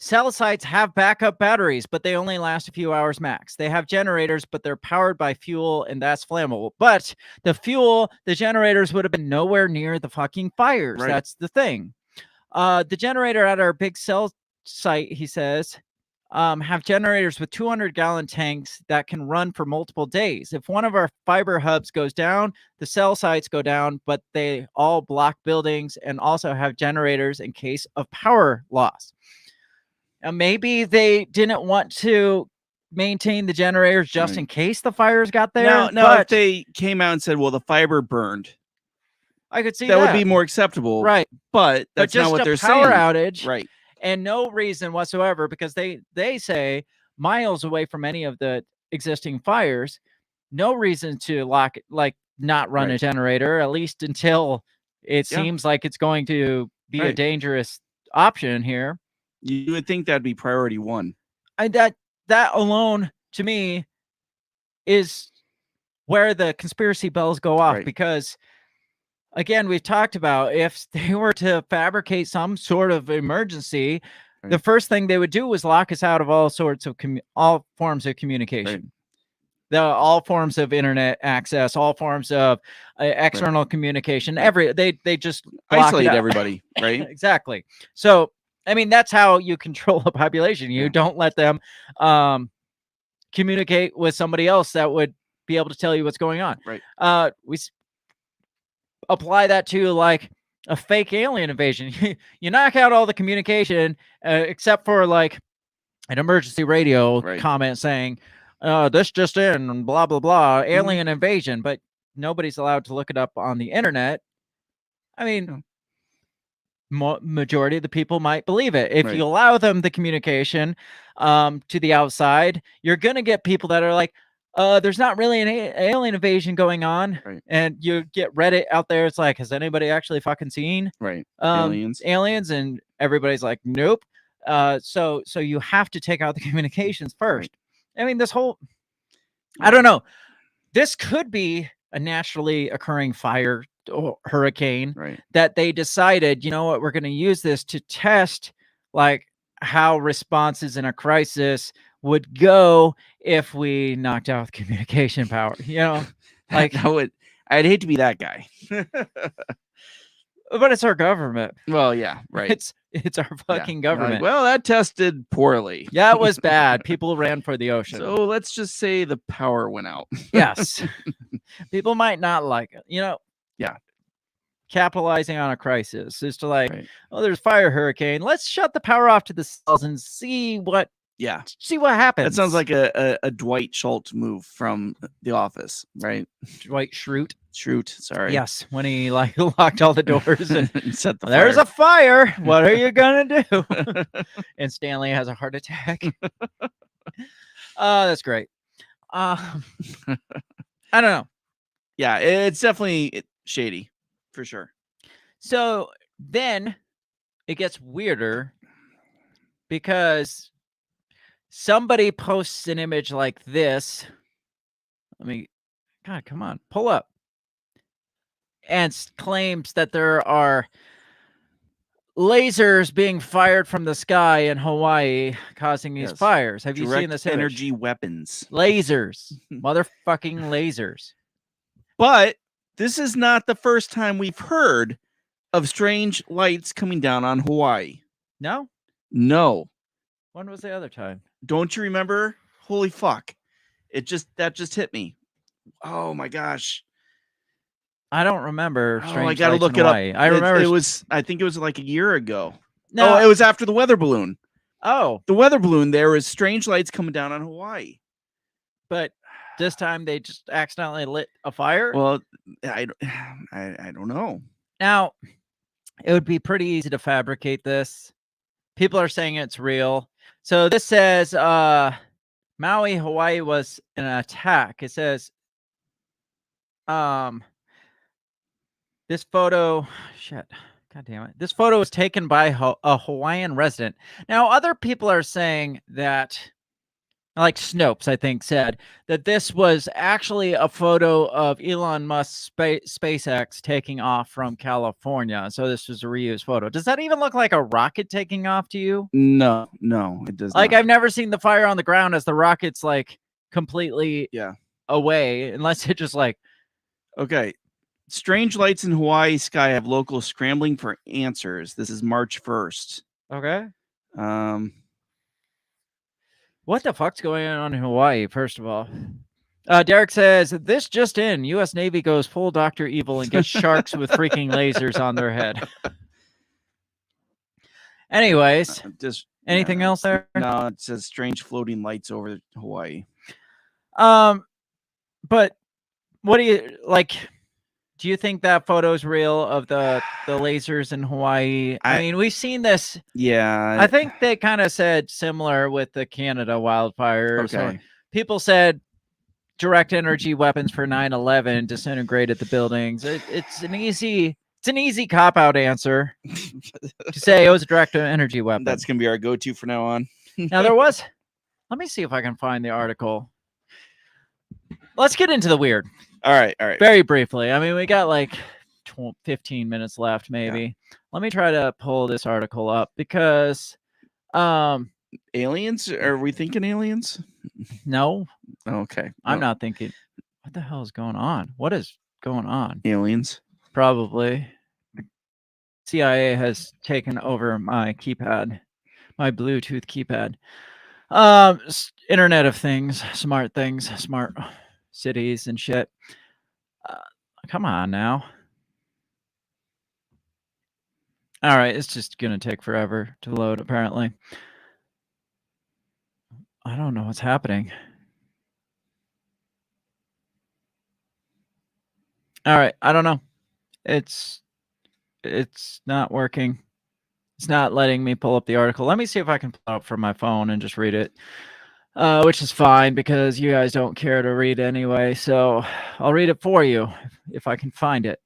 [SPEAKER 3] Cell sites have backup batteries, but they only last a few hours max. They have generators, but they're powered by fuel, and that's flammable. But the generators would have been nowhere near the fucking fires. That's the thing. The generator at our big cell site, he says, have generators with 200-gallon tanks that can run for multiple days. If one of our fiber hubs goes down, the cell sites go down, but they all block buildings and also have generators in case of power loss. Maybe they didn't want to maintain the generators just in case the fires got there.
[SPEAKER 4] Now, if they came out and said, well, the fiber burned,
[SPEAKER 3] I could see
[SPEAKER 4] that would be more acceptable.
[SPEAKER 3] Right.
[SPEAKER 4] But that's
[SPEAKER 3] just
[SPEAKER 4] not what they're
[SPEAKER 3] saying. Power
[SPEAKER 4] saying.
[SPEAKER 3] outage.
[SPEAKER 4] Right.
[SPEAKER 3] And no reason whatsoever, because they say miles away from any of the existing fires, no reason to not run a generator, at least until it seems like it's going to be a dangerous option here.
[SPEAKER 4] You would think that'd be priority one.
[SPEAKER 3] That alone, to me, is where the conspiracy bells go off, because, again, we've talked about if they were to fabricate some sort of emergency, the first thing they would do was lock us out of all sorts of all forms of communication. All forms of internet access, all forms of external communication. They just
[SPEAKER 4] isolate everybody, right?
[SPEAKER 3] Exactly. So, I mean, that's how you control a population. You don't let them communicate with somebody else that would be able to tell you what's going on.
[SPEAKER 4] Right.
[SPEAKER 3] We apply that to like a fake alien invasion. You knock out all the communication except for like an emergency radio comment saying, this just in, and blah, blah, blah, alien invasion. But nobody's allowed to look it up on the internet. I mean, majority of the people might believe it. If you allow them the communication to the outside, you're going to get people that are like, there's not really an alien invasion going on. And you get Reddit out there. It's like, has anybody actually fucking seen aliens? And everybody's like, nope. So you have to take out the communications first. I mean, this whole, I don't know. This could be a naturally occurring fire or hurricane that they decided, you know what, we're going to use this to test like how responses in a crisis would go if we knocked out the communication power, you know, like
[SPEAKER 4] I'd hate to be that guy,
[SPEAKER 3] but it's our government.
[SPEAKER 4] Well, yeah, right.
[SPEAKER 3] It's our fucking government.
[SPEAKER 4] Like, well, that tested poorly.
[SPEAKER 3] Yeah, it was bad. People ran for the ocean.
[SPEAKER 4] So let's just say the power went out.
[SPEAKER 3] Yes. People might not like it, you know.
[SPEAKER 4] Yeah.
[SPEAKER 3] Capitalizing on a crisis is to like, oh, there's fire hurricane. Let's shut the power off to the cells and see what happens.
[SPEAKER 4] That sounds like a Dwight Schultz move from The Office, right?
[SPEAKER 3] Dwight Schrute.
[SPEAKER 4] Sorry.
[SPEAKER 3] Yes, when he like locked all the doors and
[SPEAKER 4] set the
[SPEAKER 3] there's a fire. What are you gonna do? And Stanley has a heart attack. That's great. I don't know.
[SPEAKER 4] Yeah, it's definitely shady. For sure.
[SPEAKER 3] So then it gets weirder because somebody posts an image like this. God, come on, pull up. And claims that there are lasers being fired from the sky in Hawaii causing these fires. Have you seen this image?
[SPEAKER 4] Energy weapons.
[SPEAKER 3] Lasers. Motherfucking lasers.
[SPEAKER 4] But this is not the first time we've heard of strange lights coming down on Hawaii.
[SPEAKER 3] No?
[SPEAKER 4] No.
[SPEAKER 3] When was the other time?
[SPEAKER 4] Don't you remember? Holy fuck. That just hit me. Oh my gosh.
[SPEAKER 3] I don't remember strange
[SPEAKER 4] I gotta
[SPEAKER 3] lights
[SPEAKER 4] look
[SPEAKER 3] in
[SPEAKER 4] it up.
[SPEAKER 3] Hawaii. I remember
[SPEAKER 4] I think it was like a year ago.
[SPEAKER 3] No,
[SPEAKER 4] it was after the weather balloon.
[SPEAKER 3] Oh,
[SPEAKER 4] the weather balloon. There was strange lights coming down on Hawaii,
[SPEAKER 3] but this time they just accidentally lit a fire.
[SPEAKER 4] Well, I don't know.
[SPEAKER 3] Now, it would be pretty easy to fabricate this. People are saying it's real. So this says Maui, Hawaii was an attack. It says this photo, shit, god damn it. This photo was taken by a Hawaiian resident. Now, other people are saying that, like Snopes, I think, said that this was actually a photo of Elon Musk's SpaceX taking off from California. So this was a reused photo. Does that even look like a rocket taking off to you?
[SPEAKER 4] No, it does not.
[SPEAKER 3] I've never seen the fire on the ground as the rocket's like completely away, unless it just like.
[SPEAKER 4] Okay. Strange lights in Hawaii sky have locals scrambling for answers. This is March 1st.
[SPEAKER 3] Okay. What the fuck's going on in Hawaii, first of all? Derek says, this just in, U.S. Navy goes full Dr. Evil and gets sharks with freaking lasers on their head. Anyways, anything else there?
[SPEAKER 4] No, it says strange floating lights over Hawaii.
[SPEAKER 3] But what do you, like, do you think that photo is real of the lasers in Hawaii? I mean, we've seen this.
[SPEAKER 4] Yeah.
[SPEAKER 3] I think they kind of said similar with the Canada wildfires.
[SPEAKER 4] Okay.
[SPEAKER 3] People said direct energy weapons for 9/11 disintegrated the buildings. It's an easy cop-out answer to say it was a direct energy weapon.
[SPEAKER 4] That's going to be our go-to from now on.
[SPEAKER 3] Now there was, let me see if I can find the article. Let's get into the weird.
[SPEAKER 4] All right.
[SPEAKER 3] Very briefly. I mean, we got like 15 minutes left, maybe. Yeah. Let me try to pull this article up because
[SPEAKER 4] aliens? Are we thinking aliens?
[SPEAKER 3] No.
[SPEAKER 4] Okay.
[SPEAKER 3] I'm not thinking. What the hell is going on? What is going on?
[SPEAKER 4] Aliens.
[SPEAKER 3] Probably. CIA has taken over my keypad, my Bluetooth keypad. Internet of Things, smart cities and shit. Come on now. All right, it's just gonna take forever to load, apparently. I don't know what's happening. All right, I don't know. It's not working. It's not letting me pull up the article. Let me see if I can pull it up from my phone and just read it. Which is fine because you guys don't care to read anyway. So I'll read it for you if I can find it.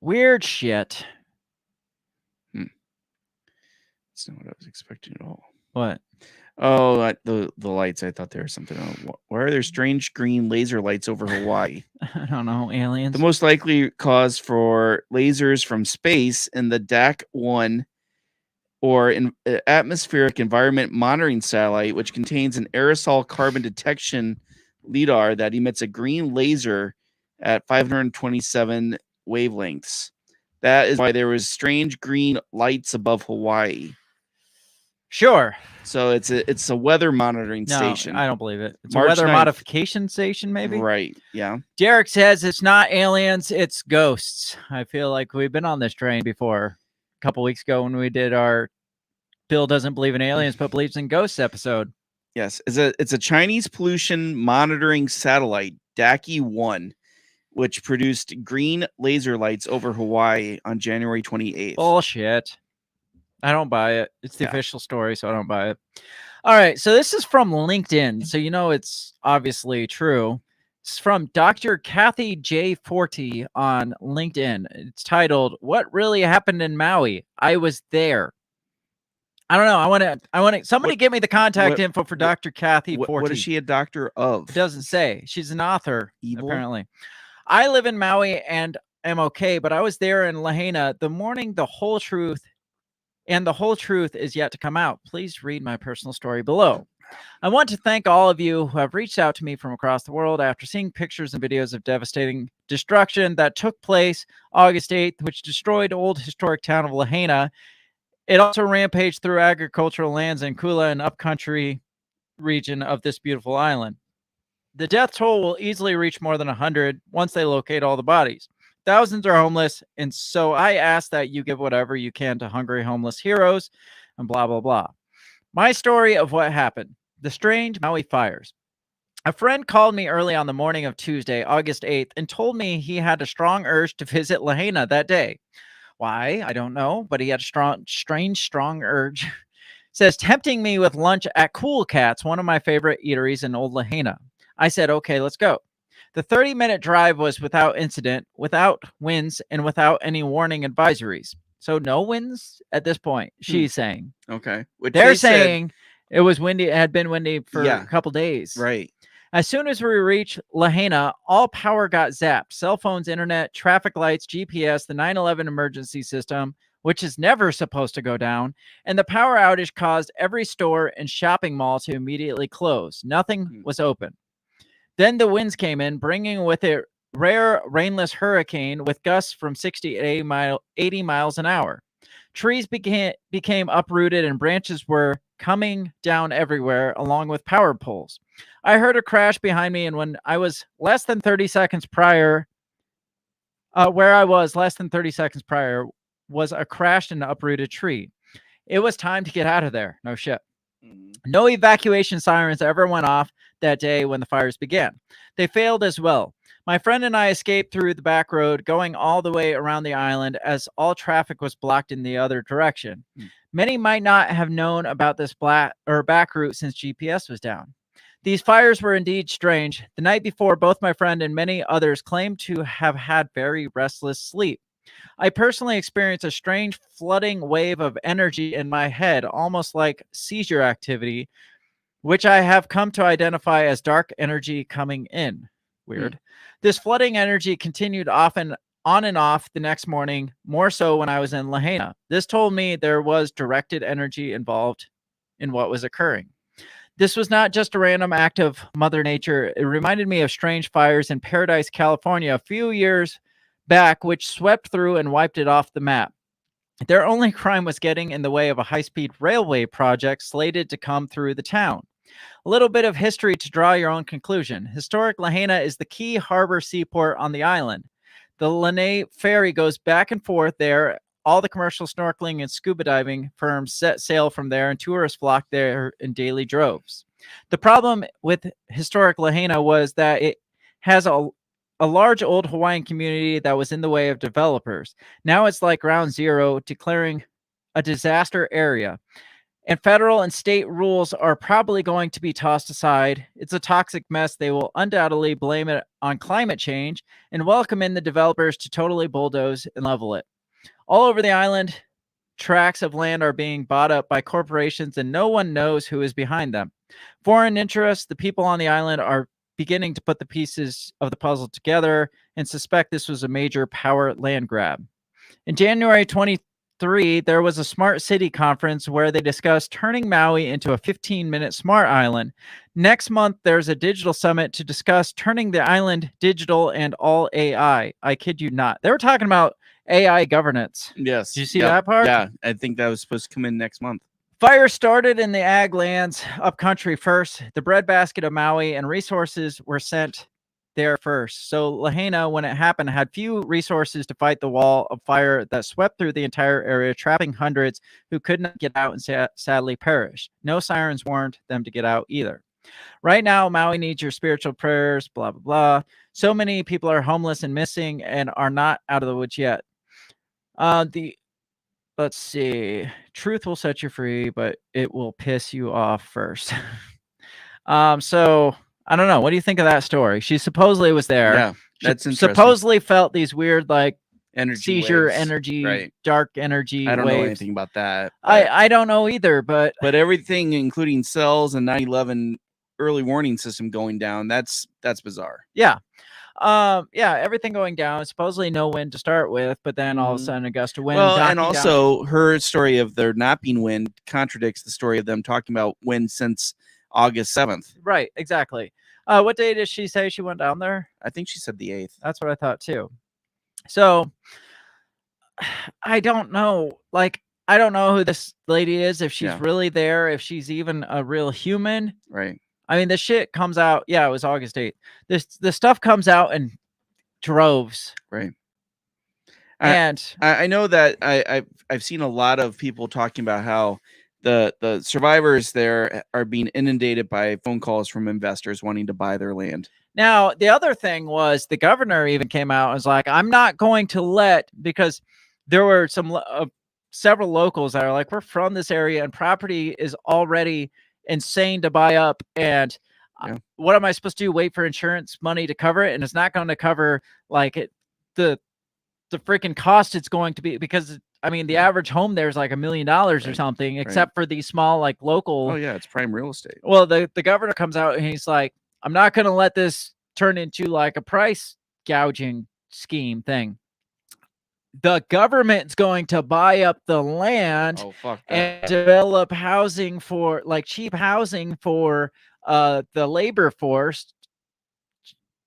[SPEAKER 3] Weird shit.
[SPEAKER 4] That's not what I was expecting at all.
[SPEAKER 3] What?
[SPEAKER 4] Oh, the lights. I thought there was something. Why are there strange green laser lights over Hawaii?
[SPEAKER 3] I don't know. Aliens.
[SPEAKER 4] The most likely cause for lasers from space in the DAC-1 or an atmospheric environment monitoring satellite, which contains an aerosol carbon detection lidar that emits a green laser at 527 wavelengths. That is why there was strange green lights above Hawaii.
[SPEAKER 3] Sure.
[SPEAKER 4] So it's a weather monitoring station.
[SPEAKER 3] I don't believe it. It's
[SPEAKER 4] March
[SPEAKER 3] a weather
[SPEAKER 4] 9th.
[SPEAKER 3] modification station, maybe?
[SPEAKER 4] Right, yeah.
[SPEAKER 3] Derek says it's not aliens, it's ghosts. I feel like we've been on this train before. A couple weeks ago when we did our Bill doesn't believe in aliens but believes in ghosts episode.
[SPEAKER 4] Yes, it's a Chinese pollution monitoring satellite, DACI-1, which produced green laser lights over Hawaii on January 28th.
[SPEAKER 3] Bullshit. I don't buy it. It's the official story, so I don't buy it. All right, so this is from LinkedIn, so you know it's obviously true. It's from Dr. Kathy J. Forty on LinkedIn. It's titled, "What Really Happened in Maui? I Was There." I don't know. I want to. Somebody give me the contact info for Dr. Kathy Forty.
[SPEAKER 4] What is she a doctor of?
[SPEAKER 3] It doesn't say. She's an author, apparently. I live in Maui and am okay, but I was there in Lahaina the morning the whole truth is yet to come out. Please read my personal story below. I want to thank all of you who have reached out to me from across the world after seeing pictures and videos of devastating destruction that took place August 8th, which destroyed old historic town of Lahaina. It also rampaged through agricultural lands in Kula and upcountry region of this beautiful island. The death toll will easily reach more than 100 once they locate all the bodies. Thousands are homeless, and so I ask that you give whatever you can to hungry homeless heroes, and blah, blah, blah. My story of what happened. The strange Maui fires. A friend called me early on the morning of Tuesday, August 8th, and told me he had a strong urge to visit Lahaina that day. Why? I don't know, but he had a strong urge. Says, tempting me with lunch at Cool Cats, one of my favorite eateries in Old Lahaina. I said, okay, let's go. The 30-minute drive was without incident, without winds, and without any warning advisories. So no winds at this point, she's saying.
[SPEAKER 4] Okay.
[SPEAKER 3] They're saying it was windy. It had been windy for a couple days.
[SPEAKER 4] Right.
[SPEAKER 3] As soon as we reached Lahaina, all power got zapped. Cell phones, internet, traffic lights, GPS, the 911 emergency system, which is never supposed to go down, and the power outage caused every store and shopping mall to immediately close. Nothing was open. Then the winds came in, bringing with it rare rainless hurricane with gusts from 60 to 80 miles an hour. Trees became uprooted and branches were coming down everywhere, along with power poles. I heard a crash behind me, and when I was less than 30 seconds prior, was a crashed and uprooted tree. It was time to get out of there. No shit. No evacuation sirens ever went off that day when the fires began. They failed as well. My friend and I escaped through the back road, going all the way around the island as all traffic was blocked in the other direction. Many might not have known about this back route since GPS was down. These fires were indeed strange. The night before, both my friend and many others claimed to have had very restless sleep. I personally experienced a strange flooding wave of energy in my head, almost like seizure activity, which I have come to identify as dark energy coming in. Weird. This flooding energy continued on and off the next morning, more so when I was in Lahaina. This told me there was directed energy involved in what was occurring. This was not just a random act of Mother Nature. It reminded me of strange fires in Paradise, California, a few years back, which swept through and wiped it off the map. Their only crime was getting in the way of a high-speed railway project slated to come through the town. A little bit of history to draw your own conclusion. Historic Lahaina is the key harbor seaport on the island. The Lanai ferry goes back and forth there. All the commercial snorkeling and scuba diving firms set sail from there, and tourists flock there in daily droves. The problem with historic Lahaina was that it has a large old Hawaiian community that was in the way of developers. Now it's like ground zero, declaring a disaster area. And federal and state rules are probably going to be tossed aside. It's a toxic mess. They will undoubtedly blame it on climate change and welcome in the developers to totally bulldoze and level it. All over the island, tracts of land are being bought up by corporations, and no one knows who is behind them. Foreign interests, the people on the island are beginning to put the pieces of the puzzle together and suspect this was a major power land grab. In January 23, there was a smart city conference where they discussed turning Maui into a 15-minute smart island. Next month, there's a digital summit to discuss turning the island digital and all AI. I kid you not. They were talking about AI governance.
[SPEAKER 4] Yes.
[SPEAKER 3] Did you see that part?
[SPEAKER 4] Yeah, I think that was supposed to come in next month.
[SPEAKER 3] Fire started in the ag lands upcountry first. The breadbasket of Maui and resources were sent there first. So Lahaina, when it happened, had few resources to fight the wall of fire that swept through the entire area, trapping hundreds who could not get out and sadly perished. No sirens warned them to get out either. Right now, Maui needs your spiritual prayers, blah, blah, blah. So many people are homeless and missing and are not out of the woods yet. Let's see. Truth will set you free, but it will piss you off first. So I don't know. What do you think of that story? She supposedly was there.
[SPEAKER 4] Yeah, that's interesting.
[SPEAKER 3] Supposedly felt these weird, like,
[SPEAKER 4] energy
[SPEAKER 3] seizure
[SPEAKER 4] waves.
[SPEAKER 3] energy,
[SPEAKER 4] Right.
[SPEAKER 3] dark energy
[SPEAKER 4] I don't
[SPEAKER 3] waves.
[SPEAKER 4] know anything about that.
[SPEAKER 3] I don't know either, but
[SPEAKER 4] everything, including cells and 9/11 early warning system going down, that's bizarre.
[SPEAKER 3] yeah. Everything going down. Supposedly no wind to start with, but then all of a sudden a gust of wind.
[SPEAKER 4] Well, and also her story of there not being wind contradicts the story of them talking about wind since August 7th.
[SPEAKER 3] Right, exactly. What day did she say she went down there?
[SPEAKER 4] I think she said the 8th.
[SPEAKER 3] That's what I thought too. So I don't know. Like, I don't know who this lady is, if she's really there, if she's even a real human.
[SPEAKER 4] Right.
[SPEAKER 3] I mean, the shit comes out. Yeah, it was August 8th. The stuff comes out in droves.
[SPEAKER 4] Right. I know that I've seen a lot of people talking about how the survivors there are being inundated by phone calls from investors wanting to buy their land.
[SPEAKER 3] Now, the other thing was the governor even came out and was like, I'm not going to let, because there were several locals that are like, we're from this area and property is already insane to buy up. And what am I supposed to do? Wait for insurance money to cover it? And it's not going to cover like the freaking cost it's going to be, because I mean, the average home there is like $1 million or something, except for these small, like local.
[SPEAKER 4] Oh yeah. It's prime real estate.
[SPEAKER 3] Well, the governor comes out and he's like, I'm not going to let this turn into like a price gouging scheme thing. The government's going to buy up the land and develop housing for like cheap housing for the labor force.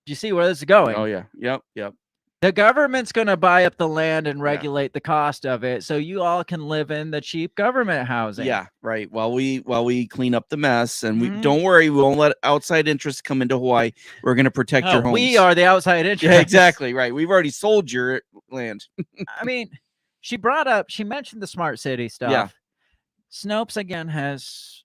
[SPEAKER 3] Do you see where this is going?
[SPEAKER 4] Oh yeah. Yep.
[SPEAKER 3] The government's going to buy up the land and regulate the cost of it, so you all can live in the cheap government housing.
[SPEAKER 4] Yeah, right. While we clean up the mess, and we don't worry, we won't let outside interests come into Hawaii. We're going to protect your homes.
[SPEAKER 3] We are the outside interest.
[SPEAKER 4] Yeah, exactly right. We've already sold your land.
[SPEAKER 3] I mean, she mentioned the smart city stuff.
[SPEAKER 4] Yeah.
[SPEAKER 3] Snopes again has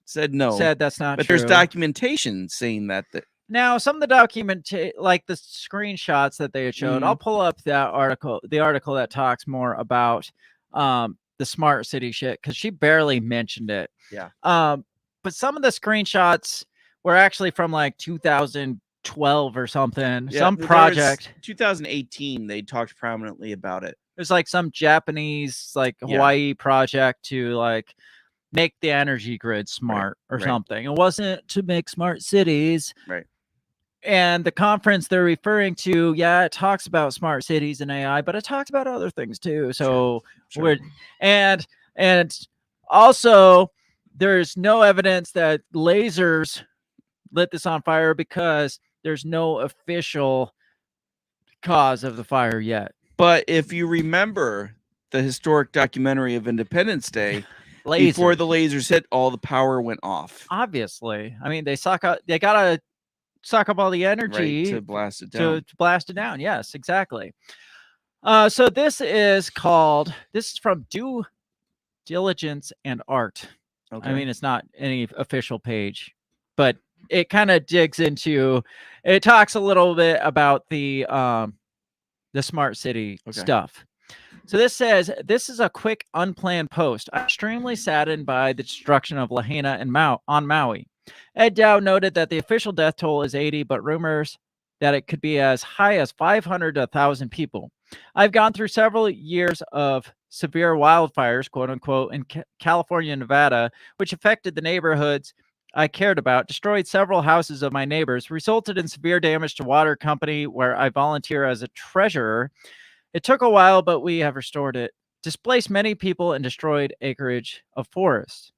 [SPEAKER 4] said no.
[SPEAKER 3] Said that's not
[SPEAKER 4] true. But there's documentation saying that.
[SPEAKER 3] Now, some of the like the screenshots that they had showed, I'll pull up that article, the article that talks more about the smart city shit, because she barely mentioned it.
[SPEAKER 4] Yeah.
[SPEAKER 3] But some of the screenshots were actually from like 2012 or something. Some project.
[SPEAKER 4] 2018, they talked prominently about it.
[SPEAKER 3] It was like some Japanese, like Hawaii project to like make the energy grid smart or something. It wasn't to make smart cities.
[SPEAKER 4] Right.
[SPEAKER 3] And the conference they're referring to, it talks about smart cities and AI, but it talks about other things too. So and also there's no evidence that lasers lit this on fire, because there's no official cause of the fire yet.
[SPEAKER 4] But if you remember the historic documentary of Independence Day, before the lasers hit, all the power went off.
[SPEAKER 3] Obviously. I mean, they gotta suck up all the energy
[SPEAKER 4] to blast it down.
[SPEAKER 3] To blast it down. Yes, exactly. So this is from Due Diligence and Art. Okay. I mean, it's not any official page, but it kind of digs into, it talks a little bit about the smart city stuff. So this says, this is a quick unplanned post. I'm extremely saddened by the destruction of Lahaina and on Maui. Ed Dow noted that the official death toll is 80, but rumors that it could be as high as 500 to 1,000 people. I've gone through several years of severe wildfires, quote unquote, in California and Nevada, which affected the neighborhoods I cared about, destroyed several houses of my neighbors, resulted in severe damage to water company where I volunteer as a treasurer. It took a while, but we have restored it. Displaced many people and destroyed acreage of forest.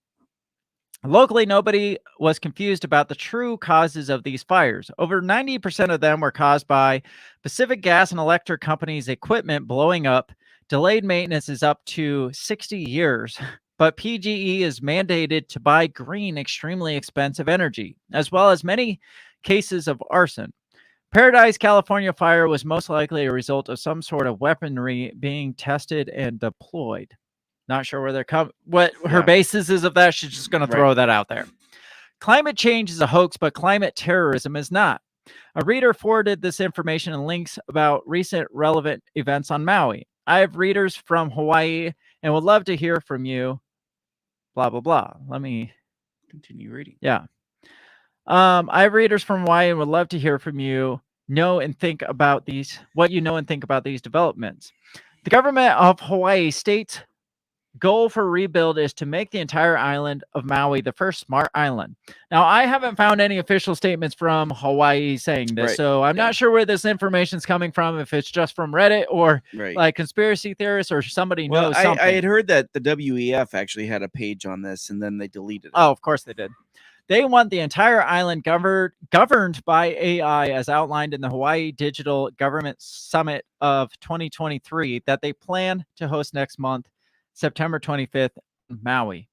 [SPEAKER 3] Locally, nobody was confused about the true causes of these fires. Over 90% of them were caused by Pacific Gas and Electric Company's equipment blowing up. Delayed maintenance is up to 60 years, but PGE is mandated to buy green, extremely expensive energy, as well as many cases of arson. Paradise, California fire was most likely a result of some sort of weaponry being tested and deployed. Not sure where they're coming, what her basis is of that. She's just going to throw that out there. Climate change is a hoax, but climate terrorism is not. A reader forwarded this information and links about recent relevant events on Maui. I have readers from Hawaii and would love to hear from you. Blah, blah, blah. Let me
[SPEAKER 4] continue reading.
[SPEAKER 3] Yeah. I have readers from Hawaii and would love to hear from you. What you know and think about these developments. The government of Hawaii states goal for rebuild is to make the entire island of Maui the first smart island. Now, I haven't found any official statements from Hawaii saying this, so I'm not sure where this information is coming from, if it's just from Reddit or like conspiracy theorists or somebody knows something.
[SPEAKER 4] I had heard that the WEF actually had a page on this, and then they deleted it.
[SPEAKER 3] Oh, of course they did. They want the entire island governed by AI, as outlined in the Hawaii Digital Government Summit of 2023 that they plan to host next month, September 25th, in Maui.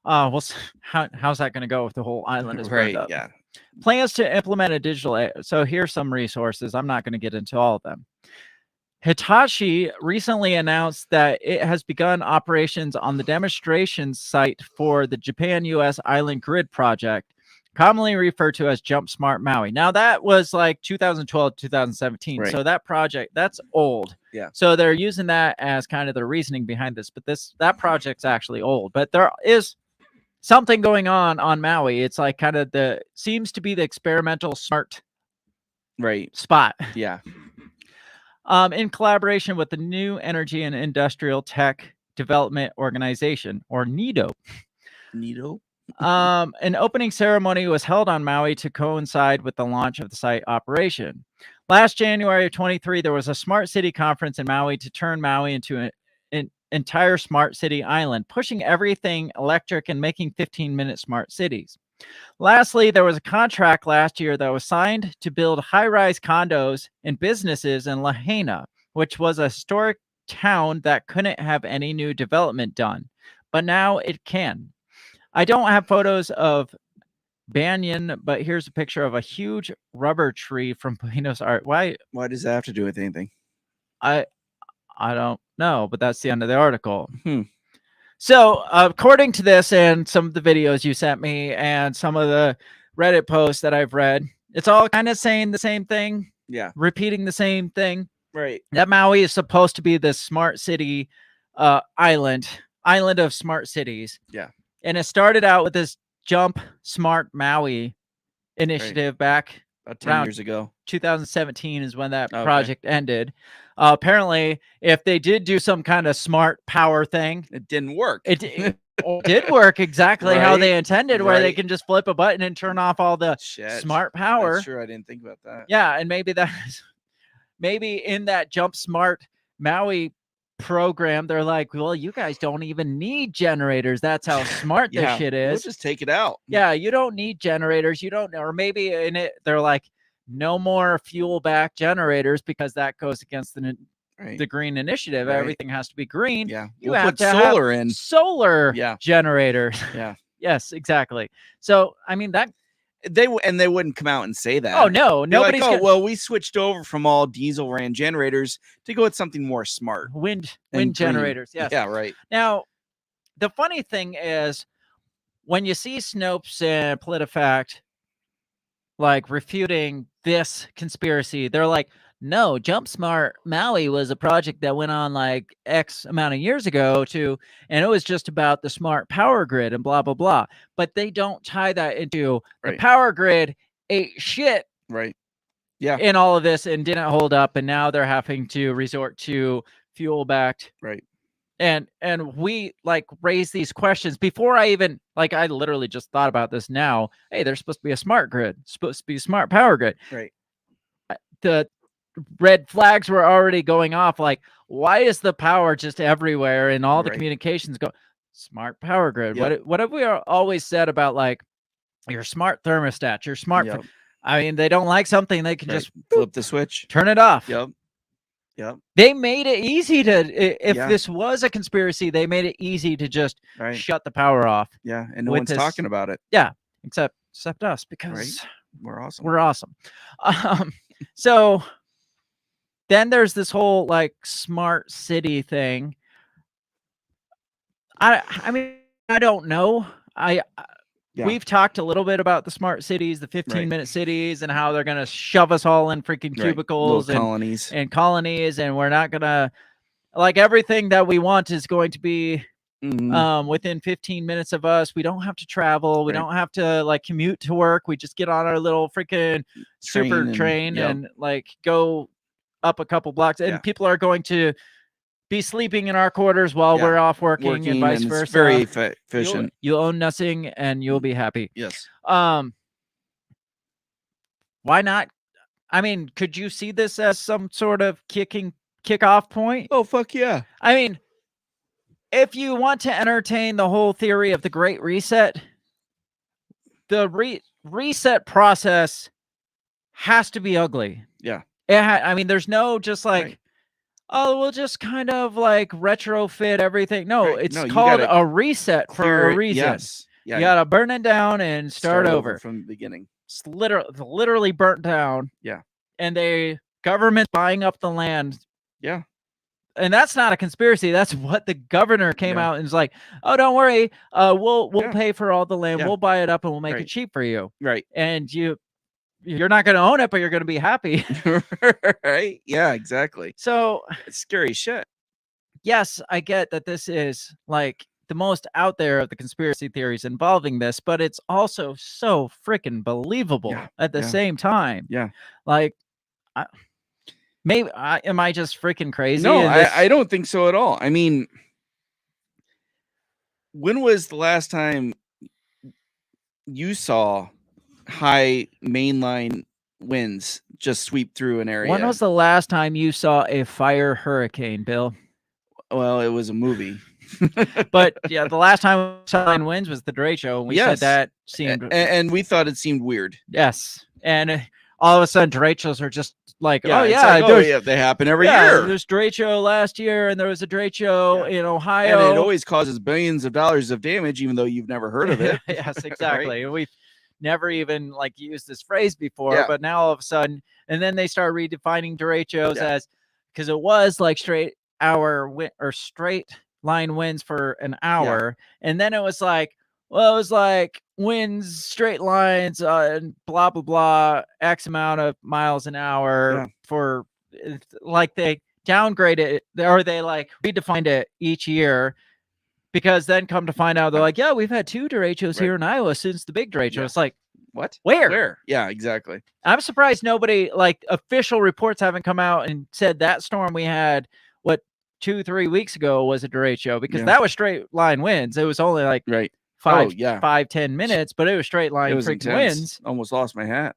[SPEAKER 3] How's that going to go if the whole island is burned up?
[SPEAKER 4] Yeah.
[SPEAKER 3] Plans to implement a digital. So here's some resources. I'm not going to get into all of them. Hitachi recently announced that it has begun operations on the demonstration site for the Japan-U.S. Island Grid project, commonly referred to as Jump Smart Maui. Now, that was like 2012, 2017.
[SPEAKER 4] Right.
[SPEAKER 3] So that project, that's old.
[SPEAKER 4] Yeah.
[SPEAKER 3] So they're using that as kind of the reasoning behind this. But that project's actually old. But there is something going on Maui. It's like kind of seems to be the experimental smart spot.
[SPEAKER 4] Yeah.
[SPEAKER 3] In collaboration with the New Energy and Industrial Tech Development Organization, or NEDO.
[SPEAKER 4] NEDO?
[SPEAKER 3] An opening ceremony was held on Maui to coincide with the launch of the site operation. Last January of 23, there was a smart city conference in Maui to turn Maui into an entire smart city island, pushing everything electric and making 15-minute smart cities. Lastly, there was a contract last year that was signed to build high-rise condos and businesses in Lahaina, which was a historic town that couldn't have any new development done. But now it can. I don't have photos of Banyan, but here's a picture of a huge rubber tree from Buenos Aires. Why
[SPEAKER 4] does that have to do with anything?
[SPEAKER 3] I don't know, but that's the end of the article. So, according to this and some of the videos you sent me and some of the Reddit posts that I've read, it's all kind of saying the same thing.
[SPEAKER 4] Yeah.
[SPEAKER 3] Repeating the same thing.
[SPEAKER 4] Right.
[SPEAKER 3] That Maui is supposed to be this smart city island of smart cities.
[SPEAKER 4] Yeah.
[SPEAKER 3] And it started out with this Jump Smart Maui initiative back
[SPEAKER 4] about 10 years ago.
[SPEAKER 3] 2017 is when that project ended. Apparently, if they did do some kind of smart power thing,
[SPEAKER 4] it didn't work.
[SPEAKER 3] It did work exactly how they intended, where they can just flip a button and turn off all the smart power.
[SPEAKER 4] That's true. I didn't think about that.
[SPEAKER 3] Yeah, and maybe in that Jump Smart Maui program, they're like, well, you guys don't even need generators. That's how smart this shit is.
[SPEAKER 4] We'll just take it out.
[SPEAKER 3] Yeah, you don't need generators. You don't, or maybe in it, they're like, no more fuel back generators because that goes against the green initiative. Everything has to be green.
[SPEAKER 4] Yeah,
[SPEAKER 3] you
[SPEAKER 4] we'll
[SPEAKER 3] have
[SPEAKER 4] put
[SPEAKER 3] to
[SPEAKER 4] solar
[SPEAKER 3] have
[SPEAKER 4] in.
[SPEAKER 3] Solar generators.
[SPEAKER 4] Yeah.
[SPEAKER 3] Yes, exactly. So I mean that
[SPEAKER 4] they wouldn't come out and say that.
[SPEAKER 3] Oh no, nobody's
[SPEAKER 4] like, well, we switched over from all diesel ran generators to go with something more smart.
[SPEAKER 3] Wind generators. Yes.
[SPEAKER 4] Yeah, right.
[SPEAKER 3] Now, the funny thing is when you see Snopes and PolitiFact like refuting this conspiracy, they're like, no, Jump Smart Maui was a project that went on like X amount of years ago and it was just about the smart power grid and blah, blah, blah. But they don't tie that into the power grid ate shit.
[SPEAKER 4] Right. Yeah.
[SPEAKER 3] In all of this and didn't hold up. And now they're having to resort to fuel backed.
[SPEAKER 4] Right.
[SPEAKER 3] And we like raise these questions before I even like, I literally just thought about this now. Hey, there's supposed to be a smart grid, supposed to be a smart power grid.
[SPEAKER 4] Right.
[SPEAKER 3] The red flags were already going off. Like, why is the power just everywhere and all the communications go smart power grid? What have we always said about like your smart thermostat, your smart? I mean, they don't like something, they can just
[SPEAKER 4] flip the switch,
[SPEAKER 3] turn it off.
[SPEAKER 4] Yep.
[SPEAKER 3] They made it easy to, if this was a conspiracy, they made it easy to just shut the power off.
[SPEAKER 4] Yeah, and no one's talking about it.
[SPEAKER 3] Yeah, except us because
[SPEAKER 4] we're awesome.
[SPEAKER 3] We're awesome. So then there's this whole like smart city thing. I mean, I don't know. We've talked a little bit about the smart cities, the 15-minute cities, and how they're going to shove us all in freaking cubicles and colonies. And we're not going to, like, everything that we want is going to be within 15 minutes of us. We don't have to travel. We don't have to, like, commute to work. We just get on our little freaking super train and like, go up a couple blocks. And people are going to be sleeping in our quarters while we're off working and vice versa.
[SPEAKER 4] It's very efficient.
[SPEAKER 3] You'll own nothing and you'll be happy.
[SPEAKER 4] Yes.
[SPEAKER 3] Why not? I mean, could you see this as some sort of kickoff point?
[SPEAKER 4] Oh, fuck yeah.
[SPEAKER 3] I mean, if you want to entertain the whole theory of the Great Reset, the reset process has to be ugly.
[SPEAKER 4] Yeah.
[SPEAKER 3] I mean, there's no just like, oh, we'll just kind of like retrofit everything. No, it's called a reset for a reason.
[SPEAKER 4] Yes.
[SPEAKER 3] Yeah, you gotta burn it down and start over
[SPEAKER 4] from the beginning.
[SPEAKER 3] It's literally burnt down.
[SPEAKER 4] Yeah.
[SPEAKER 3] And government buying up the land
[SPEAKER 4] Yeah.
[SPEAKER 3] And that's not a conspiracy. That's what the governor came out and was like, "Oh, don't worry. We'll pay for all the land. We'll buy it up and we'll make it cheap for you."
[SPEAKER 4] Right.
[SPEAKER 3] And you're not going to own it, but you're going to be happy.
[SPEAKER 4] Right. Yeah, exactly.
[SPEAKER 3] So
[SPEAKER 4] it's scary shit.
[SPEAKER 3] Yes, I get that this is like the most out there of the conspiracy theories involving this, but it's also so freaking believable at the same time.
[SPEAKER 4] Yeah.
[SPEAKER 3] Like, am I just freaking crazy?
[SPEAKER 4] No, I don't think so at all. I mean, when was the last time you saw high mainline winds just sweep through an area?
[SPEAKER 3] When was the last time you saw a fire hurricane, Bill?
[SPEAKER 4] Well, it was a movie.
[SPEAKER 3] But yeah, the last time we saw line winds was the derecho, and we said that seemed
[SPEAKER 4] and we thought it seemed weird.
[SPEAKER 3] Yes. And all of a sudden derechos are just like,
[SPEAKER 4] they happen every year.
[SPEAKER 3] There's derecho last year, and there was a derecho in Ohio,
[SPEAKER 4] and it always causes billions of dollars of damage, even though you've never heard of it.
[SPEAKER 3] Yes, exactly. Right? We've never even like used this phrase before, but now all of a sudden, and then they start redefining derechos as, because it was like straight line winds for an hour, and then it was like, well, it was like winds, straight lines, and blah blah blah, X amount of miles an hour for, like, they downgraded it, or they like redefined it each year, because then come to find out they're like, yeah, we've had 2 derechos here in Iowa since the big derecho. It's like,
[SPEAKER 4] what?
[SPEAKER 3] Where?
[SPEAKER 4] Yeah, exactly.
[SPEAKER 3] I'm surprised nobody, like, official reports haven't come out and said that storm we had 2-3 weeks ago was a derecho, because that was straight line winds. It was only like 5-10 minutes, but it was straight line freaking winds.
[SPEAKER 4] Almost lost my hat.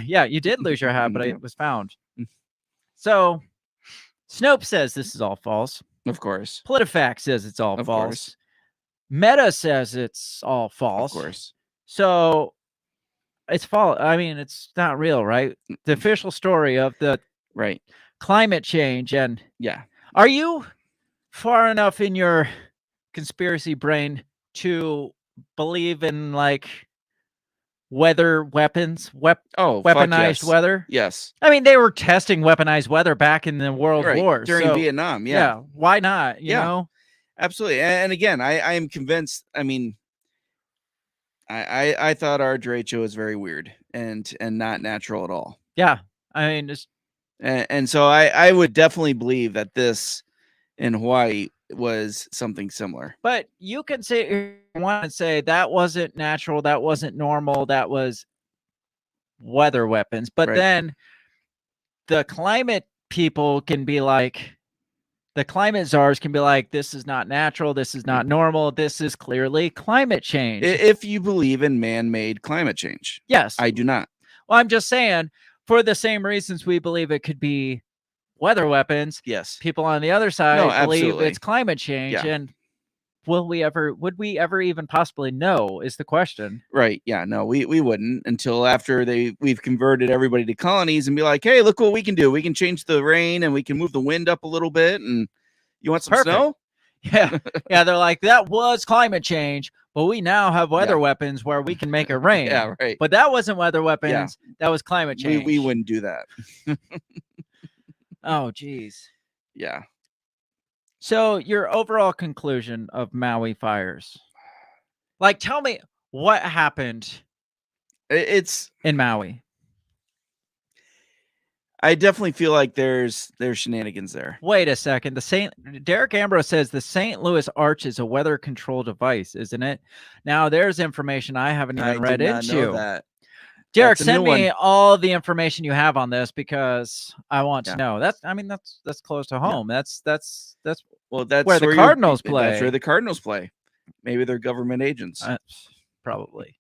[SPEAKER 3] Yeah, you did lose your hat, but it was found. So Snopes says this is all false.
[SPEAKER 4] Of course.
[SPEAKER 3] PolitiFact says it's all false. Meta says it's all false.
[SPEAKER 4] Of course.
[SPEAKER 3] So it's false. I mean, it's not real, right? The official story of the climate change. And are you far enough in your conspiracy brain to believe in like weather weapons, weaponized weather?
[SPEAKER 4] Yes.
[SPEAKER 3] I mean, they were testing weaponized weather back in the World War
[SPEAKER 4] during Vietnam. Yeah.
[SPEAKER 3] Why not? You know?
[SPEAKER 4] Absolutely. And again, I am convinced. I mean, I thought our derecho was very weird and not natural at all.
[SPEAKER 3] Yeah. I mean, just.
[SPEAKER 4] And so I would definitely believe that this in Hawaii was something similar.
[SPEAKER 3] But you can say that wasn't natural, that wasn't normal, that was weather weapons. But then the climate people can be like, the climate czars can be like, this is not natural, this is not normal, this is clearly climate change.
[SPEAKER 4] If you believe in man-made climate change.
[SPEAKER 3] Yes.
[SPEAKER 4] I do not.
[SPEAKER 3] Well, I'm just saying, for the same reasons we believe it could be weather weapons,
[SPEAKER 4] yes,
[SPEAKER 3] people on the other side believe it's climate change. And would we ever even possibly know is the question.
[SPEAKER 4] Right. Yeah, no, we wouldn't until after we've converted everybody to colonies and be like, hey, look what we can do. We can change the rain and we can move the wind up a little bit. And you want some snow?
[SPEAKER 3] Yeah. Yeah. They're like, that was climate change, but we now have weather weapons where we can make it rain.
[SPEAKER 4] Yeah, right.
[SPEAKER 3] But that wasn't weather weapons. That was climate change.
[SPEAKER 4] We wouldn't do that.
[SPEAKER 3] Oh, geez.
[SPEAKER 4] Yeah.
[SPEAKER 3] So your overall conclusion of Maui fires, like, tell me what happened.
[SPEAKER 4] It's
[SPEAKER 3] in Maui.
[SPEAKER 4] I definitely feel like there's shenanigans there.
[SPEAKER 3] Wait a second. Derek Ambrose says the St. Louis Arch is a weather control device, isn't it? Now there's information I haven't even read into.
[SPEAKER 4] Know that.
[SPEAKER 3] Derek, send me all the information you have on this, because I want to know. That's close to home. That's where the Cardinals play.
[SPEAKER 4] That's where the Cardinals play. Maybe they're government agents.
[SPEAKER 3] Probably.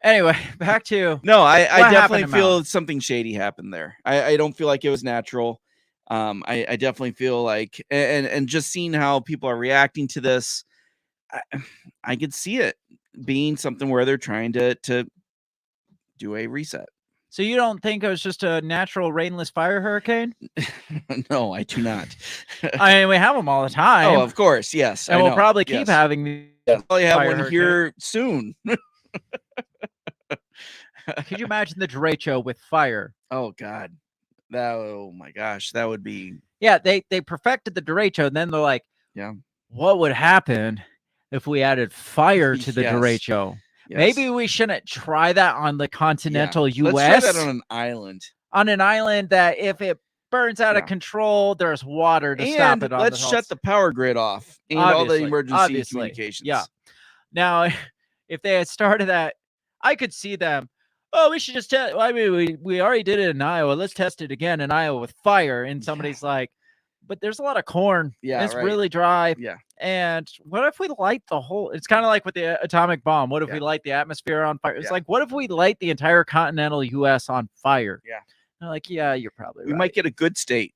[SPEAKER 3] Anyway, back to
[SPEAKER 4] I definitely feel something shady happened there. I don't feel like it was natural. I definitely feel like, and just seeing how people are reacting to this, I could see it being something where they're trying to do a reset.
[SPEAKER 3] So you don't think it was just a natural rainless fire hurricane?
[SPEAKER 4] No, I do not.
[SPEAKER 3] I mean, we have them all the time.
[SPEAKER 4] Oh, of course, yes.
[SPEAKER 3] And we'll probably keep having these.
[SPEAKER 4] We'll probably have one here soon.
[SPEAKER 3] Could you imagine the derecho with fire?
[SPEAKER 4] Oh God, Oh my gosh, that would be.
[SPEAKER 3] Yeah, they perfected the derecho, and then they're like, what would happen if we added fire to the derecho?
[SPEAKER 4] Yes.
[SPEAKER 3] Maybe we shouldn't try that on the continental U.S.
[SPEAKER 4] Let's try that on an island.
[SPEAKER 3] On an island that if it burns out of control, there's water to stop it.
[SPEAKER 4] Let's shut the power grid off and all the emergency communications.
[SPEAKER 3] Yeah. Now, if they had started that, I could see them. Oh, we should just test. I mean, we already did it in Iowa. Let's test it again in Iowa with fire. And somebody's like, but there's a lot of corn.
[SPEAKER 4] Yeah,
[SPEAKER 3] it's really dry.
[SPEAKER 4] Yeah.
[SPEAKER 3] And what if we light the whole? It's kind of like with the atomic bomb. What if we light the atmosphere on fire? It's like, what if we light the entire continental U.S. on fire?
[SPEAKER 4] Yeah.
[SPEAKER 3] And like, yeah, you're probably right.
[SPEAKER 4] We might get a good state.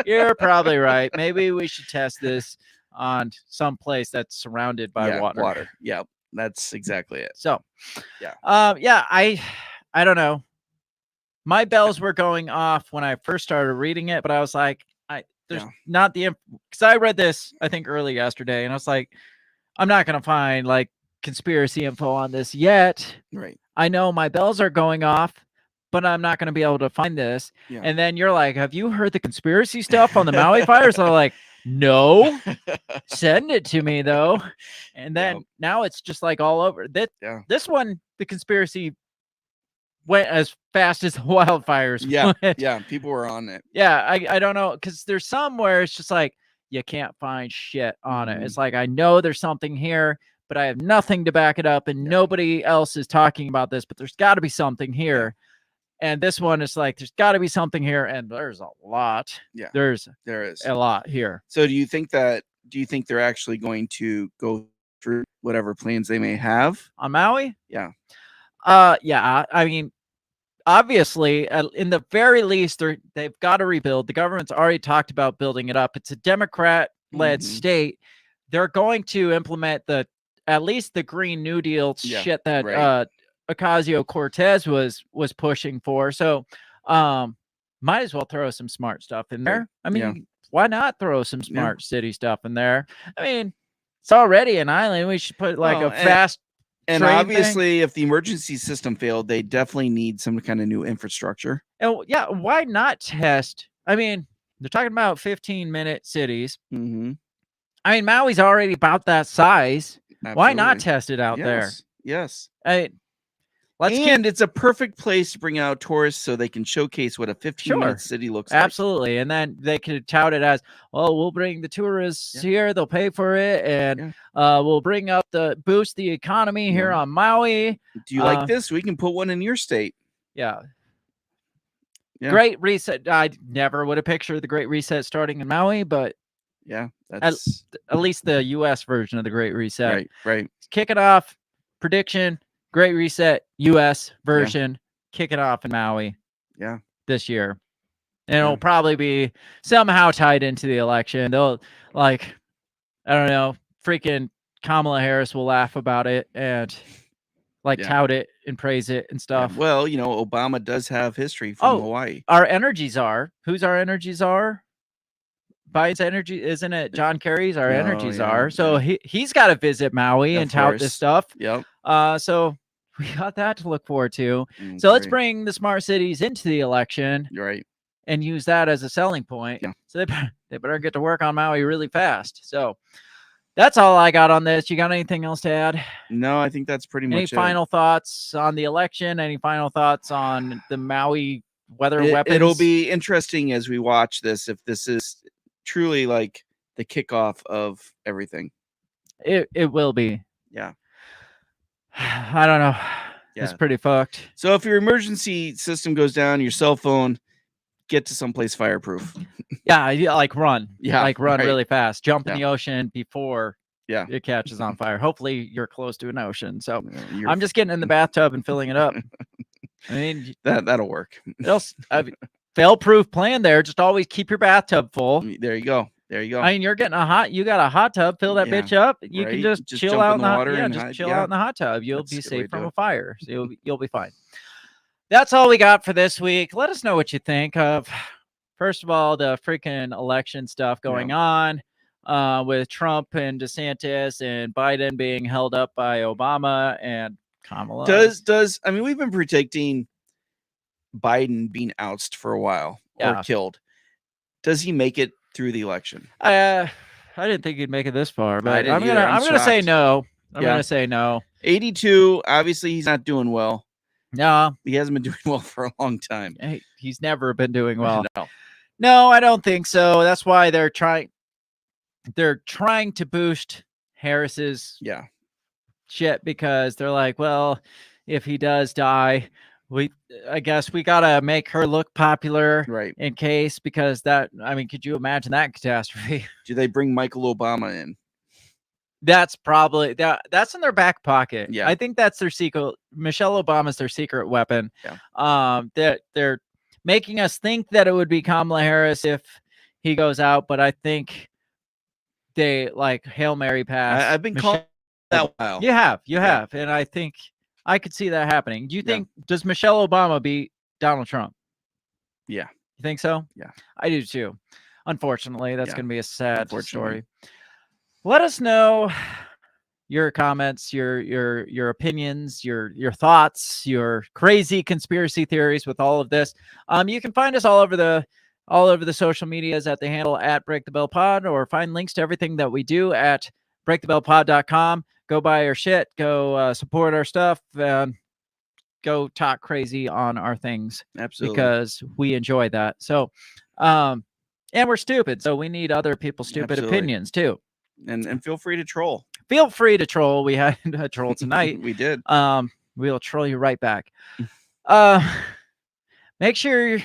[SPEAKER 3] You're probably right. Maybe we should test this on some place that's surrounded by water.
[SPEAKER 4] Yeah. That's exactly it.
[SPEAKER 3] So, I don't know. My bells were going off when I first started reading it, but I was like, there's not the because I read this I think early yesterday, and I was like, I'm not gonna find like conspiracy info on this yet.
[SPEAKER 4] Right.
[SPEAKER 3] I know my bells are going off, but I'm not gonna be able to find this.
[SPEAKER 4] Yeah.
[SPEAKER 3] And then you're like, have you heard the conspiracy stuff on the Maui fires? I'm like, no. Send it to me though. And then now it's just like all over. This one, the conspiracy went as fast as the wildfires went.
[SPEAKER 4] Yeah, people were on it.
[SPEAKER 3] Yeah, I don't know, because there's some where it's just like you can't find shit on it. It's like, I know there's something here, but I have nothing to back it up, and nobody else is talking about this, but there's got to be something here. And this one is like, there's got to be something here, and there's a lot.
[SPEAKER 4] Yeah,
[SPEAKER 3] there is a lot here.
[SPEAKER 4] So do you think they're actually going to go through whatever plans they may have
[SPEAKER 3] on Maui?
[SPEAKER 4] Yeah.
[SPEAKER 3] Yeah. I mean, obviously, in the very least, they've got to rebuild. The government's already talked about building it up. It's a Democrat-led state. They're going to implement at least the Green New Deal shit that Ocasio-Cortez was pushing for. So, might as well throw some smart stuff in there. I mean, why not throw some smart city stuff in there? I mean, it's already an island. We should put like a fast.
[SPEAKER 4] And obviously, if the emergency system failed, they definitely need some kind of new infrastructure.
[SPEAKER 3] And yeah, why not test? I mean, they're talking about 15-minute cities. I mean, Maui's already about that size. Absolutely. Why not test it out there?
[SPEAKER 4] Yes.
[SPEAKER 3] It's
[SPEAKER 4] a perfect place to bring out tourists so they can showcase what a 15-minute city looks like.
[SPEAKER 3] Absolutely. And then they could tout it as, well, we'll bring the tourists here. They'll pay for it. And we'll bring up boost the economy here on Maui.
[SPEAKER 4] Do you like this? We can put one in your state.
[SPEAKER 3] Yeah. Great Reset. I never would have pictured the Great Reset starting in Maui, but
[SPEAKER 4] that's
[SPEAKER 3] at least the U.S. version of the Great Reset.
[SPEAKER 4] Right.
[SPEAKER 3] Kick it off. Prediction. Great Reset U.S. version, kick it off in Maui. This year. And it'll probably be somehow tied into the election. They'll I don't know, freaking Kamala Harris will laugh about it and tout it and praise it and stuff.
[SPEAKER 4] Well, Obama does have history from Hawaii.
[SPEAKER 3] Our energy czar. Who's our energy czar? Biden's energy, isn't it? John Kerry's our energy czar. So he's got to visit Maui and tout this stuff.
[SPEAKER 4] Yep.
[SPEAKER 3] So we got that to look forward to. So let's bring the smart cities into the election.
[SPEAKER 4] Right.
[SPEAKER 3] And use that as a selling point.
[SPEAKER 4] Yeah.
[SPEAKER 3] So they better get to work on Maui really fast. So that's all I got on this. You got anything else to add?
[SPEAKER 4] No, I think that's pretty much it.
[SPEAKER 3] Any final thoughts on the election? Any final thoughts on the Maui weather weapons?
[SPEAKER 4] It'll be interesting as we watch this, if this is truly like the kickoff of everything.
[SPEAKER 3] It will be.
[SPEAKER 4] Yeah.
[SPEAKER 3] I don't know. It's pretty fucked.
[SPEAKER 4] So if your emergency system goes down, your cell phone, get to someplace fireproof.
[SPEAKER 3] Run. Run really fast. Jump in the ocean before it catches on fire. Hopefully you're close to an ocean. So I'm just getting in the bathtub and filling it up. I mean,
[SPEAKER 4] that'll work.
[SPEAKER 3] Fail-proof plan there. Just always keep your bathtub full.
[SPEAKER 4] There you go.
[SPEAKER 3] I mean, you got a hot tub, fill that bitch up. You can just chill out in the water. Out in the hot tub. You'll be safe from a fire. So you'll be fine. That's all we got for this week. Let us know what you think of, first of all, the freaking election stuff going on with Trump and Desantis and Biden being held up by Obama and Kamala.
[SPEAKER 4] I mean, we've been predicting Biden being ousted for a while or killed, does he make it through the election?
[SPEAKER 3] I didn't think he'd make it this far, but I'm gonna say no. I'm gonna say no.
[SPEAKER 4] 82. Obviously, he's not doing well.
[SPEAKER 3] No,
[SPEAKER 4] he hasn't been doing well for a long time.
[SPEAKER 3] Hey, he's never been doing well.
[SPEAKER 4] No.
[SPEAKER 3] No, I don't think so. That's why they're trying to boost Harris's shit, because they're like, well, if he does die, I guess we gotta make her look popular,
[SPEAKER 4] right?
[SPEAKER 3] In case, because could you imagine that catastrophe?
[SPEAKER 4] Do they bring Michael Obama in?
[SPEAKER 3] That's probably that's in their back pocket.
[SPEAKER 4] Yeah,
[SPEAKER 3] I think that's their secret. Michelle Obama's their secret weapon.
[SPEAKER 4] Yeah.
[SPEAKER 3] They're making us think that it would be Kamala Harris if he goes out, but I think they like Hail Mary pass.
[SPEAKER 4] I've been calling that while.
[SPEAKER 3] You have, and I think I could see that happening. Do you think does Michelle Obama beat Donald Trump?
[SPEAKER 4] Yeah.
[SPEAKER 3] You think so?
[SPEAKER 4] Yeah.
[SPEAKER 3] I do too. Unfortunately, that's going to be a sad story. Let us know your comments, your opinions, your thoughts, your crazy conspiracy theories with all of this. You can find us all over the social medias at the handle @BreakTheBellPod, or find links to everything that we do at breakthebellpod.com. Go buy our shit, go support our stuff, go talk crazy on our things.
[SPEAKER 4] Absolutely.
[SPEAKER 3] Because we enjoy that. So, and we're stupid, so we need other people's stupid opinions too.
[SPEAKER 4] And feel free to troll.
[SPEAKER 3] Feel free to troll. We had a troll tonight.
[SPEAKER 4] We did.
[SPEAKER 3] We'll troll you right back. Make sure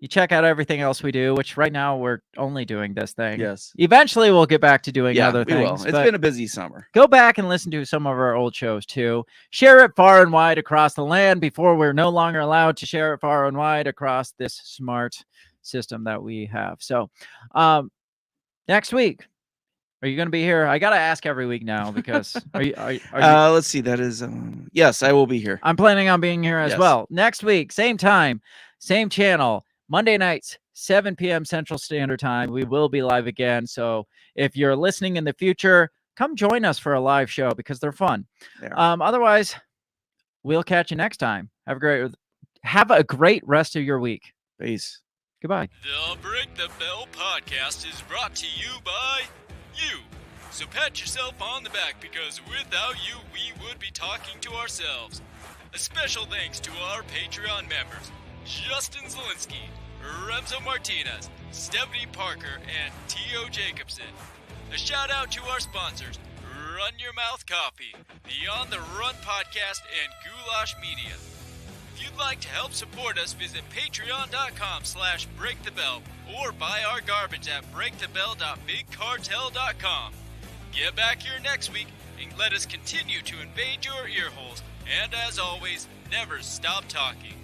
[SPEAKER 3] you check out everything else we do, which right now we're only doing this thing.
[SPEAKER 4] Yes.
[SPEAKER 3] Eventually we'll get back to doing other things.
[SPEAKER 4] Will. It's been a busy summer.
[SPEAKER 3] Go back and listen to some of our old shows too. Share it far and wide across the land before we're no longer allowed to share it far and wide across this smart system that we have. So next week, are you going to be here? I got to ask every week now, because are you
[SPEAKER 4] let's see. That is, yes, I will be here.
[SPEAKER 3] I'm planning on being here as well. Next week, same time, same channel, Monday nights, 7 p.m. Central Standard Time. We will be live again. So if you're listening in the future, come join us for a live show, because they're fun. Otherwise, we'll catch you next time. Have a great rest of your week.
[SPEAKER 4] Peace.
[SPEAKER 3] Goodbye.
[SPEAKER 9] The Break the Bell podcast is brought to you by you. So pat yourself on the back, because without you, we would be talking to ourselves. A special thanks to our Patreon members, Justin Zielinski, Remzo Martinez, Stephanie Parker, and T.O. Jacobson. A shout out to our sponsors, Run Your Mouth Coffee, the On the Run podcast, and Goulash Media. If you'd like to help support us, visit patreon.com/breakthebell or buy our garbage at breakthebell.bigcartel.com. Get back here next week and let us continue to invade your ear holes. And as always, never stop talking.